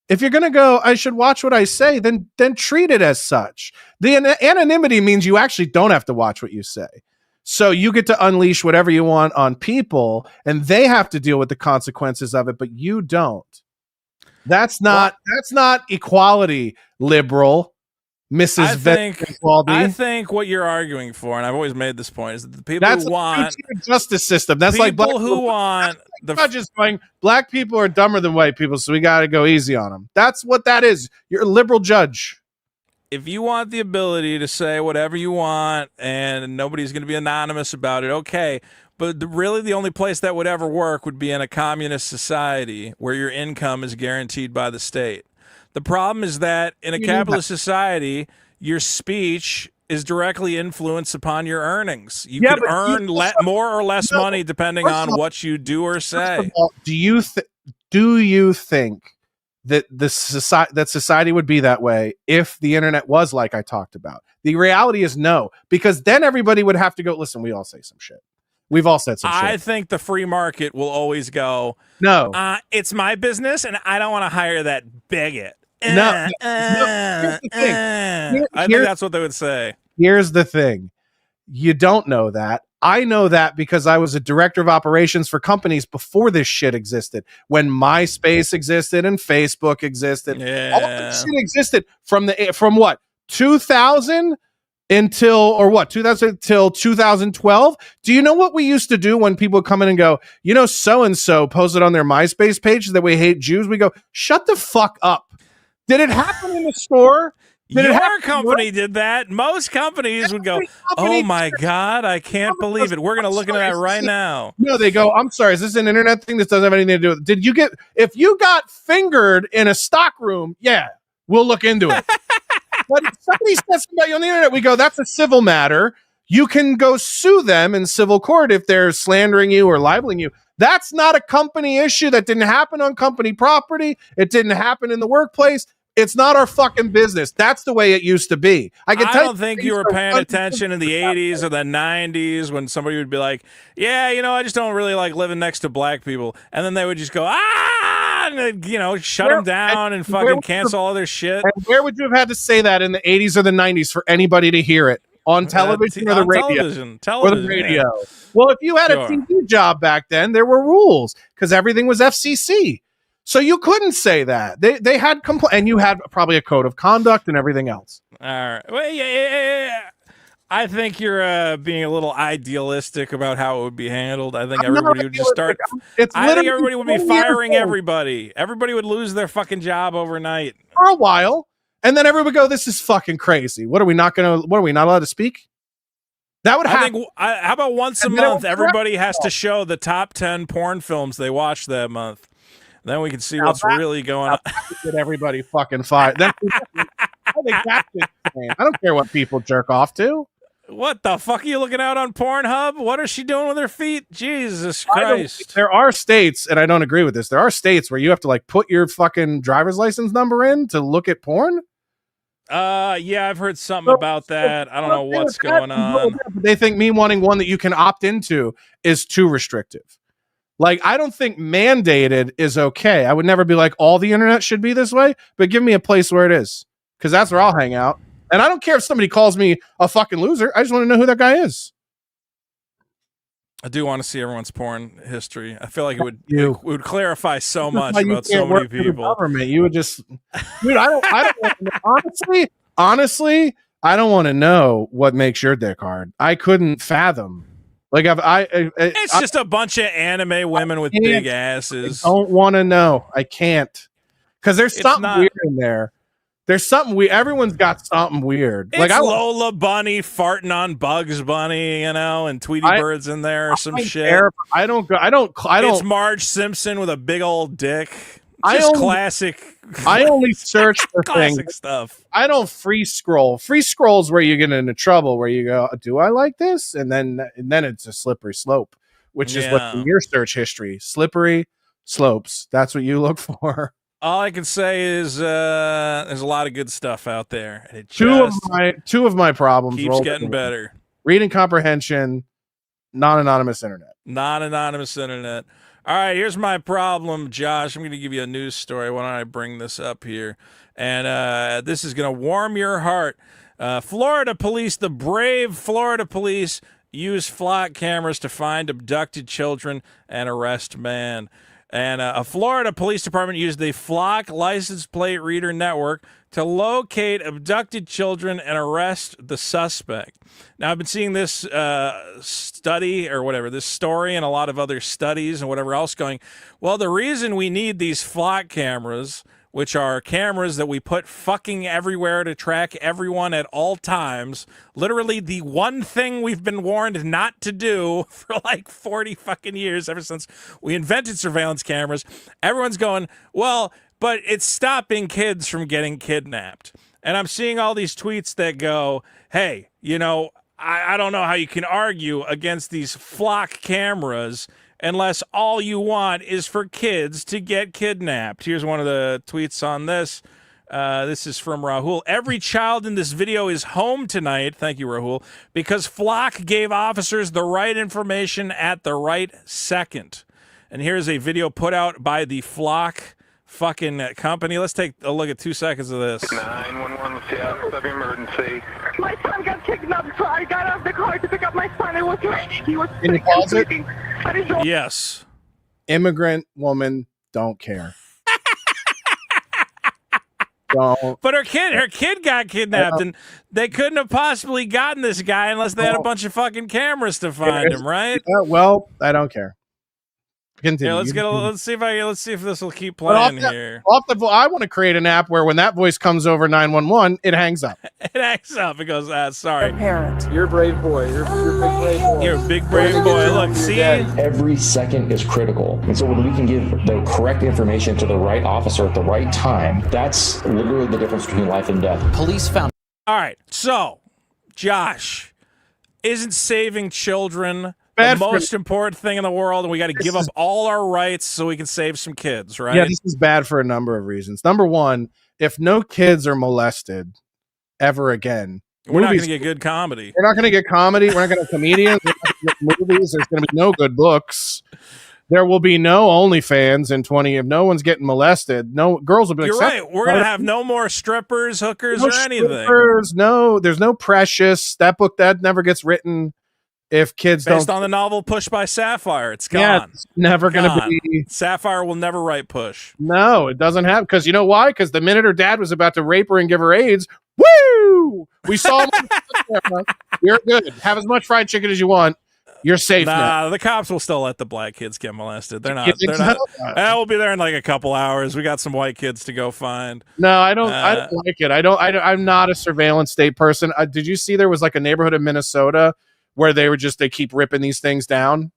If you're going to go, I should watch what I say, then treat it as such. The anonymity means you actually don't have to watch what you say. So you get to unleash whatever you want on people, and they have to deal with the consequences of it, but you don't. That's not equality, liberal, Mrs. I think what you're arguing for, and I've always made this point, is that the people who want justice system. That's people like black who want the judges going, black people are dumber than white people, so we got to go easy on them. That's what that is. You're a liberal judge. If you want the ability to say whatever you want and nobody's going to be anonymous about it, okay. But really the only place that would ever work would be in a communist society where your income is guaranteed by the state. The problem is that in a capitalist society, your speech is directly influenced upon your earnings. You can earn more or less money depending on what you do or say. Do you think that society would be that way if the internet was like I talked about? The reality is no, because then everybody would have to go, listen, we all say some shit. We've all said some shit. I think the free market will always go, no, it's my business and I don't want to hire that bigot. No. I think that's what they would say. Here's the thing. You don't know that. I know that because I was a director of operations for companies before this shit existed. When MySpace existed and Facebook existed. Yeah. All this shit existed from what? 2000 until 2012. Do you know what we used to do when people come in and go, so-and-so posted on their MySpace page that we hate Jews? We go, shut the fuck up. Did it happen in the store? Your company did that. Most companies would go, oh my God, I can't believe it. We're going to look into that right now. No, they go, I'm sorry, is this an internet thing? This doesn't have anything to do with it. If you got fingered in a stock room, yeah, we'll look into it. But if somebody says something about you on the internet, we go, that's a civil matter. you can go sue them in civil court if they're slandering you or libeling you. That's not a company issue. That didn't happen on company property. It didn't happen in the workplace. It's not our fucking business. That's the way it used to be. I don't think you were paying attention in the 80s or the 90s when somebody would be like, yeah, I just don't really like living next to black people. And then they would just go, and shut them down and fucking cancel all their shit. And where would you have had to say that in the 80s or the 90s for anybody to hear it? On television or the radio? Or the radio. Yeah. Well, if you had a TV job back then, there were rules because everything was FCC. So you couldn't say that. They had and you had probably a code of conduct and everything else. All right. Well, yeah. I think you're being a little idealistic about how it would be handled. I think everybody would just start. I think everybody would be firing everybody. Everybody would lose their fucking job overnight for a while, and then everybody would go, "This is fucking crazy. What are we not allowed to speak?" That would happen. How about once a month, everybody has to show the top 10 porn films they watched that month. Then we can see what's really going on. Get everybody fucking fired. I think that's insane. I don't care what people jerk off to. What the fuck are you looking out on Pornhub? What is she doing with her feet? Jesus Christ. There are states, and I don't agree with this, there are states where you have to like put your fucking driver's license number in to look at porn. Yeah, I've heard something about that. I don't know what's going on. They think me wanting one that you can opt into is too restrictive. Like, I don't think mandated is okay. I would never be like, all the internet should be this way, but give me a place where it is, because that's where I'll hang out. And I don't care if somebody calls me a fucking loser. I just want to know who that guy is. I do want to see everyone's porn history. I feel like it would clarify so much about so many people. Government, you would just, dude. I don't want to know. Honestly, I don't want to know what makes your dick hard. I couldn't fathom. Like it's just a bunch of anime women with big asses. I don't want to know. I can't, because there's something weird in there. There's something everyone's got something weird. It's like Lola Bunny farting on Bugs Bunny, and Tweety Bird's in there or some shit. I don't. It's Marge Simpson with a big old dick. Classic. I only search for classic stuff. I don't free scroll. Free scroll's where you get into trouble, where you go, do I like this? And then it's a slippery slope, which is what's in your search history. Slippery slopes. That's what you look for. All I can say is there's a lot of good stuff out there. And it two of my problems keeps getting better. Reading comprehension, non-anonymous internet. Non-anonymous internet. All right, here's my problem, Josh. I'm going to give you a news story. Why don't I bring this up here? And this is going to warm your heart. Florida police, the brave Florida police, use flock cameras to find abducted children and arrest man. And a Florida police department used the Flock license plate reader network to locate abducted children and arrest the suspect. Now, I've been seeing this study or whatever, this story and a lot of other studies and whatever else going, well, the reason we need these Flock cameras, which are cameras that we put fucking everywhere to track everyone at all times. Literally the one thing we've been warned not to do for like 40 fucking years, ever since we invented surveillance cameras. Everyone's going, well, but it's stopping kids from getting kidnapped. And I'm seeing all these tweets that go, hey, I don't know how you can argue against these Flock cameras unless all you want is for kids to get kidnapped. Here's one of the tweets on this. This is from Rahul. Every child in this video is home tonight. Thank you, Rahul. Because Flock gave officers the right information at the right second. And here's a video put out by the Flock fucking company. Let's take a look at 2 seconds of this. 911, Seattle, emergency. My son got kidnapped, so I got out of the car to pick up my son. It was raining. He was sleeping. Yes. Immigrant woman, don't care. Don't. But her kid got kidnapped, and they couldn't have possibly gotten this guy unless they had a bunch of fucking cameras to find him, right? Well, I don't care. Continue. Yeah, let's see if this will keep playing here. I want to create an app where when that voice comes over 911, it hangs up. It hangs up. It goes, sorry. Parent. You're a brave boy. You're a big brave boy. You're a big brave boy. Look, see? Every second is critical. And so when we can give the correct information to the right officer at the right time, that's literally the difference between life and death. Police found. All right. So, Josh, Isn't saving children Bad the for- most important thing in the world, and we got to give up all our rights so we can save some kids, right? Yeah, this is bad for a number of reasons. Number one, if no kids are molested ever again, we're not going to get good comedy. We're not going to get comedy. We're not going to have comedians. We're not going to get movies. There's going to be no good books. There will be no OnlyFans in 20. If no one's getting molested, no girls will be. You're right. We're going to have no more strippers, hookers, no or anything. Strippers, no, there's no Precious. That book that never gets written. If kids Based don't, on the novel Push by Sapphire, it's gone. yeah, it's never going to be. Sapphire will never write Push. No, it doesn't have, because you know why? Because the minute her dad was about to rape her and give her AIDS, woo! We saw him. You're good. Have as much fried chicken as you want. You're safe now. The cops will still let the black kids get molested. They're not. We'll be there in like a couple hours. We got some white kids to go find. No, I don't like it. I'm not a surveillance state person. Did you see there was like a neighborhood in Minnesota where they keep ripping these things down?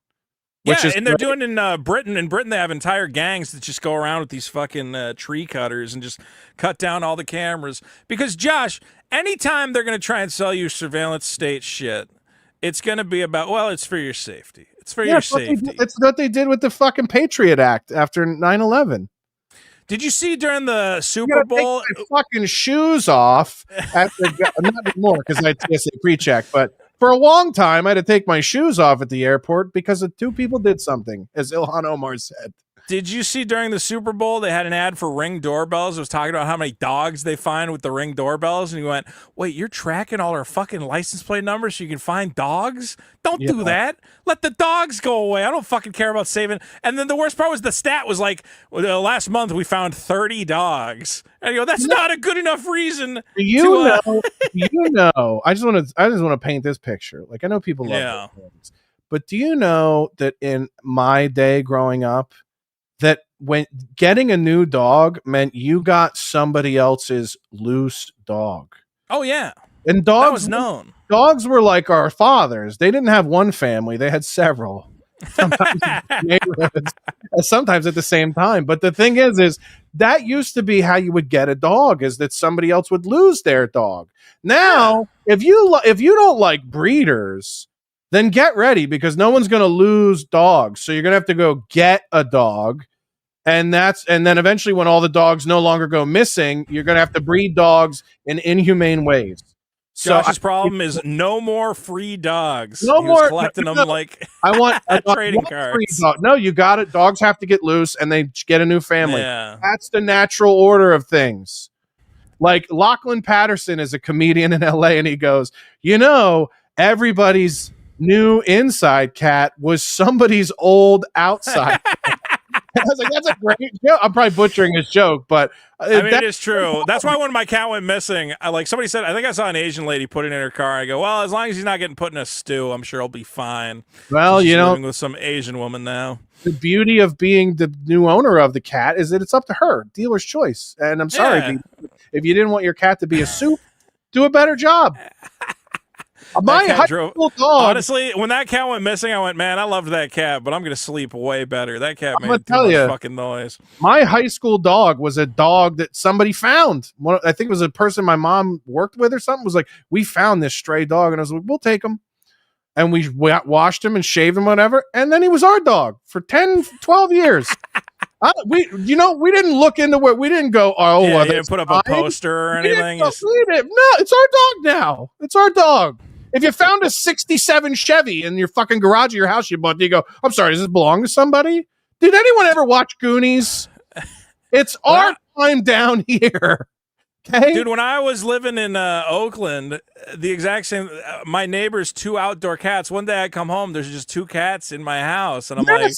And they're doing in Britain. In Britain, they have entire gangs that just go around with these fucking tree cutters and just cut down all the cameras. Because, Josh, anytime they're going to try and sell you surveillance state shit, it's going to be about, well, it's for your safety. It's for your safety. It's what they did with the fucking Patriot Act after 9/11. Did you see during the Super Bowl? Take my fucking shoes off. Not anymore because I had TSA pre-check, but for a long time, I had to take my shoes off at the airport because the two people did something, as Ilhan Omar said. Did you see during the Super Bowl, they had an ad for Ring doorbells? It was talking about how many dogs they find with the Ring doorbells. And you went, wait, you're tracking all our fucking license plate numbers so you can find dogs? Don't do that. Let the dogs go away. I don't fucking care about saving. And then the worst part was the stat was like, last month we found 30 dogs. And you go, that's not a good enough reason. You know, I just want to paint this picture. Like, I know people love things, but do you know that in my day growing up, that when getting a new dog meant you got somebody else's loose dog? Oh yeah, and dogs that was known. Dogs were like our fathers. They didn't have one family; they had several. Sometimes sometimes at the same time. But the thing is that used to be how you would get a dog, is that somebody else would lose their dog. Now, if you don't like breeders, then get ready, because no one's going to lose dogs. So you're going to have to go get a dog. And then eventually when all the dogs no longer go missing, you're going to have to breed dogs in inhumane ways. Josh's problem is no more free dogs. No he more was collecting them like I want trading cards. No, you got it. Dogs have to get loose and they get a new family. Yeah. That's the natural order of things. Like Lachlan Patterson is a comedian in LA, and he goes, everybody's new inside cat was somebody's old outside. I was like, that's a great joke. I'm probably butchering his joke, but it is true. That's why when my cat went missing, somebody said, I think I saw an Asian lady put it in her car. I go, well, as long as he's not getting put in a stew, I'm sure he'll be fine. Well, he's living with some Asian woman now. The beauty of being the new owner of the cat is that it's up to her, dealer's choice. And I'm sorry, if you didn't want your cat to be a soup, do a better job. My high school dog. Honestly, when that cat went missing, I went, man, I loved that cat, but I'm going to sleep way better. That cat made too much fucking noise. My high school dog was a dog that somebody found. I think it was a person my mom worked with or something. Was like, we found this stray dog, and I was like, we'll take him. And we washed him and shaved him, whatever. And then he was our dog for 10, 12 years. We didn't look into what we didn't go. Oh, you didn't put up a poster or anything. No, it's our dog now. It's our dog. If you found a 67 Chevy in your fucking garage of your house you bought, you go, I'm sorry, does this belong to somebody? Did anyone ever watch Goonies? It's our time down here. Okay? Dude, when I was living in Oakland, the exact same, my neighbor's two outdoor cats. One day I come home, there's just two cats in my house. And I'm like,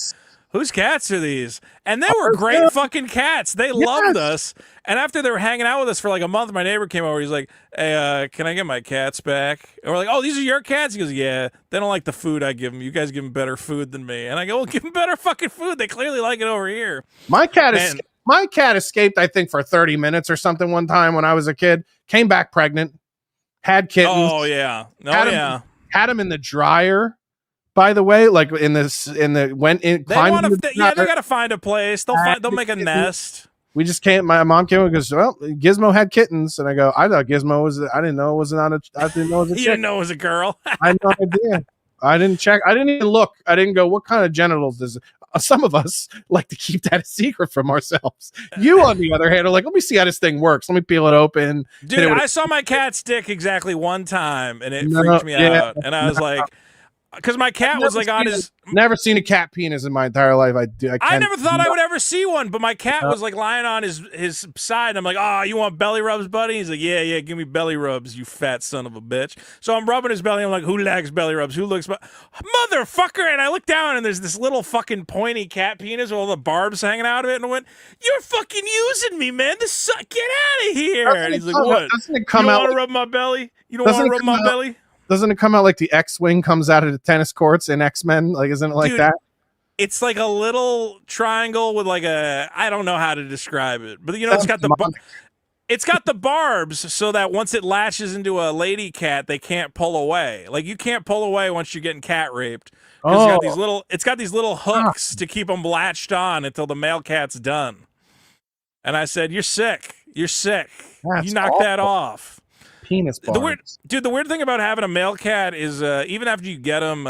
whose cats are these? And they were great fucking cats. They loved us. And after they were hanging out with us for like a month, my neighbor came over. He's like, hey, can I get my cats back? And we're like, oh, these are your cats? He goes, yeah, they don't like the food I give them. You guys give them better food than me. And I go, well, give them better fucking food. They clearly like it over here. My cat escaped, I think, for 30 minutes or something one time when I was a kid. Came back pregnant. Had kittens. Oh, yeah. Had him in the dryer. By the way, like they got to find a place. They'll make a nest. We just can't. My mom came and goes, well, Gizmo had kittens, and I go, I thought Gizmo was. I didn't know it was not a. I didn't know it was a chick. You didn't know it was a girl. I had no idea. I didn't check. I didn't even look. I didn't go, what kind of genitals does some of us like to keep that a secret from ourselves. You, on the other hand, are like, let me see how this thing works. Let me peel it open. Dude, I saw my cat's dick exactly one time, and it freaked me out. And I was like, because my cat was like on his. Never seen a cat penis in my entire life. I never thought I would ever see one, but my cat was like lying on his side. And I'm like, oh, you want belly rubs, buddy? He's like, yeah, give me belly rubs, you fat son of a bitch. So I'm rubbing his belly. I'm like, who likes belly rubs? Who looks, motherfucker? And I look down and there's this little fucking pointy cat penis with all the barbs hanging out of it. And I went, you're fucking using me, man. Get out of here. And he's like, what? Doesn't it come you out? Want to rub my belly? You don't want to rub my belly? Doesn't it come out like the X-Wing comes out of the tennis courts in X-Men? Like, isn't it like that? It's like a little triangle with like I don't know how to describe it, but it's got the barbs so that once it latches into a lady cat, they can't pull away. Like you can't pull away once you're getting cat raped. It's got these little hooks to keep them latched on until the male cat's done. And I said, "You're sick. You're sick. You knock that off." Penis barbs. The weird thing about having a male cat is even after you get them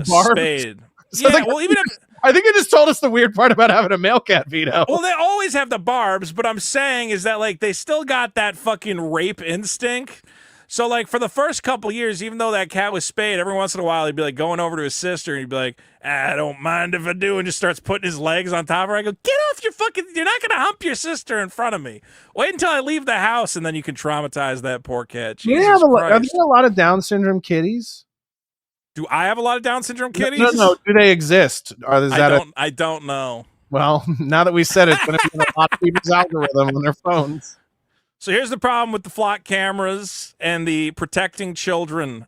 spayed. So I think you just told us the weird part about having a male cat, Vito. Well, they always have the barbs, but I'm saying is that like they still got that fucking rape instinct. So like for the first couple years, even though that cat was spayed, every once in a while he'd be like going over to his sister and he'd be like, I don't mind if I do, and just starts putting his legs on top of her. I go, get off your fucking, you're not gonna hump your sister in front of me. Wait until I leave the house and then you can traumatize that poor cat. Jesus are there a lot of Down syndrome kitties? Do I have a lot of Down syndrome kitties? No. Do they exist? I don't know. Well, now that we said it, it's going to be in a lot of people's algorithm on their phones. So here's the problem with the flock cameras and the protecting children,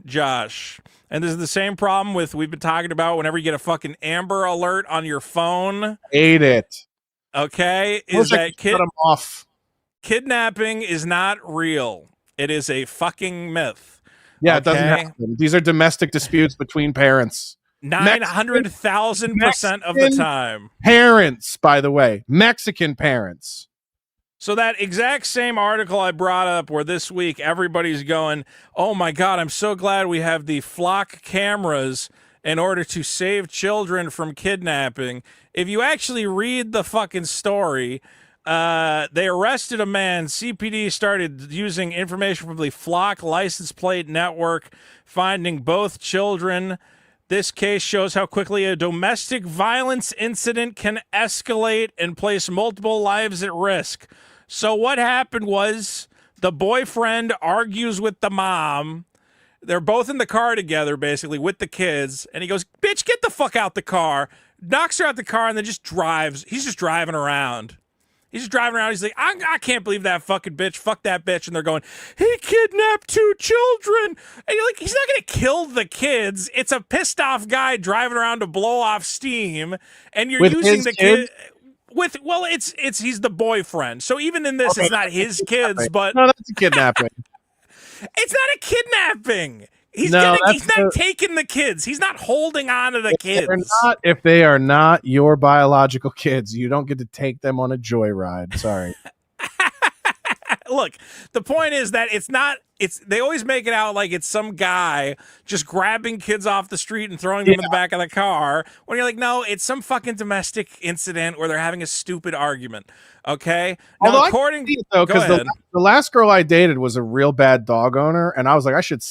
Josh. And this is the same problem we've been talking about whenever you get a fucking Amber Alert on your phone. Hate it. Okay? Is that cut them off. Kidnapping is not real. It is a fucking myth. Yeah, it doesn't happen. These are domestic disputes between parents. 900,000% of the time. Parents, by the way. Mexican parents. So that exact same article I brought up where this week everybody's going, oh my God, I'm so glad we have the flock cameras in order to save children from kidnapping. If you actually read the fucking story, they arrested a man. CPD started using information from the Flock license plate network, finding both children. This case shows how quickly a domestic violence incident can escalate and place multiple lives at risk. So what happened was the boyfriend argues with the mom. They're both in the car together, basically, with the kids. And he goes, bitch, get the fuck out the car. Knocks her out the car and then just drives. He's just driving around. He's just driving around. He's like, I can't believe that fucking bitch. Fuck that bitch. And they're going, he kidnapped 2 children. And you're like, he's not going to kill the kids. It's a pissed off guy driving around to blow off steam. And you're using the kid he's the boyfriend. So even in this, it's not his kids, but. No, that's a kidnapping. It's not a kidnapping. He's not taking the kids. He's not holding on to the kids. If they are not your biological kids, you don't get to take them on a joyride. Sorry. Look, the point is that they always make it out like it's some guy just grabbing kids off the street and throwing them in the back of the car. When you're like, no, it's some fucking domestic incident where they're having a stupid argument. Okay. Now, because the last girl I dated was a real bad dog owner, and I was like, I should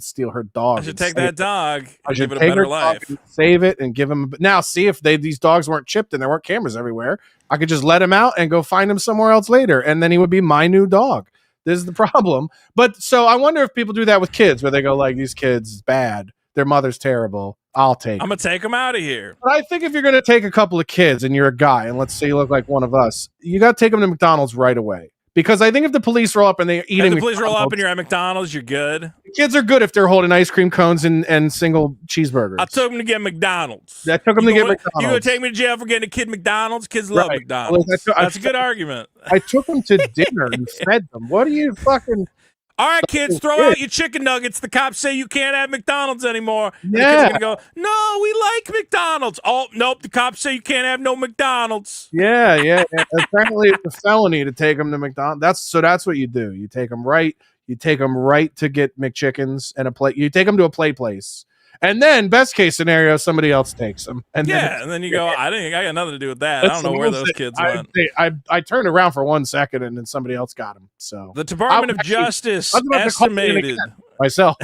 steal her dog. I should take that dog. I should give it a better life. Save it and give him. Now, see if these dogs weren't chipped and there weren't cameras everywhere. I could just let him out and go find him somewhere else later, and then he would be my new dog. This is the problem. But so I wonder if people do that with kids, where they go like, these kids bad, their mother's terrible. I'm gonna take them out of here. But I think if you're gonna take a couple of kids and you're a guy, and let's say you look like one of us, you got to take them to McDonald's right away. Because I think if the police roll up and they're eating, and you're at McDonald's, you're good. Kids are good if they're holding ice cream cones and single cheeseburgers. I took them to get McDonald's. I took them to get McDonald's. You gonna take me to jail for getting a kid McDonald's? Kids love McDonald's. That's a good argument. I took them to dinner and fed them. What are you fucking? All right, kids, throw out your chicken nuggets. The cops say you can't have McDonald's anymore. And the kids are going to go, no, we like McDonald's. Oh, nope, the cops say you can't have no McDonald's. Yeah. Apparently, it's a felony to take them to McDonald's. That's what you do. You take them right. You take them right to get McChickens and a plate. You take them to a play place. And then, best case scenario, somebody else takes them. And then you go, I got nothing to do with that. I don't know where those kids went. I turned around for 1 second, and then somebody else got them. So the Department of Justice estimated myself.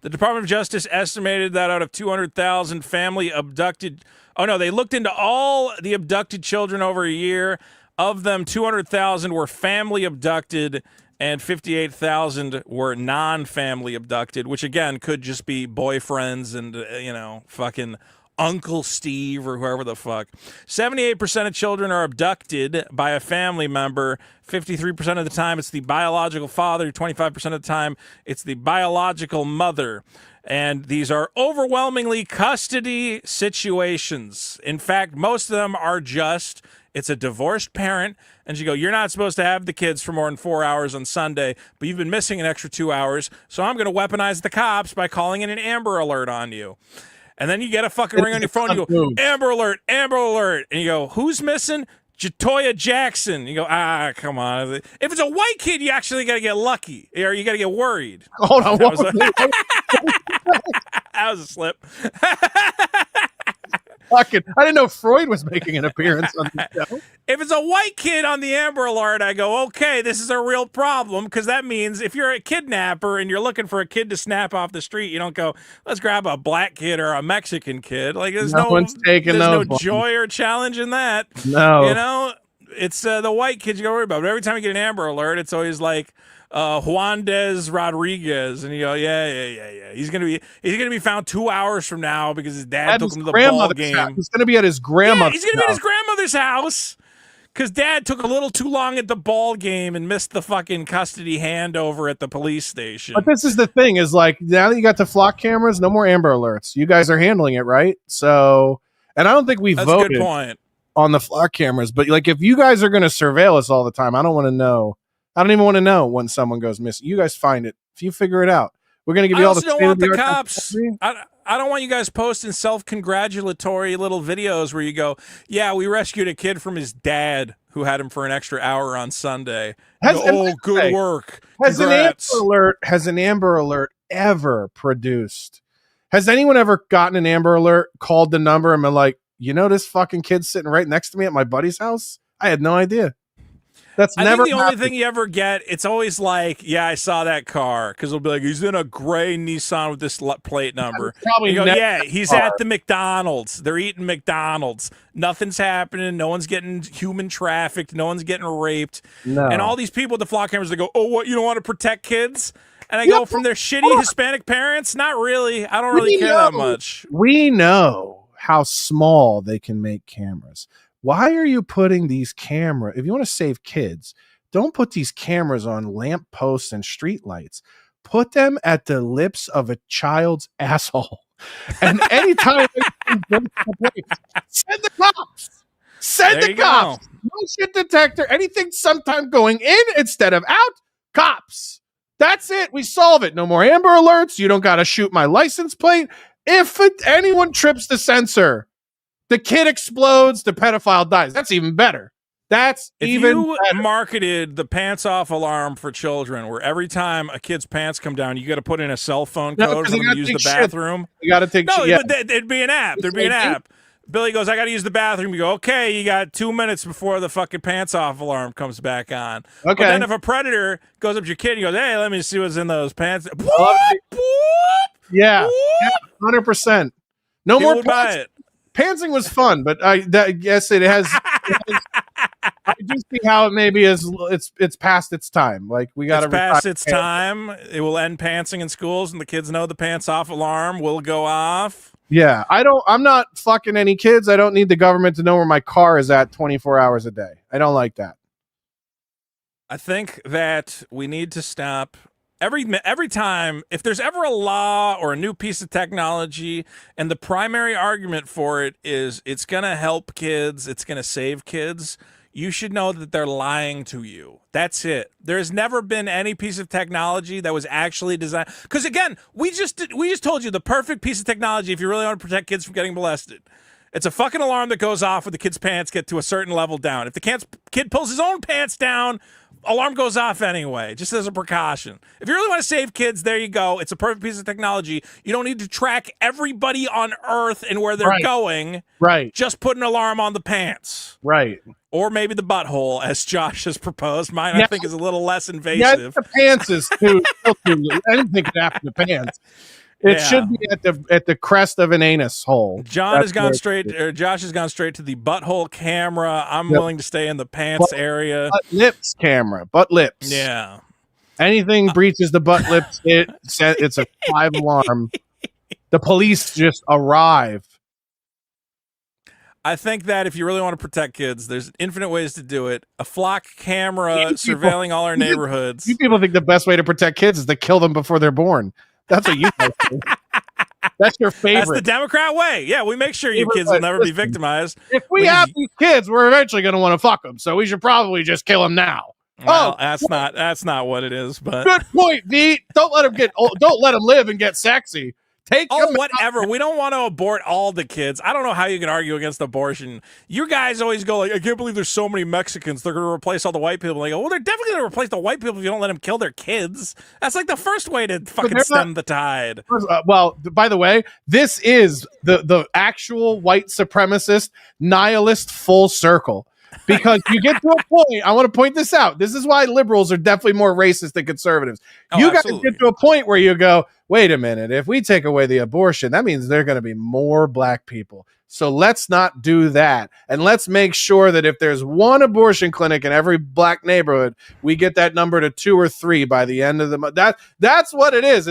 The Department of Justice estimated that out of 200,000 family abducted. Oh no, they looked into all the abducted children over a year. Of them, 200,000 were family abducted, and 58,000 were non-family abducted, which again could just be boyfriends and fucking Uncle Steve or whoever the fuck. 78% of children are abducted by a family member. 53% of the time it's the biological father. 25% of the time it's the biological mother. And these are overwhelmingly custody situations. In fact, most of them are just, it's a divorced parent, and you go, you're not supposed to have the kids for more than 4 hours on Sunday, but you've been missing an extra 2 hours, so I'm going to weaponize the cops by calling in an Amber Alert on you. And then you get a fucking ring on your phone, you go, Amber Alert, Amber Alert, and you go, who's missing? Jatoya Jackson. You go, come on. If it's a white kid, you actually got to get lucky, or you got to get worried. Hold on. That was a slip. Fucking, I didn't know Freud was making an appearance on the show. If it's a white kid on the Amber Alert, I go, okay, this is a real problem, because that means if you're a kidnapper and you're looking for a kid to snap off the street, you don't go, let's grab a black kid or a Mexican kid. Like there's no joy or challenge in that. No, it's the white kids you got to worry about. But every time you get an Amber Alert, it's always like Juandez Rodriguez, and you go, yeah. He's gonna be found 2 hours from now because his dad took him to the ball game. House. He's gonna be at his grandmother's. He's gonna be at his grandmother's house because dad took a little too long at the ball game and missed the fucking custody handover at the police station. But this is the thing: is like now that you got the flock cameras, no more Amber Alerts. You guys are handling it right, so and I don't think we voted a good point on the flock cameras. But like, if you guys are gonna surveil us all the time, I don't want to know. I don't even want to know when someone goes missing. You guys find it. If you figure it out, we're going to give you all the. I don't want the cops. I don't want you guys posting self-congratulatory little videos where you go, yeah, we rescued a kid from his dad who had him for an extra hour on Sunday. Good work. Has an Amber Alert ever produced? Has anyone ever gotten an Amber Alert, called the number, and been like, this fucking kid's sitting right next to me at my buddy's house? I had no idea. I think the only thing you ever get, it's always like, yeah, I saw that car, because it'll be like, he's in a gray Nissan with this plate number. He's at the McDonald's. They're eating McDonald's. Nothing's happening. No one's getting human trafficked. No one's getting raped. No. And all these people with the flock cameras, they go, oh, what, you don't want to protect kids? And I go, from their shitty Hispanic parents? Not really. I don't really care that much. We know how small they can make cameras. Why are you putting these cameras? If you want to save kids, don't put these cameras on lamp posts and street lights. Put them at the lips of a child's asshole. And anytime send the cops. Send the cops. No shit detector. Anything sometime going in instead of out. Cops. That's it. We solve it. No more Amber Alerts. You don't got to shoot my license plate. If anyone trips the sensor, the kid explodes, the pedophile dies. That's even better. If you marketed the pants off alarm for children, where every time a kid's pants come down, you got to put in a cell phone code for them to use the bathroom. You got to take but it'd be an app. There'd be an app. Billy goes, I got to use the bathroom. You go, okay, you got 2 minutes before the fucking pants off alarm comes back on. Okay. But then if a predator goes up to your kid and goes, hey, let me see what's in those pants. Yeah, 100%. No more pants. Pantsing was fun, but yes, it has. I do see how it maybe is. It's past its time. Like we got to past its time. It will end pantsing in schools, and the kids know the pants off alarm will go off. Yeah, I'm not fucking any kids. I don't need the government to know where my car is at 24 hours a day. I don't like that. I think that we need to stop. Every time, if there's ever a law or a new piece of technology, and the primary argument for it is it's going to help kids, it's going to save kids, you should know that they're lying to you. That's it. There's never been any piece of technology that was actually designed. Because again, we just told you the perfect piece of technology if you really want to protect kids from getting molested. It's a fucking alarm that goes off when the kid's pants get to a certain level down. If the kid pulls his own pants down, alarm goes off anyway, just as a precaution. If you really want to save kids, there you go. It's a perfect piece of technology. You don't need to track everybody on Earth and where they're going. Right. Just put an alarm on the pants. Right. Or maybe the butthole, as Josh has proposed. Mine, I think, is a little less invasive. Yeah, the pants is too. Anything could happen to pants. It should be at the crest of an anus hole. Josh has gone straight to the butthole camera. I'm willing to stay in the pants area. Butt lips camera. Butt lips. Yeah. Anything breaches the butt lips, it's a 5 alarm. The police just arrive. I think that if you really want to protect kids, there's infinite ways to do it. A flock camera surveilling all our neighborhoods. You people think the best way to protect kids is to kill them before they're born. That's what you guys do. That's your favorite. That's the Democrat way. Yeah, we make sure your kids will never be victimized. If we have these kids, we're eventually going to want to fuck them, so we should probably just kill them now. Well, that's not what it is. But good point, V. Don't let them get old. Don't let them live and get sexy. Whatever. We don't want to abort all the kids. I don't know how you can argue against abortion. You guys always go like, I can't believe there's so many Mexicans. They're going to replace all the white people. They go, well, they're definitely going to replace the white people if you don't let them kill their kids. That's like the first way to fucking stem the tide. Well, by the way, this is the actual white supremacist nihilist full circle. Because you get to a point, I want to point this out. This is why liberals are definitely more racist than conservatives. You guys get to a point where you go, wait a minute, if we take away the abortion, that means there are going to be more black people. So let's not do that. And let's make sure that if there's one abortion clinic in every black neighborhood, we get that number to 2 or 3 by the end of the month. That's what it is.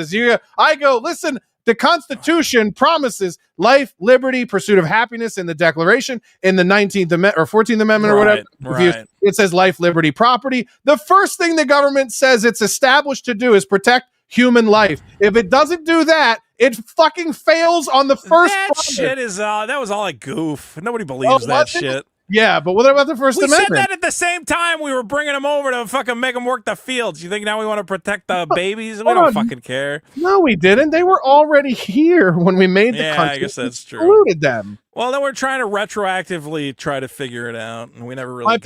I go, listen, the Constitution promises life, liberty, pursuit of happiness in the Declaration, in the 19th Amendment or 14th Amendment or whatever. Right. It says life, liberty, property. The first thing the government says it's established to do is protect human life. If it doesn't do that, it fucking fails on the first. That was all a goof. Nobody believes that shit. Yeah, but what about the First Amendment? We said that at the same time we were bringing them over to fucking make them work the fields. You think now we want to protect the babies? We don't fucking care. No, we didn't. They were already here when we made the country. I guess that's true. Included them. Well, then we're trying to retroactively try to figure it out, and we never really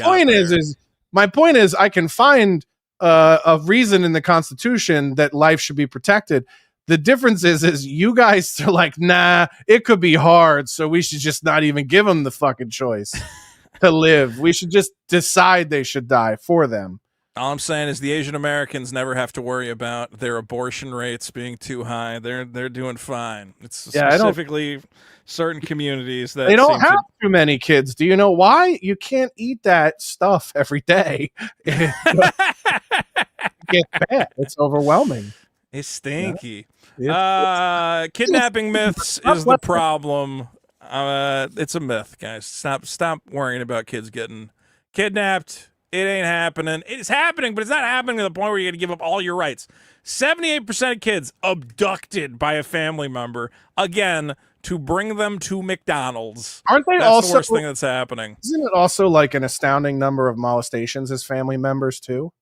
my point is I can find a reason in the Constitution that life should be protected. The difference is you guys are like, nah, it could be hard, so we should just not even give them the fucking choice to live. We should just decide they should die for them. All I'm saying is the Asian Americans never have to worry about their abortion rates being too high. They're doing fine. It's specifically certain communities that they don't have too many kids. Do you know why? You can't eat that stuff every day. It gets bad. It's overwhelming. It's stinky. Kidnapping myths is the problem. It's a myth, guys. Stop worrying about kids getting kidnapped. It ain't happening. It's happening, but it's not happening to the point where you're going to give up all your rights. 78% of kids abducted by a family member, again, to bring them to McDonald's. Aren't they That's the worst thing that's happening. Isn't it also like an astounding number of molestations as family members, too?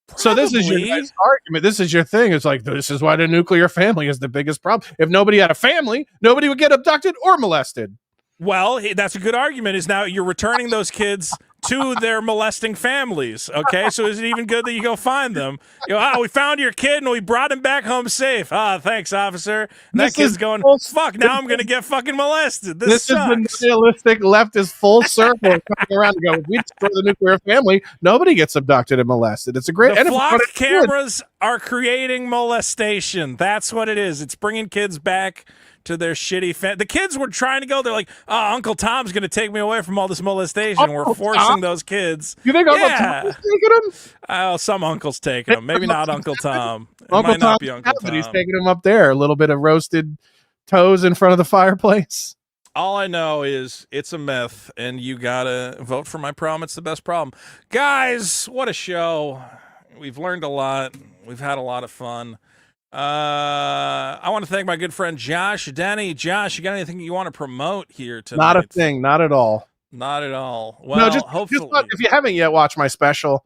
Probably. So this is your guys' argument. This is your thing. It's like, this is why the nuclear family is the biggest problem. If nobody had a family, nobody would get abducted or molested. Well, that's a good argument, is now you're returning those kids to their molesting families, okay? So is it even good that you go find them? You go, we found your kid and we brought him back home safe. Thanks, officer. And that kid's going, fuck, now I'm going to get fucking molested. This sucks. Is the nihilistic leftist full circle coming around and go, if we destroy the nuclear family, nobody gets abducted and molested. It's a great... The flock cameras are creating molestation. That's what it is. It's bringing kids back to their shitty the kids were trying to go. They're like, Uncle Tom's going to take me away from all this molestation. We're forcing those kids. You think Uncle Tom's taking them? Some uncle's taking them. Maybe not Uncle Tom. Uncle Tom, he's taking them up there. A little bit of roasted toes in front of the fireplace. All I know is it's a myth, and you got to vote for my problem. It's the best problem. Guys, what a show. We've learned a lot. We've had a lot of fun. I want to thank my good friend Josh. Denny, Josh, you got anything you want to promote here tonight? Not a thing, not at all. Not at all. Well, No, just hopefully. if you haven't yet, watch my special,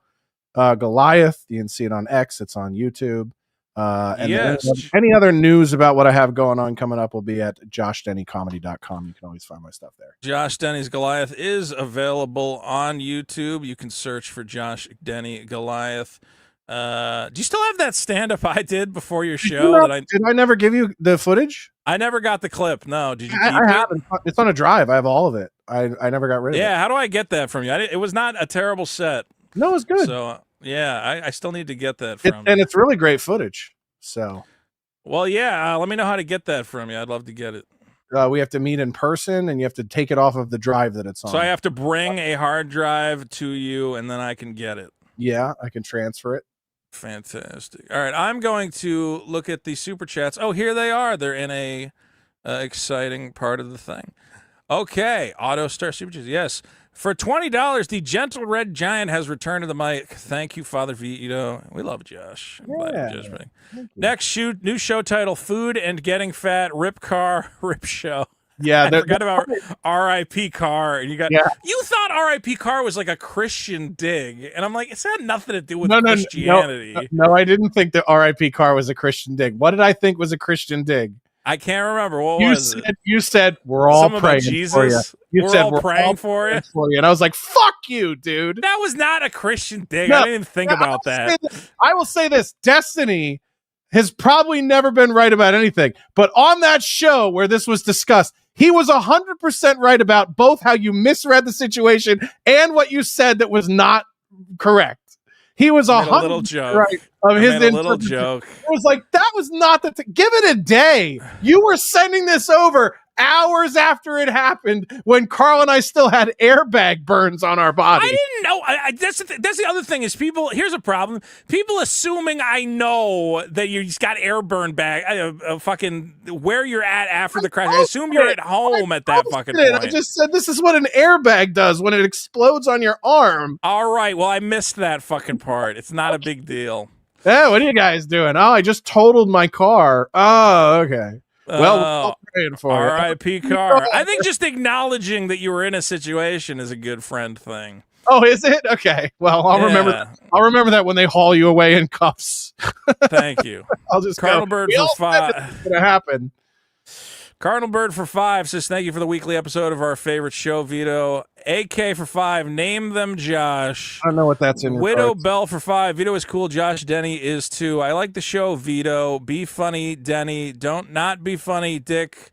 Goliath. You can see it on X. It's on YouTube. And Yes. any other news about what I have going on coming up will be at joshdennycomedy.com. You can always find my stuff there. Josh Denny's Goliath is available on YouTube. You can search for Josh Denny Goliath. Do you still have that stand-up I did before your show? Did I never give you the footage? I never got the clip. No, did you? I haven't. It's on a drive. I have all of it. I never got rid of it. Yeah, how do I get that from you? It was not a terrible set. No, it's good. So yeah, I still need to get that from you. And it's really great footage. So, well, yeah, let me know how to get that from you. I'd love to get it. We have to meet in person, and you have to take it off of the drive that it's on. So I have to bring a hard drive to you, and then I can get it. Yeah, I can transfer it. Fantastic. All right, I'm going to look at the super chats. Oh, here they are. They're in a exciting part of the thing. Okay, Auto Star Super Chats. Yes. For $20, the Gentle Red Giant has returned to the mic. Thank you, Father Vito. We love Josh. Next new show title: Food and Getting Fat. Rip Car, Rip Show. Yeah, I forgot about R.I.P. Car. And you thought R.I.P. Car was like a Christian dig, and I'm like, it's had nothing to do with Christianity. No, I didn't think the R.I.P. Car was a Christian dig. What did I think was a Christian dig? I can't remember. What was it? You said we're all praying for you. You said we're praying for you. And I was like, fuck you, dude. That was not a Christian dig. I didn't even think about that. I will say this. Destiny has probably never been right about anything. But on that show where this was discussed, he was 100% right about both how you misread the situation and what you said that was not correct. He was a little joke. Right of his a little joke. It was like, that was not the give it a day. You were sending this over hours after it happened when Carl and I still had airbag burns on our body. I didn't know. That's the other thing is people. Here's a problem. People assuming I know that you just got air burn bag. Fucking where you're at after the crash. I assume you're at home at that fucking point. I just said this is what an airbag does when it explodes on your arm. All right. Well, I missed that fucking part. It's not a big deal. Yeah. What are you guys doing? Oh, I just totaled my car. Oh, okay. Well, we're all praying for you. R.I.P. Car. I think just acknowledging that you were in a situation is a good friend thing. Oh, is it? Okay. Well, I'll remember that. I'll remember that when they haul you away in cuffs. Thank you. I'll just Cardinal Bird for 5. It's gonna happen. Cardinal Bird for 5 says thank you for the weekly episode of our favorite show, Vito. AK for 5. Name them, Josh. I don't know what that's in. Widow Bell for 5. Vito is cool. Josh Denny is too. I like the show, Vito. Be funny, Denny. Don't not be funny, Dick.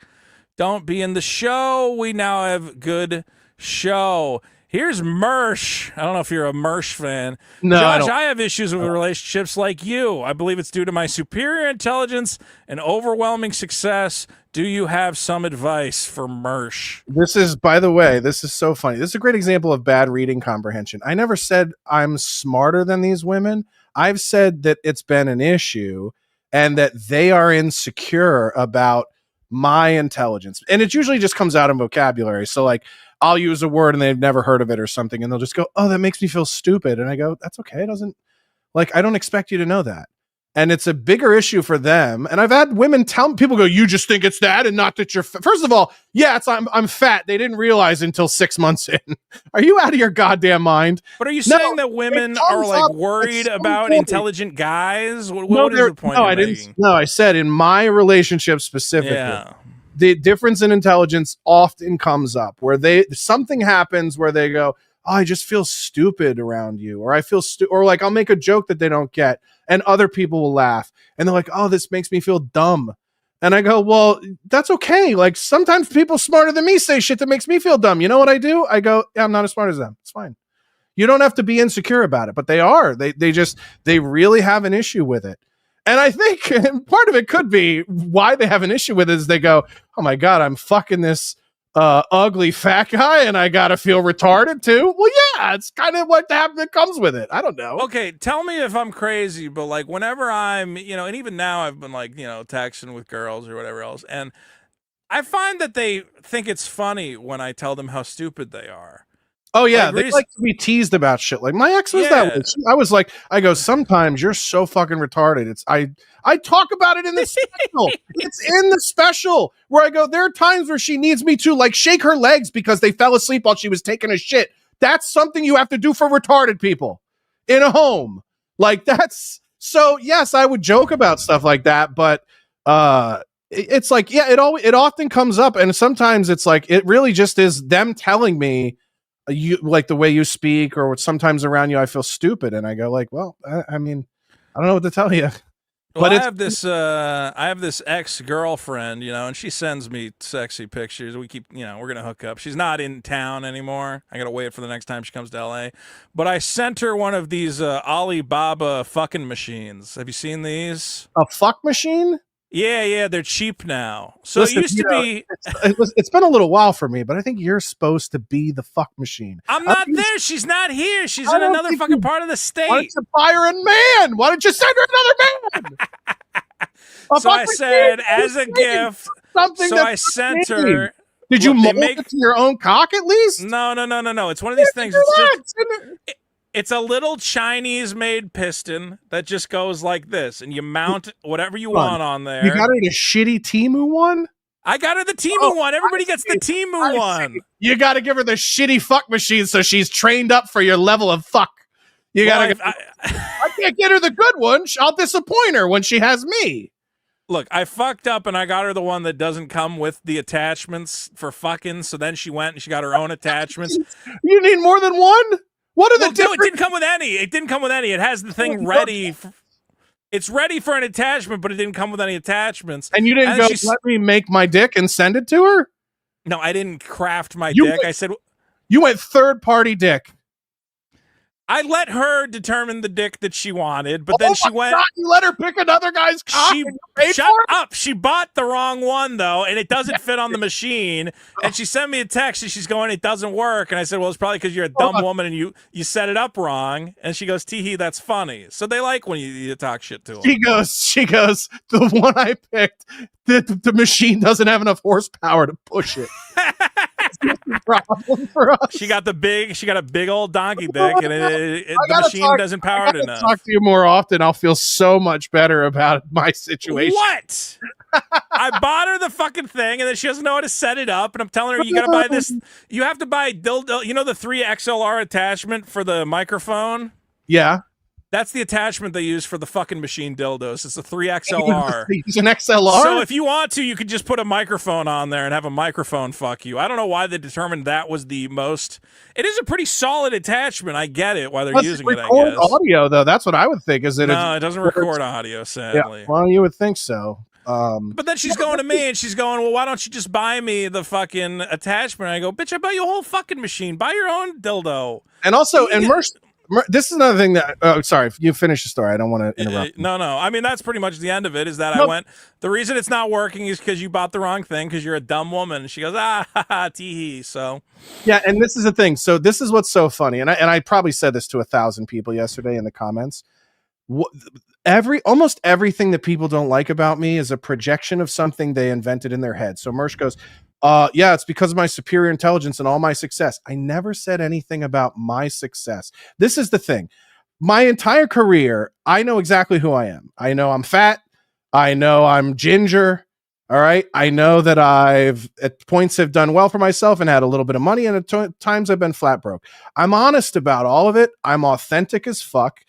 Don't be in the show. We now have good show. Here's Mersh. I don't know if you're a Mersh fan. No, Josh, I have issues with relationships like you. I believe it's due to my superior intelligence and overwhelming success. Do you have some advice for Mersh? This is, by the way, this is so funny. This is a great example of bad reading comprehension. I never said I'm smarter than these women. I've said that it's been an issue and that they are insecure about my intelligence. And it usually just comes out in vocabulary. So like, I'll use a word and they've never heard of it or something. And they'll just go, oh, that makes me feel stupid. And I go, that's okay. It doesn't, like, I don't expect you to know that. And it's a bigger issue for them. And I've had women tell people go, you just think it's that and not that you're first of all, yeah, I'm fat. They didn't realize until 6 months in. Are you out of your goddamn mind? But are you saying that women are like worried about intelligent guys? What is the point? No, I didn't. No, I said in my relationship specifically, the difference in intelligence often comes up where something happens where they go, oh, I just feel stupid around you, or I feel or like I'll make a joke that they don't get and other people will laugh and they're like, oh, this makes me feel dumb. And I go, well, that's okay. Like sometimes people smarter than me say shit that makes me feel dumb. You know what I do? I go, yeah, I'm not as smart as them. It's fine. You don't have to be insecure about it, but they are. They really have an issue with it. And I think part of it could be why they have an issue with it is they go, oh my God, I'm fucking this ugly fat guy and I gotta feel retarded too. Well, yeah, it's kind of what that comes with it. I don't know. Okay, tell me if I'm crazy, but like whenever I'm, and even now I've been like, texting with girls or whatever else, and I find that they think it's funny when I tell them how stupid they are. Oh yeah, Like, they like to be teased about shit. Like my ex was that way. I was like, I go, sometimes you're so fucking retarded. It's I talk about it in the special. It's in the special where I go, there are times where she needs me to like shake her legs because they fell asleep while she was taking a shit. That's something you have to do for retarded people in a home. Like that's so yes, I would joke about stuff like that, but it's like, yeah, it often comes up, and sometimes it's like it really just is them telling me you like the way you speak, or sometimes around you I feel stupid, and I go like, well, I mean, I don't know what to tell you. Well, But I have this ex-girlfriend, you know, and she sends me sexy pictures. We keep, you know, we're gonna hook up. She's not in town anymore. I gotta wait for the next time she comes to LA. But I sent her one of these Alibaba fucking machines. Have you seen these? A fuck machine? Yeah, they're cheap now. So Listen, it used to be. It's been a little while for me, but I think you're supposed to be the fuck machine. I'm not there. She's not here. She's in another fucking part of the state. Why don't you buy her a man? Why don't you send her another man? So I said, as a gift, so I sent her. Did you mold it to your own cock at least? No. It's one of these things. It's a little Chinese-made piston that just goes like this, and you mount whatever you want on there. You got her the shitty Temu one? I got her the Temu one. Everybody gets the Temu one. You got to give her the shitty fuck machine so she's trained up for your level of fuck. You got to. I can't get her the good one. I'll disappoint her when she has me. Look, I fucked up and I got her the one that doesn't come with the attachments for fucking. So then she went and she got her own attachments. You need more than one? What are the different? No, it didn't come with any. It didn't come with any. It has the thing ready. It's ready for an attachment, but it didn't come with any attachments. And you didn't go, let me make my dick and send it to her? No, I didn't craft my dick. I said... You went third-party dick. I let her determine the dick that she wanted, but then she went... God, you let her pick another guy's cock? Shut up! She bought the wrong one, though, and it doesn't fit on the machine. And she sent me a text, and she's going, it doesn't work. And I said, well, it's probably because you're a dumb woman and you set it up wrong. And she goes, tee-hee, that's funny. So they like when you talk shit to them. She goes, the one I picked, the machine doesn't have enough horsepower to push it. Problem for us. She got a big old donkey dick, and the machine doesn't power it enough. Talk to you more often. I'll feel so much better about my situation. What? I bought her the fucking thing, and then she doesn't know how to set it up. And I'm telling her, you got to buy this. You have to buy dildo. You know the 3 XLR attachment for the microphone? Yeah. That's the attachment they use for the fucking machine dildos. It's a 3 XLR. It's an XLR? So if you want to, you could just put a microphone on there and have a microphone fuck you. I don't know why they determined that was the most... It is a pretty solid attachment. I get it, why they're using it, I guess. Audio, though. That's what I would think. Is that no, it doesn't record audio, sadly. Yeah, well, you would think so. But then she's going to me and she's going, well, why don't you just buy me the fucking attachment? And I go, bitch, I buy you a whole fucking machine. Buy your own dildo. And also, this is another thing that. Oh, sorry. You finish the story. I don't want to interrupt. No. I mean, that's pretty much the end of it. Is that I went. The reason it's not working is because you bought the wrong thing. Because you're a dumb woman. And she goes, tee hee. So. Yeah, and this is the thing. So this is what's so funny, and I probably said this to 1,000 people yesterday in the comments. Almost everything that people don't like about me is a projection of something they invented in their head. So Mersh goes, yeah, it's because of my superior intelligence and all my success. I never said anything about my success. This is the thing. My entire career, I know exactly who I am. I know I'm fat. I know I'm ginger. All right. I know that I've at points have done well for myself and had a little bit of money, and at times I've been flat broke. I'm honest about all of it. I'm authentic as fuck.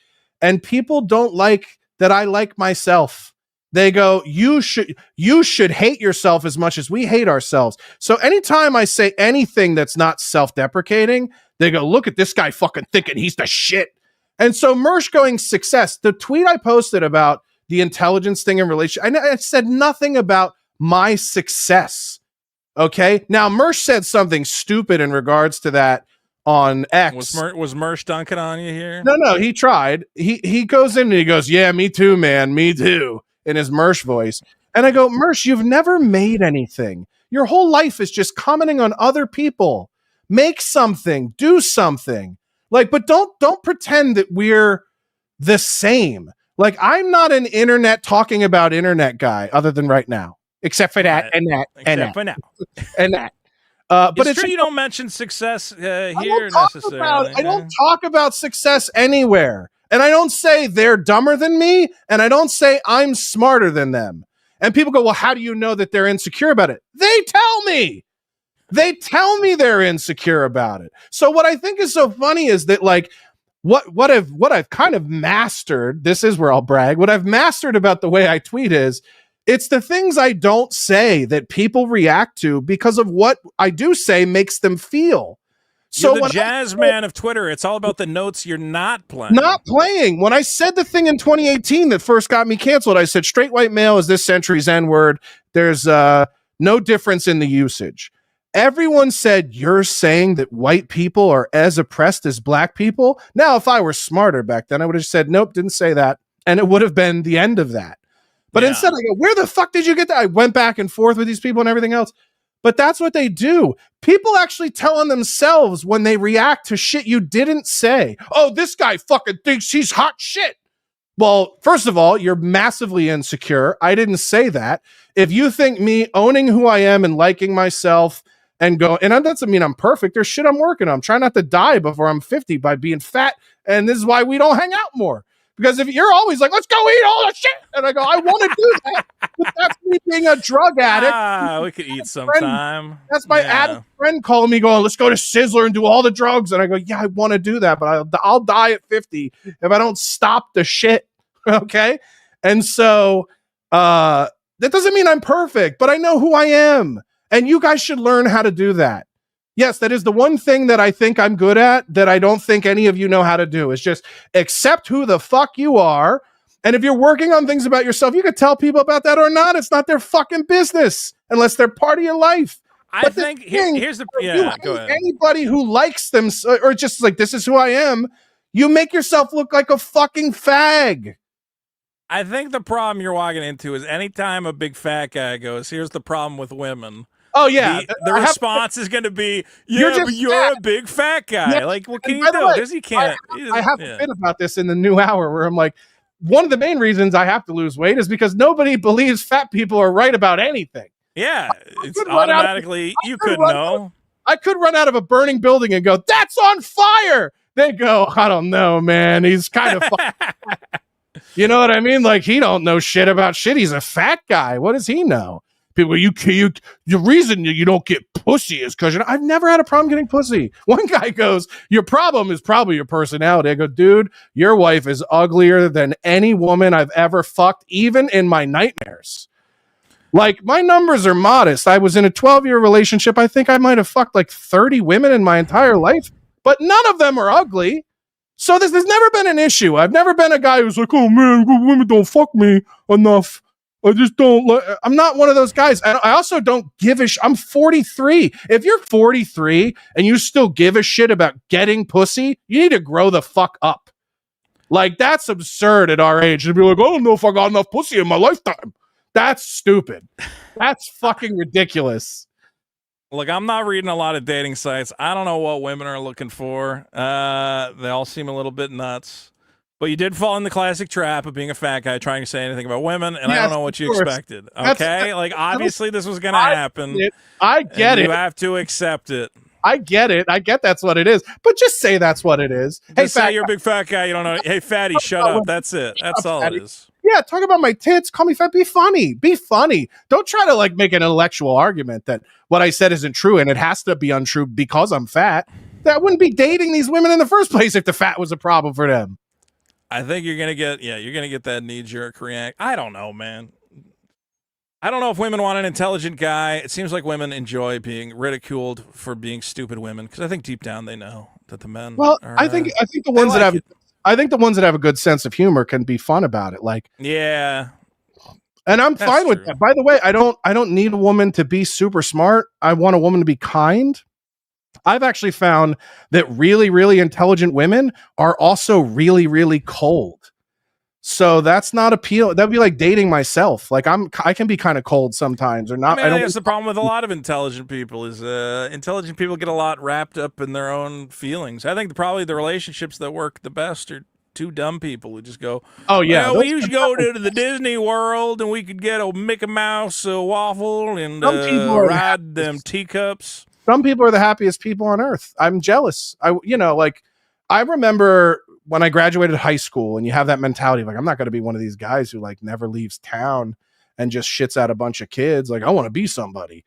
And people don't like that I like myself. They go, you should hate yourself as much as we hate ourselves. So anytime I say anything that's not self-deprecating, they go, look at this guy fucking thinking he's the shit. And so Mersh going success, the tweet I posted about the intelligence thing in relation, I said nothing about my success. Okay. Now Mersh said something stupid in regards to that on X. Was Mersh dunking on you here? No, he tried. He goes in and he goes, yeah, me too, man. Me too. In his Mersh voice. And I go, Mersh, you've never made anything. Your whole life is just commenting on other people. Make something, do something. Like, but don't pretend that we're the same. Like, I'm not an internet talking about internet guy other than right now, except for that and that and that. For now. And that. But it's true you don't mention success here necessarily. I don't talk about success anywhere. And I don't say they're dumber than me, and I don't say I'm smarter than them. And people go, well, how do you know that they're insecure about it? They tell me. They tell me they're insecure about it. So what I think is so funny is that, like, what I've kind of mastered, this is where I'll brag, what I've mastered about the way I tweet is, it's the things I don't say that people react to because of what I do say makes them feel. So you're the jazz man of Twitter. It's all about the notes you're not playing. Not playing. When I said the thing in 2018 that first got me canceled, I said straight white male is this century's N-word. There's no difference in the usage. Everyone said, you're saying that white people are as oppressed as black people? Now, if I were smarter back then, I would have said, nope, didn't say that. And it would have been the end of that. But instead, I go, where the fuck did you get that? I went back and forth with these people and everything else. But that's what they do. People actually tell on themselves when they react to shit you didn't say. Oh, this guy fucking thinks he's hot shit. Well, first of all, you're massively insecure. I didn't say that. If you think me owning who I am and liking myself and go, and that doesn't mean I'm perfect. There's shit I'm working on. I'm trying not to die before I'm 50 by being fat. And this is why we don't hang out more. Because if you're always like, let's go eat all the shit. And I go, I want to do that. But that's me being a drug addict. We could eat sometime. That's my addict friend calling me going, let's go to Sizzler and do all the drugs. And I go, yeah, I want to do that. But I'll die at 50 if I don't stop the shit. Okay. And so that doesn't mean I'm perfect, but I know who I am. And you guys should learn how to do that. Yes, that is the one thing that I think I'm good at that I don't think any of you know how to do, is just accept who the fuck you are. And if you're working on things about yourself, you can tell people about that or not. It's not their fucking business unless they're part of your life. I think here's the, go ahead. Anybody who likes them or just like, this is who I am, you make yourself look like a fucking fag. I think the problem you're walking into is anytime a big fat guy goes, here's the problem with women. Oh, yeah. The response is going to be, you're a big fat guy. Yeah. Like, what can you do? Because you can't. I have a bit about this in the new hour where I'm like, one of the main reasons I have to lose weight is because nobody believes fat people are right about anything. Yeah. It's automatically, you could know. I could run out of a burning building and go, that's on fire. They go, I don't know, man. He's kind of You know what I mean? Like, he don't know shit about shit. He's a fat guy. What does he know? People, the reason you don't get pussy is because I've never had a problem getting pussy. One guy goes, your problem is probably your personality. I go, dude, your wife is uglier than any woman I've ever fucked, even in my nightmares. Like, my numbers are modest. I was in a 12-year relationship. I think I might have fucked like 30 women in my entire life, but none of them are ugly. So there's never been an issue. I've never been a guy who's like, oh man, women don't fuck me enough. I just don't. I'm not one of those guys. I also don't give a shit. I'm 43. If you're 43 and you still give a shit about getting pussy, you need to grow the fuck up. Like, that's absurd at our age to be like, I don't know if I got enough pussy in my lifetime. That's stupid. That's fucking ridiculous. Look, I'm not reading a lot of dating sites. I don't know what women are looking for. They all seem a little bit nuts. But you did fall in the classic trap of being a fat guy trying to say anything about women, and I don't know what you expected. Okay? Like, obviously this was going to happen. I get it. You have to accept it. I get it. I get that's what it is. But just say that's what it is. Hey, say you're a big fat guy. You don't know. Hey, fatty, shut up. That's it. That's all it is. Yeah, talk about my tits. Call me fat. Be funny. Be funny. Don't try to like make an intellectual argument that what I said isn't true and it has to be untrue because I'm fat. That wouldn't be dating these women in the first place if the fat was a problem for them. I think you're gonna get that knee-jerk react. I don't know, man. I don't know if women want an intelligent guy. It seems like women enjoy being ridiculed for being stupid women because I think deep down they know that the men. Well, I think the ones the ones that have a good sense of humor can be fun about it. Like, yeah, and I'm fine with that. By the way, I don't need a woman to be super smart. I want a woman to be kind. I've actually found that really, really intelligent women are also really, really cold. So that's not appeal. That'd be like dating myself. Like I can be kind of cold sometimes or not. I think that's the problem with a lot of intelligent people is intelligent people get a lot wrapped up in their own feelings. I think probably the relationships that work the best are two dumb people who just go, oh yeah, well, we used to go to the Disney World and we could get a Mickey Mouse waffle and ride them teacups. Some people are the happiest people on earth. I'm jealous. I remember when I graduated high school, and you have that mentality like, I'm not going to be one of these guys who like never leaves town and just shits out a bunch of kids. Like, I want to be somebody.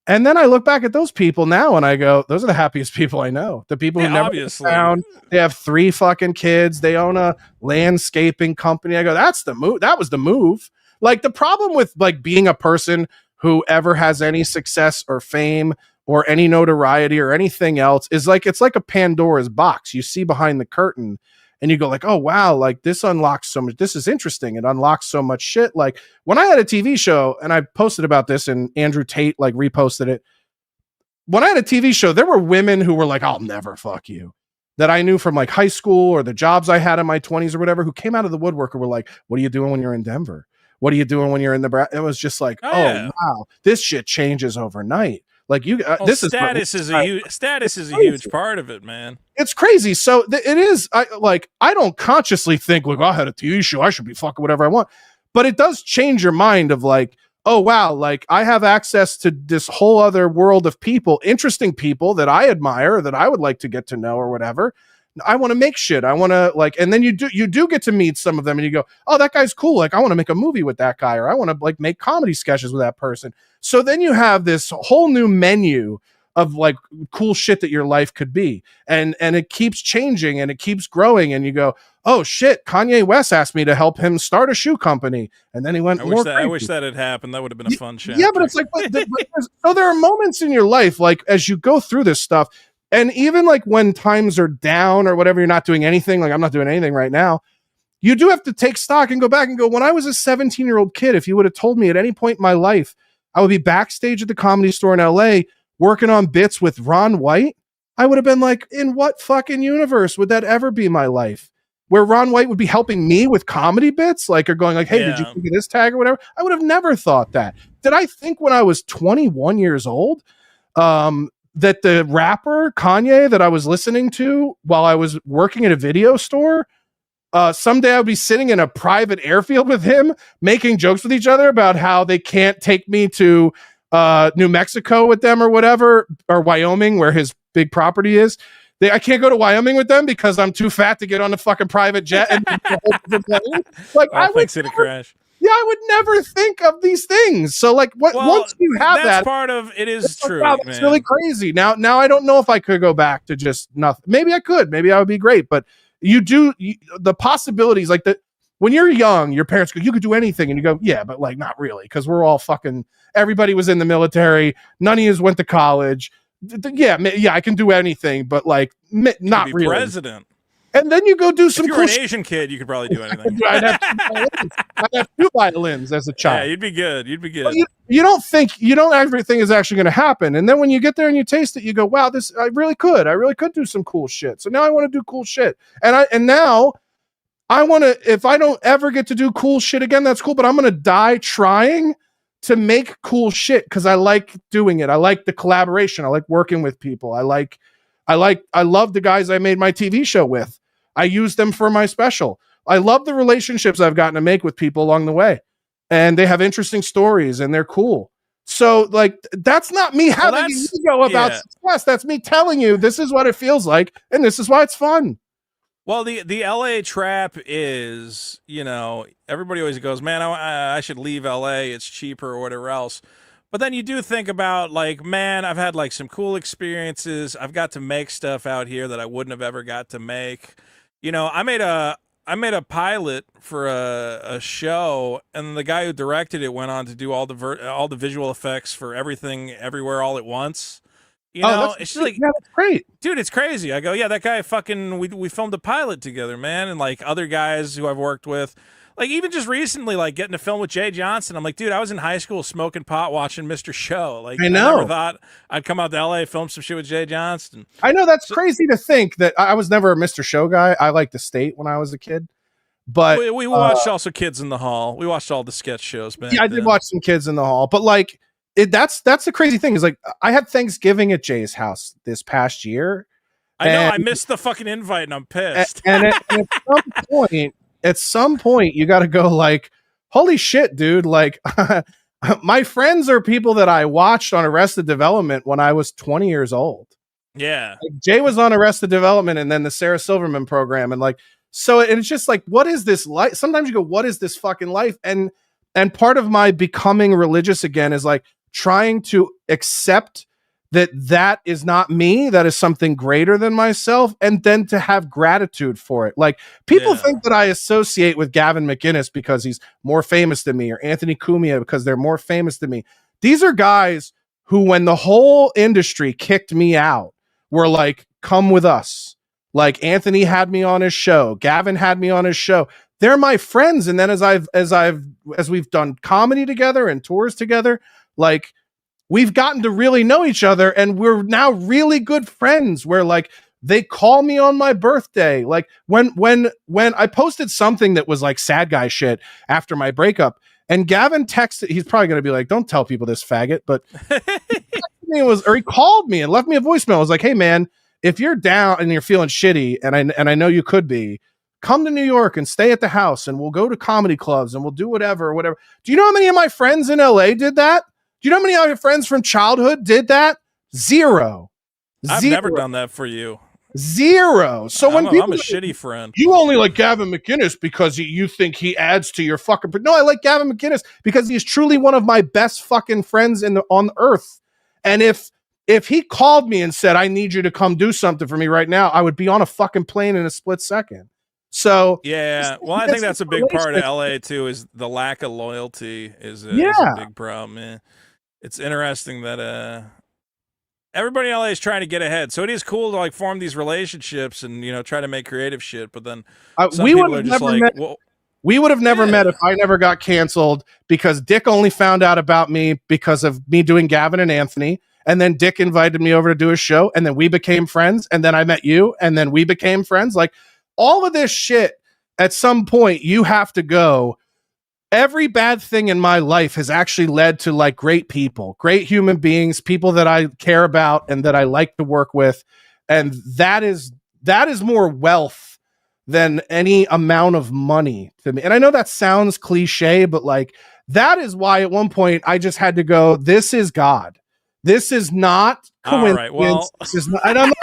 And then I look back at those people now and I go, those are the happiest people I know. The people who never leave town. They have 3 fucking kids. They own a landscaping company. I go, that's the move. That was the move. Like, the problem with like being a person who ever has any success or fame or any notoriety or anything else is like, it's like a Pandora's box. You see behind the curtain and you go like, oh, wow, like this unlocks so much. This is interesting. It unlocks so much shit. Like when I had a TV show, and I posted about this and Andrew Tate like reposted it. When I had a TV show, there were women who were like, I'll never fuck you, that I knew from like high school or the jobs I had in my 20s or whatever, who came out of the woodwork and were like, what are you doing when you're in Denver? What are you doing when you're in the It was just like, wow, this shit changes overnight. Like this status is a huge part of it, man. It's crazy. So it is. I don't consciously think like, I had a TV show, I should be fucking whatever I want, but it does change your mind of like, oh wow, like I have access to this whole other world of people, interesting people that I admire, that I would like to get to know or whatever. I want to make shit. I want to like, and then you do get to meet some of them and you go, oh, that guy's cool. Like I want to make a movie with that guy, or I want to like make comedy sketches with that person. So then you have this whole new menu of like cool shit that your life could be. And it keeps changing and it keeps growing. And you go, oh shit, Kanye West asked me to help him start a shoe company. And then he went, I wish that had happened. That would have been a fun show. Yeah, but it's like, so there are moments in your life, like as you go through this stuff, and even like when times are down or whatever, you're not doing anything, like I'm not doing anything right now, you do have to take stock and go back and go, when I was a 17-year-old kid, if you would have told me at any point in my life, I would be backstage at the Comedy Store in LA working on bits with Ron White, I would have been like, in what fucking universe would that ever be my life? Where Ron White would be helping me with comedy bits, like, or going like, hey, did you think of this tag or whatever? I would have never thought that. Did I think when I was 21 years old, that the rapper Kanye that I was listening to while I was working at a video store, someday I would be sitting in a private airfield with him, making jokes with each other about how they can't take me to New Mexico with them or whatever, or Wyoming, where his big property is. I can't go to Wyoming with them because I'm too fat to get on a fucking private jet. And like, I would never, crash. Yeah, I would never think of these things. So like, once you have that's part of it is true. It's really crazy. Now I don't know if I could go back to just nothing. Maybe I could. Maybe I would be great. But the possibilities, like when you're young, your parents go, you could do anything, and you go, yeah, but like not really, because we're all fucking. Everybody was in the military. None of you went to college. Yeah, I can do anything, but like not really. President. And then you go do some. If you're an Asian kid, you could probably do anything. I'd have 2 violins as a child. Yeah, you'd be good. You don't everything is actually going to happen, and then when you get there and you taste it, you go, "Wow, I really could do some cool shit." So now I want to do cool shit, and now I want to. If I don't ever get to do cool shit again, that's cool. But I'm going to die trying to make cool shit because I like doing it. I like the collaboration. I like working with people. I love the guys I made my TV show with. I use them for my special. I love the relationships I've gotten to make with people along the way, and they have interesting stories and they're cool. So like, that's not me having an ego about success. That's me telling you, this is what it feels like. And this is why it's fun. Well, the LA trap is, everybody always goes, man, I should leave LA. It's cheaper or whatever else. But then you do think about like, man, I've had like some cool experiences. I've got to make stuff out here that I wouldn't have ever got to make. I made a pilot for a show, and the guy who directed it went on to do all the visual effects for Everything Everywhere All at Once. It's just like, yeah, that's great, dude. It's crazy. I go, yeah, that guy fucking. We filmed a pilot together, man, and like other guys who I've worked with. Like, even just recently, like, getting to film with Jay Johnson, I'm like, dude, I was in high school smoking pot watching Mr. Show. Like, I never thought I'd come out to LA, film some shit with Jay Johnson. I know that's crazy to think that I was never a Mr. Show guy. I liked the State when I was a kid. But we watched also Kids in the Hall. We watched all the sketch shows, man. Yeah, I did watch some Kids in the Hall. But, like, that's the crazy thing is, like, I had Thanksgiving at Jay's house this past year. I know. I missed the fucking invite, and I'm pissed. And at some point, you got to go like, holy shit, dude. Like, My friends are people that I watched on Arrested Development when I was 20 years old. Yeah. Like, Jay was on Arrested Development and then the Sarah Silverman program. And like, so it's just like, what is this life? Sometimes you go, what is this fucking life? And part of my becoming religious again is like trying to accept that is not me, that is something greater than myself, and then to have gratitude for it. Like, people think that I associate with Gavin McInnes because he's more famous than me, or Anthony Cumia because they're more famous than me. These are guys who, when the whole industry kicked me out, were like, come with us. Like, Anthony had me on his show, Gavin had me on his show. They're my friends. And then as we've done comedy together and tours together, like, we've gotten to really know each other, and we're now really good friends where like they call me on my birthday. Like when I posted something that was like sad guy shit after my breakup, and Gavin texted, he's probably going to be like, don't tell people this, faggot. But he called me and left me a voicemail. I was like, hey man, if you're down and you're feeling shitty, and I know you could be, come to New York and stay at the house, and we'll go to comedy clubs and we'll do whatever. Do you know how many of my friends in LA did that? Do you know how many of your friends from childhood did that? Zero. I've never done that for you. Zero. So I'm a shitty friend. You only like Gavin McInnes because you think he adds to your fucking. But no, I like Gavin McInnes because he's truly one of my best fucking friends on earth. And if he called me and said, I need you to come do something for me right now, I would be on a fucking plane in a split second. So yeah, well, I think that's a big part of LA too, is the lack of loyalty is a big problem. Yeah. It's interesting that everybody in LA is trying to get ahead. So it is cool to like form these relationships and, you know, try to make creative shit. But then some people are just like, we would have never met if I never got canceled, because Dick only found out about me because of me doing Gavin and Anthony. And then Dick invited me over to do a show, and then we became friends. And then I met you, and then we became friends. Like, all of this shit, at some point you have to go, every bad thing in my life has actually led to like great people, great human beings, people that I care about and that I like to work with. And that is more wealth than any amount of money to me. And I know that sounds cliche, but like, that is why at one point I just had to go, this is God. This is not coincidence. All right, well, this is not, I don't know.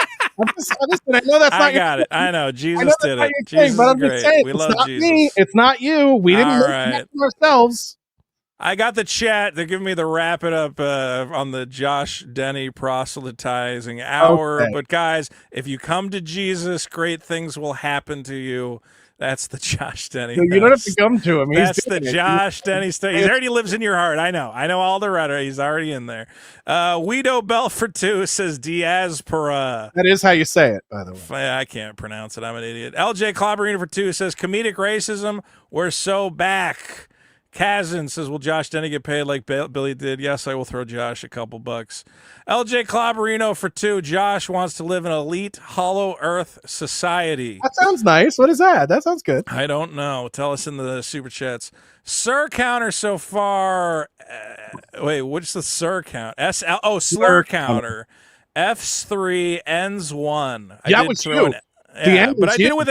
Listen, I know that's not. I got it. I know Jesus did it. Jesus but I'm is just great. saying, We it's love not Jesus. me. It's not you. We didn't make it ourselves. I got the chat. They're giving me the wrap it up on the Josh Denny proselytizing hour. Okay. But guys, if you come to Jesus, great things will happen to you. That's the Josh Denny. So you don't have to come to him. That's the Josh Denny stuff. He already lives in your heart. I know all the rhetoric. He's already in there. Guido Belfort 2 says Diaspora. That is how you say it, by the way. I can't pronounce it. I'm an idiot. LJ Clobberina for 2 says comedic racism. We're so back. Kazan says, will Josh Denny get paid like Billy did? Yes, I will throw Josh a couple bucks. LJ Clobberino for 2. Josh wants to live in elite hollow earth society. That sounds nice. What is that? That sounds good. I don't know. Tell us in the super chats. Sir counter so far. Wait, what's the sir count? SL. Oh, slur counter. F's 3, N's 1. Yeah, that was you. Yeah, but I did it with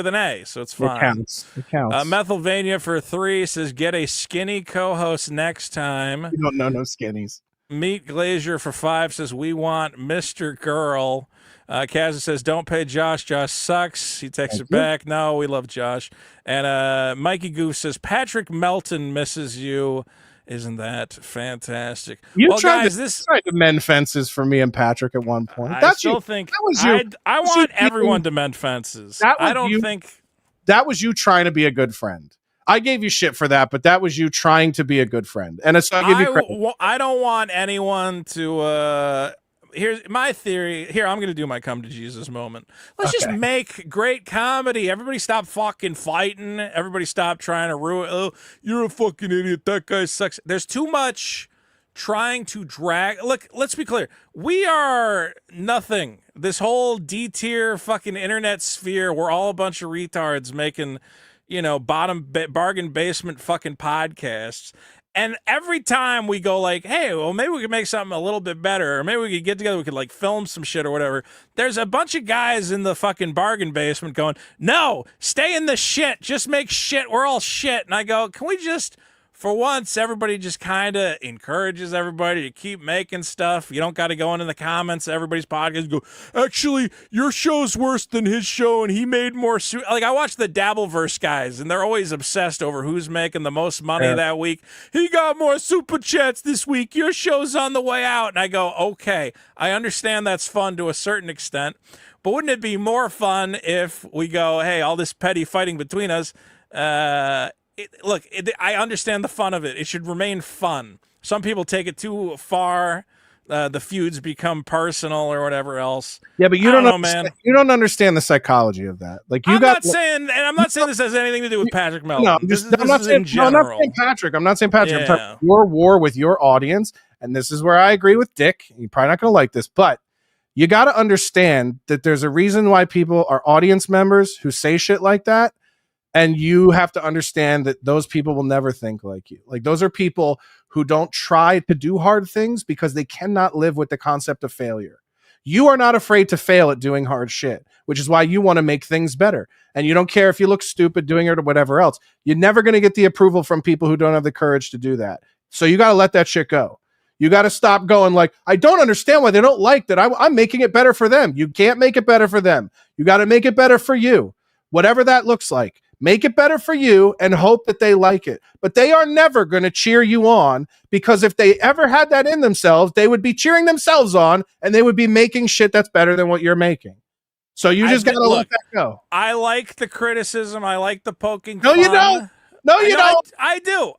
an A. So it's fine. It counts. Methelvania for 3 says, get a skinny co-host next time. You don't know no skinnies. Meat Glazier for 5 says, we want Mr. Girl. Kazan says, don't pay Josh. Josh sucks. He takes it back. No, we love Josh. And Mikey Goof says, Patrick Melton misses you. Isn't that fantastic? You tried to mend fences for me and Patrick at one point. I want everyone to mend fences. I don't think that was you trying to be a good friend. I gave you shit for that, but that was you trying to be a good friend. And so I'll give you credit. I don't want anyone to here's my theory. Here, I'm going to do my come to Jesus moment. Let's just make great comedy. Everybody stop fucking fighting. Everybody stop trying to ruin. Oh, you're a fucking idiot. That guy sucks. There's too much trying to drag. Look, let's be clear. We are nothing. This whole D-tier fucking internet sphere, we're all a bunch of retards making, you know, bargain basement fucking podcasts. And every time we go like, hey, well, maybe we could make something a little bit better, or maybe we could get together, we could like film some shit or whatever. There's a bunch of guys in the fucking bargain basement going, no, stay in the shit. Just make shit. We're all shit. And I go, can we just for once, everybody just kind of encourages everybody to keep making stuff. You don't got to go into the comments of everybody's podcast and go, actually, your show's worse than his show, and he made more. Like, I watch the Dabbleverse guys, and they're always obsessed over who's making the most money that week. He got more super chats this week. Your show's on the way out. And I go, okay, I understand that's fun to a certain extent, but wouldn't it be more fun if we go, hey, all this petty fighting between us, I understand the fun of it. It should remain fun. Some people take it too far. The feuds become personal or whatever else. Yeah, but you don't know, man. You don't understand the psychology of that. Like I'm not saying this has anything to do with Patrick Melton. No, I'm not saying Patrick. I'm not saying Patrick. I'm talking about your war with your audience, and this is where I agree with Dick. You're probably not going to like this, but you got to understand that there's a reason why people are audience members who say shit like that. And you have to understand that those people will never think like you. Like, those are people who don't try to do hard things because they cannot live with the concept of failure. You are not afraid to fail at doing hard shit, which is why you want to make things better. And you don't care if you look stupid doing it or whatever else. You're never going to get the approval from people who don't have the courage to do that. So you got to let that shit go. You got to stop going like, I don't understand why they don't like that. I'm making it better for them. You can't make it better for them. You got to make it better for you. Whatever that looks like. Make it better for you and hope that they like it. But they are never going to cheer you on, because if they ever had that in themselves, they would be cheering themselves on and they would be making shit that's better than what you're making. So you just got to let that go. I like the criticism. I like the poking No, fun. you don't. No, you don't. I do.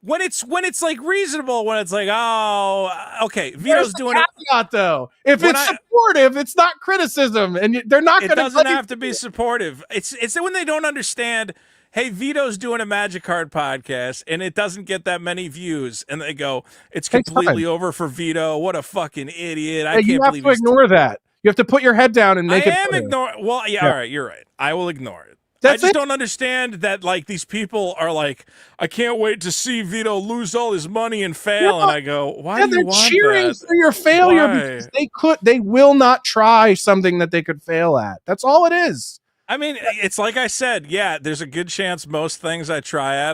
When it's like reasonable, when it's like, oh, okay, Vito's doing it. Though, if it's supportive, it's not criticism, and they're not going to. It doesn't have to be supportive. It's when they don't understand. Hey, Vito's doing a Magic Card podcast, and it doesn't get that many views, and they go, it's completely over for Vito. What a fucking idiot! I can't believe you have to ignore that. You have to put your head down and make it. I am ignoring. Well, yeah, all right, you're right. I will ignore it. I just don't understand that, like, these people are like, I can't wait to see Vito lose all his money and fail. And I go, why do you want cheering that? for your failure because they will not try something that they could fail at. That's all it is. I mean, it's like I said, yeah, there's a good chance most things I try at,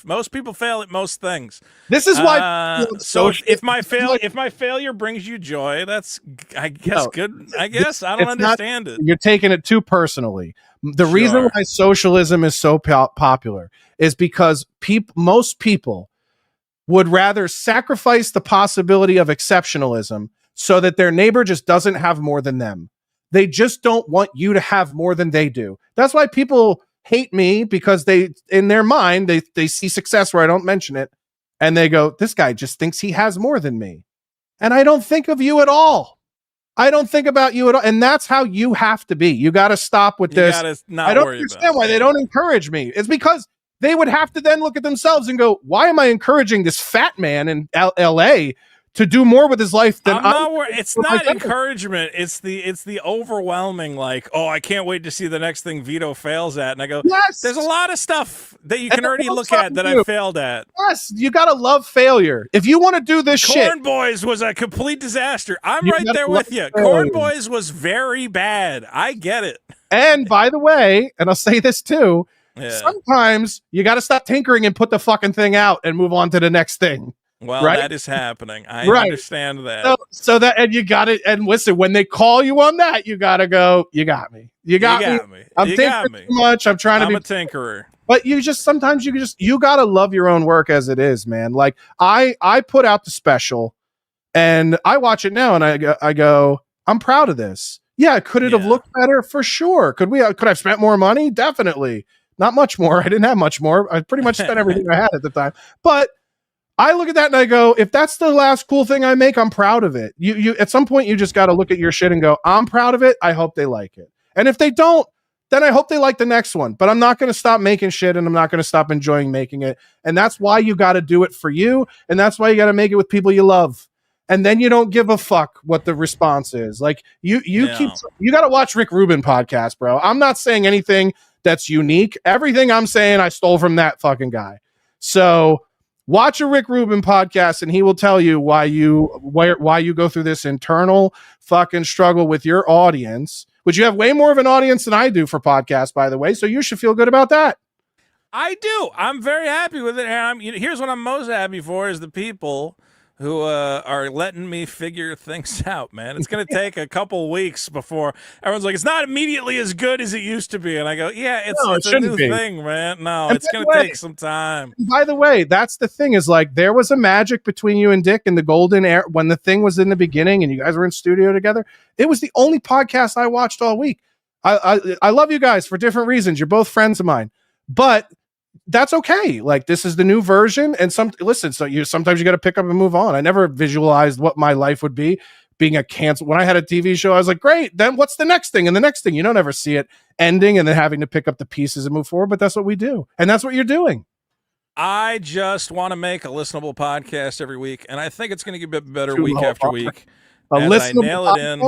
most people fail at most things. This is why. So if my failure brings you joy, that's, I guess, good. I guess I don't understand it. You're taking it too personally. The reason why socialism is so popular is because most people would rather sacrifice the possibility of exceptionalism so that their neighbor just doesn't have more than them. They just don't want you to have more than they do. That's why people hate me, because they, in their mind, they see success where I don't mention it, and they go, this guy just thinks he has more than me. And I don't think of you at all. I don't think about you at all. And that's how you have to be. You got to stop with this. I don't understand why they don't encourage me. It's because they would have to then look at themselves and go, why am I encouraging this fat man in LA to do more with his life than it's not encouragement. It's the overwhelming, like, oh, I can't wait to see the next thing Vito fails at. And I go, yes, there's a lot of stuff that you can already look at that I failed at. Yes, you got to love failure. If you want to do this shit. Corn Boys was a complete disaster. I'm right there with you. Corn Boys was very bad. I get it. And by the way, and I'll say this too, sometimes you got to stop tinkering and put the fucking thing out and move on to the next thing. Well, that is happening. I understand that. So that, and you got it. And listen, when they call you on that, you got to go, you got me. You got me. I'm tinkering too much. I'm trying to be a tinkerer. But sometimes you got to love your own work as it is, man. Like I put out the special and I watch it now and I go, I'm proud of this. Yeah. Could it have looked better? For sure. Could I have spent more money? Definitely. Not much more. I didn't have much more. I pretty much spent everything I had at the time. But I look at that and I go, if that's the last cool thing I make, I'm proud of it. You at some point, you just got to look at your shit and go, I'm proud of it. I hope they like it. And if they don't, then I hope they like the next one. But I'm not going to stop making shit and I'm not going to stop enjoying making it. And that's why you got to do it for you. And that's why you got to make it with people you love. And then you don't give a fuck what the response is. Like you got to watch Rick Rubin podcast, bro. I'm not saying anything that's unique. Everything I'm saying, I stole from that fucking guy. So watch a Rick Rubin podcast and he will tell you why you go through this internal fucking struggle with your audience, which you have way more of an audience than I do for podcasts, by the way. So you should feel good about that. I do. I'm very happy with it. And here's what I'm most happy for is the people who are letting me figure things out, man. It's going to take a couple weeks before everyone's like, it's not immediately as good as it used to be. And I go, yeah, it's a new thing, man. No, And it's going to take some time. By the way, that's the thing is like there was a magic between you and Dick in the golden era when the thing was in the beginning and you guys were in studio together. It was the only podcast I watched all week. I love you guys for different reasons. You're both friends of mine, but that's okay. Like this is the new version. And sometimes you got to pick up and move on. I never visualized what my life would be being a cancel. When I had a TV show, I was like, great, then what's the next thing? And the next thing, you don't ever see it ending and then having to pick up the pieces and move forward. But that's what we do. And that's what you're doing. I just want to make a listenable podcast every week. And I think it's going to get better week after week. As I nail it in.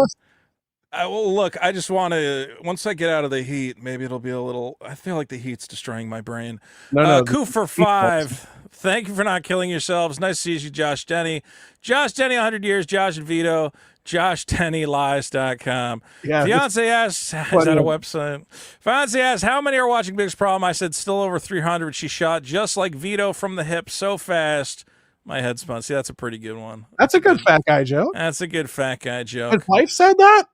Well, look, I just want to, once I get out of the heat, maybe it'll be a little, I feel like the heat's destroying my brain. Coup for 5. Thank you for not killing yourselves. Nice to see you, Josh Denny. Josh Denny, 100 years, Josh and Vito, JoshDennyLies.com. Yeah, Fiance asks, is that a website? Fiance asks, how many are watching Big's Problem? I said, still over 300. She shot just like Vito from the hip so fast. My head spun. See, that's a pretty good one. That's a good fat guy joke. That's a good fat guy joke. His wife said that?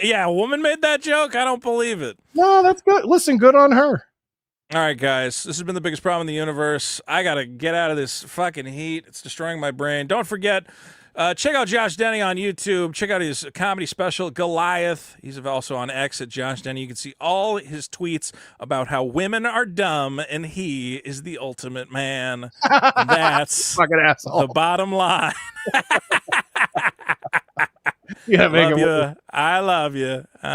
Yeah, a woman made that joke? I don't believe it. No, that's good. Listen, good on her. All right, guys. This has been the biggest problem in the universe. I got to get out of this fucking heat. It's destroying my brain. Don't forget, check out Josh Denny on YouTube. Check out his comedy special, Goliath. He's also on X at Josh Denny. You can see all his tweets about how women are dumb and he is the ultimate man. That's fucking asshole. The bottom line. Yeah, love you. I love you. Oh.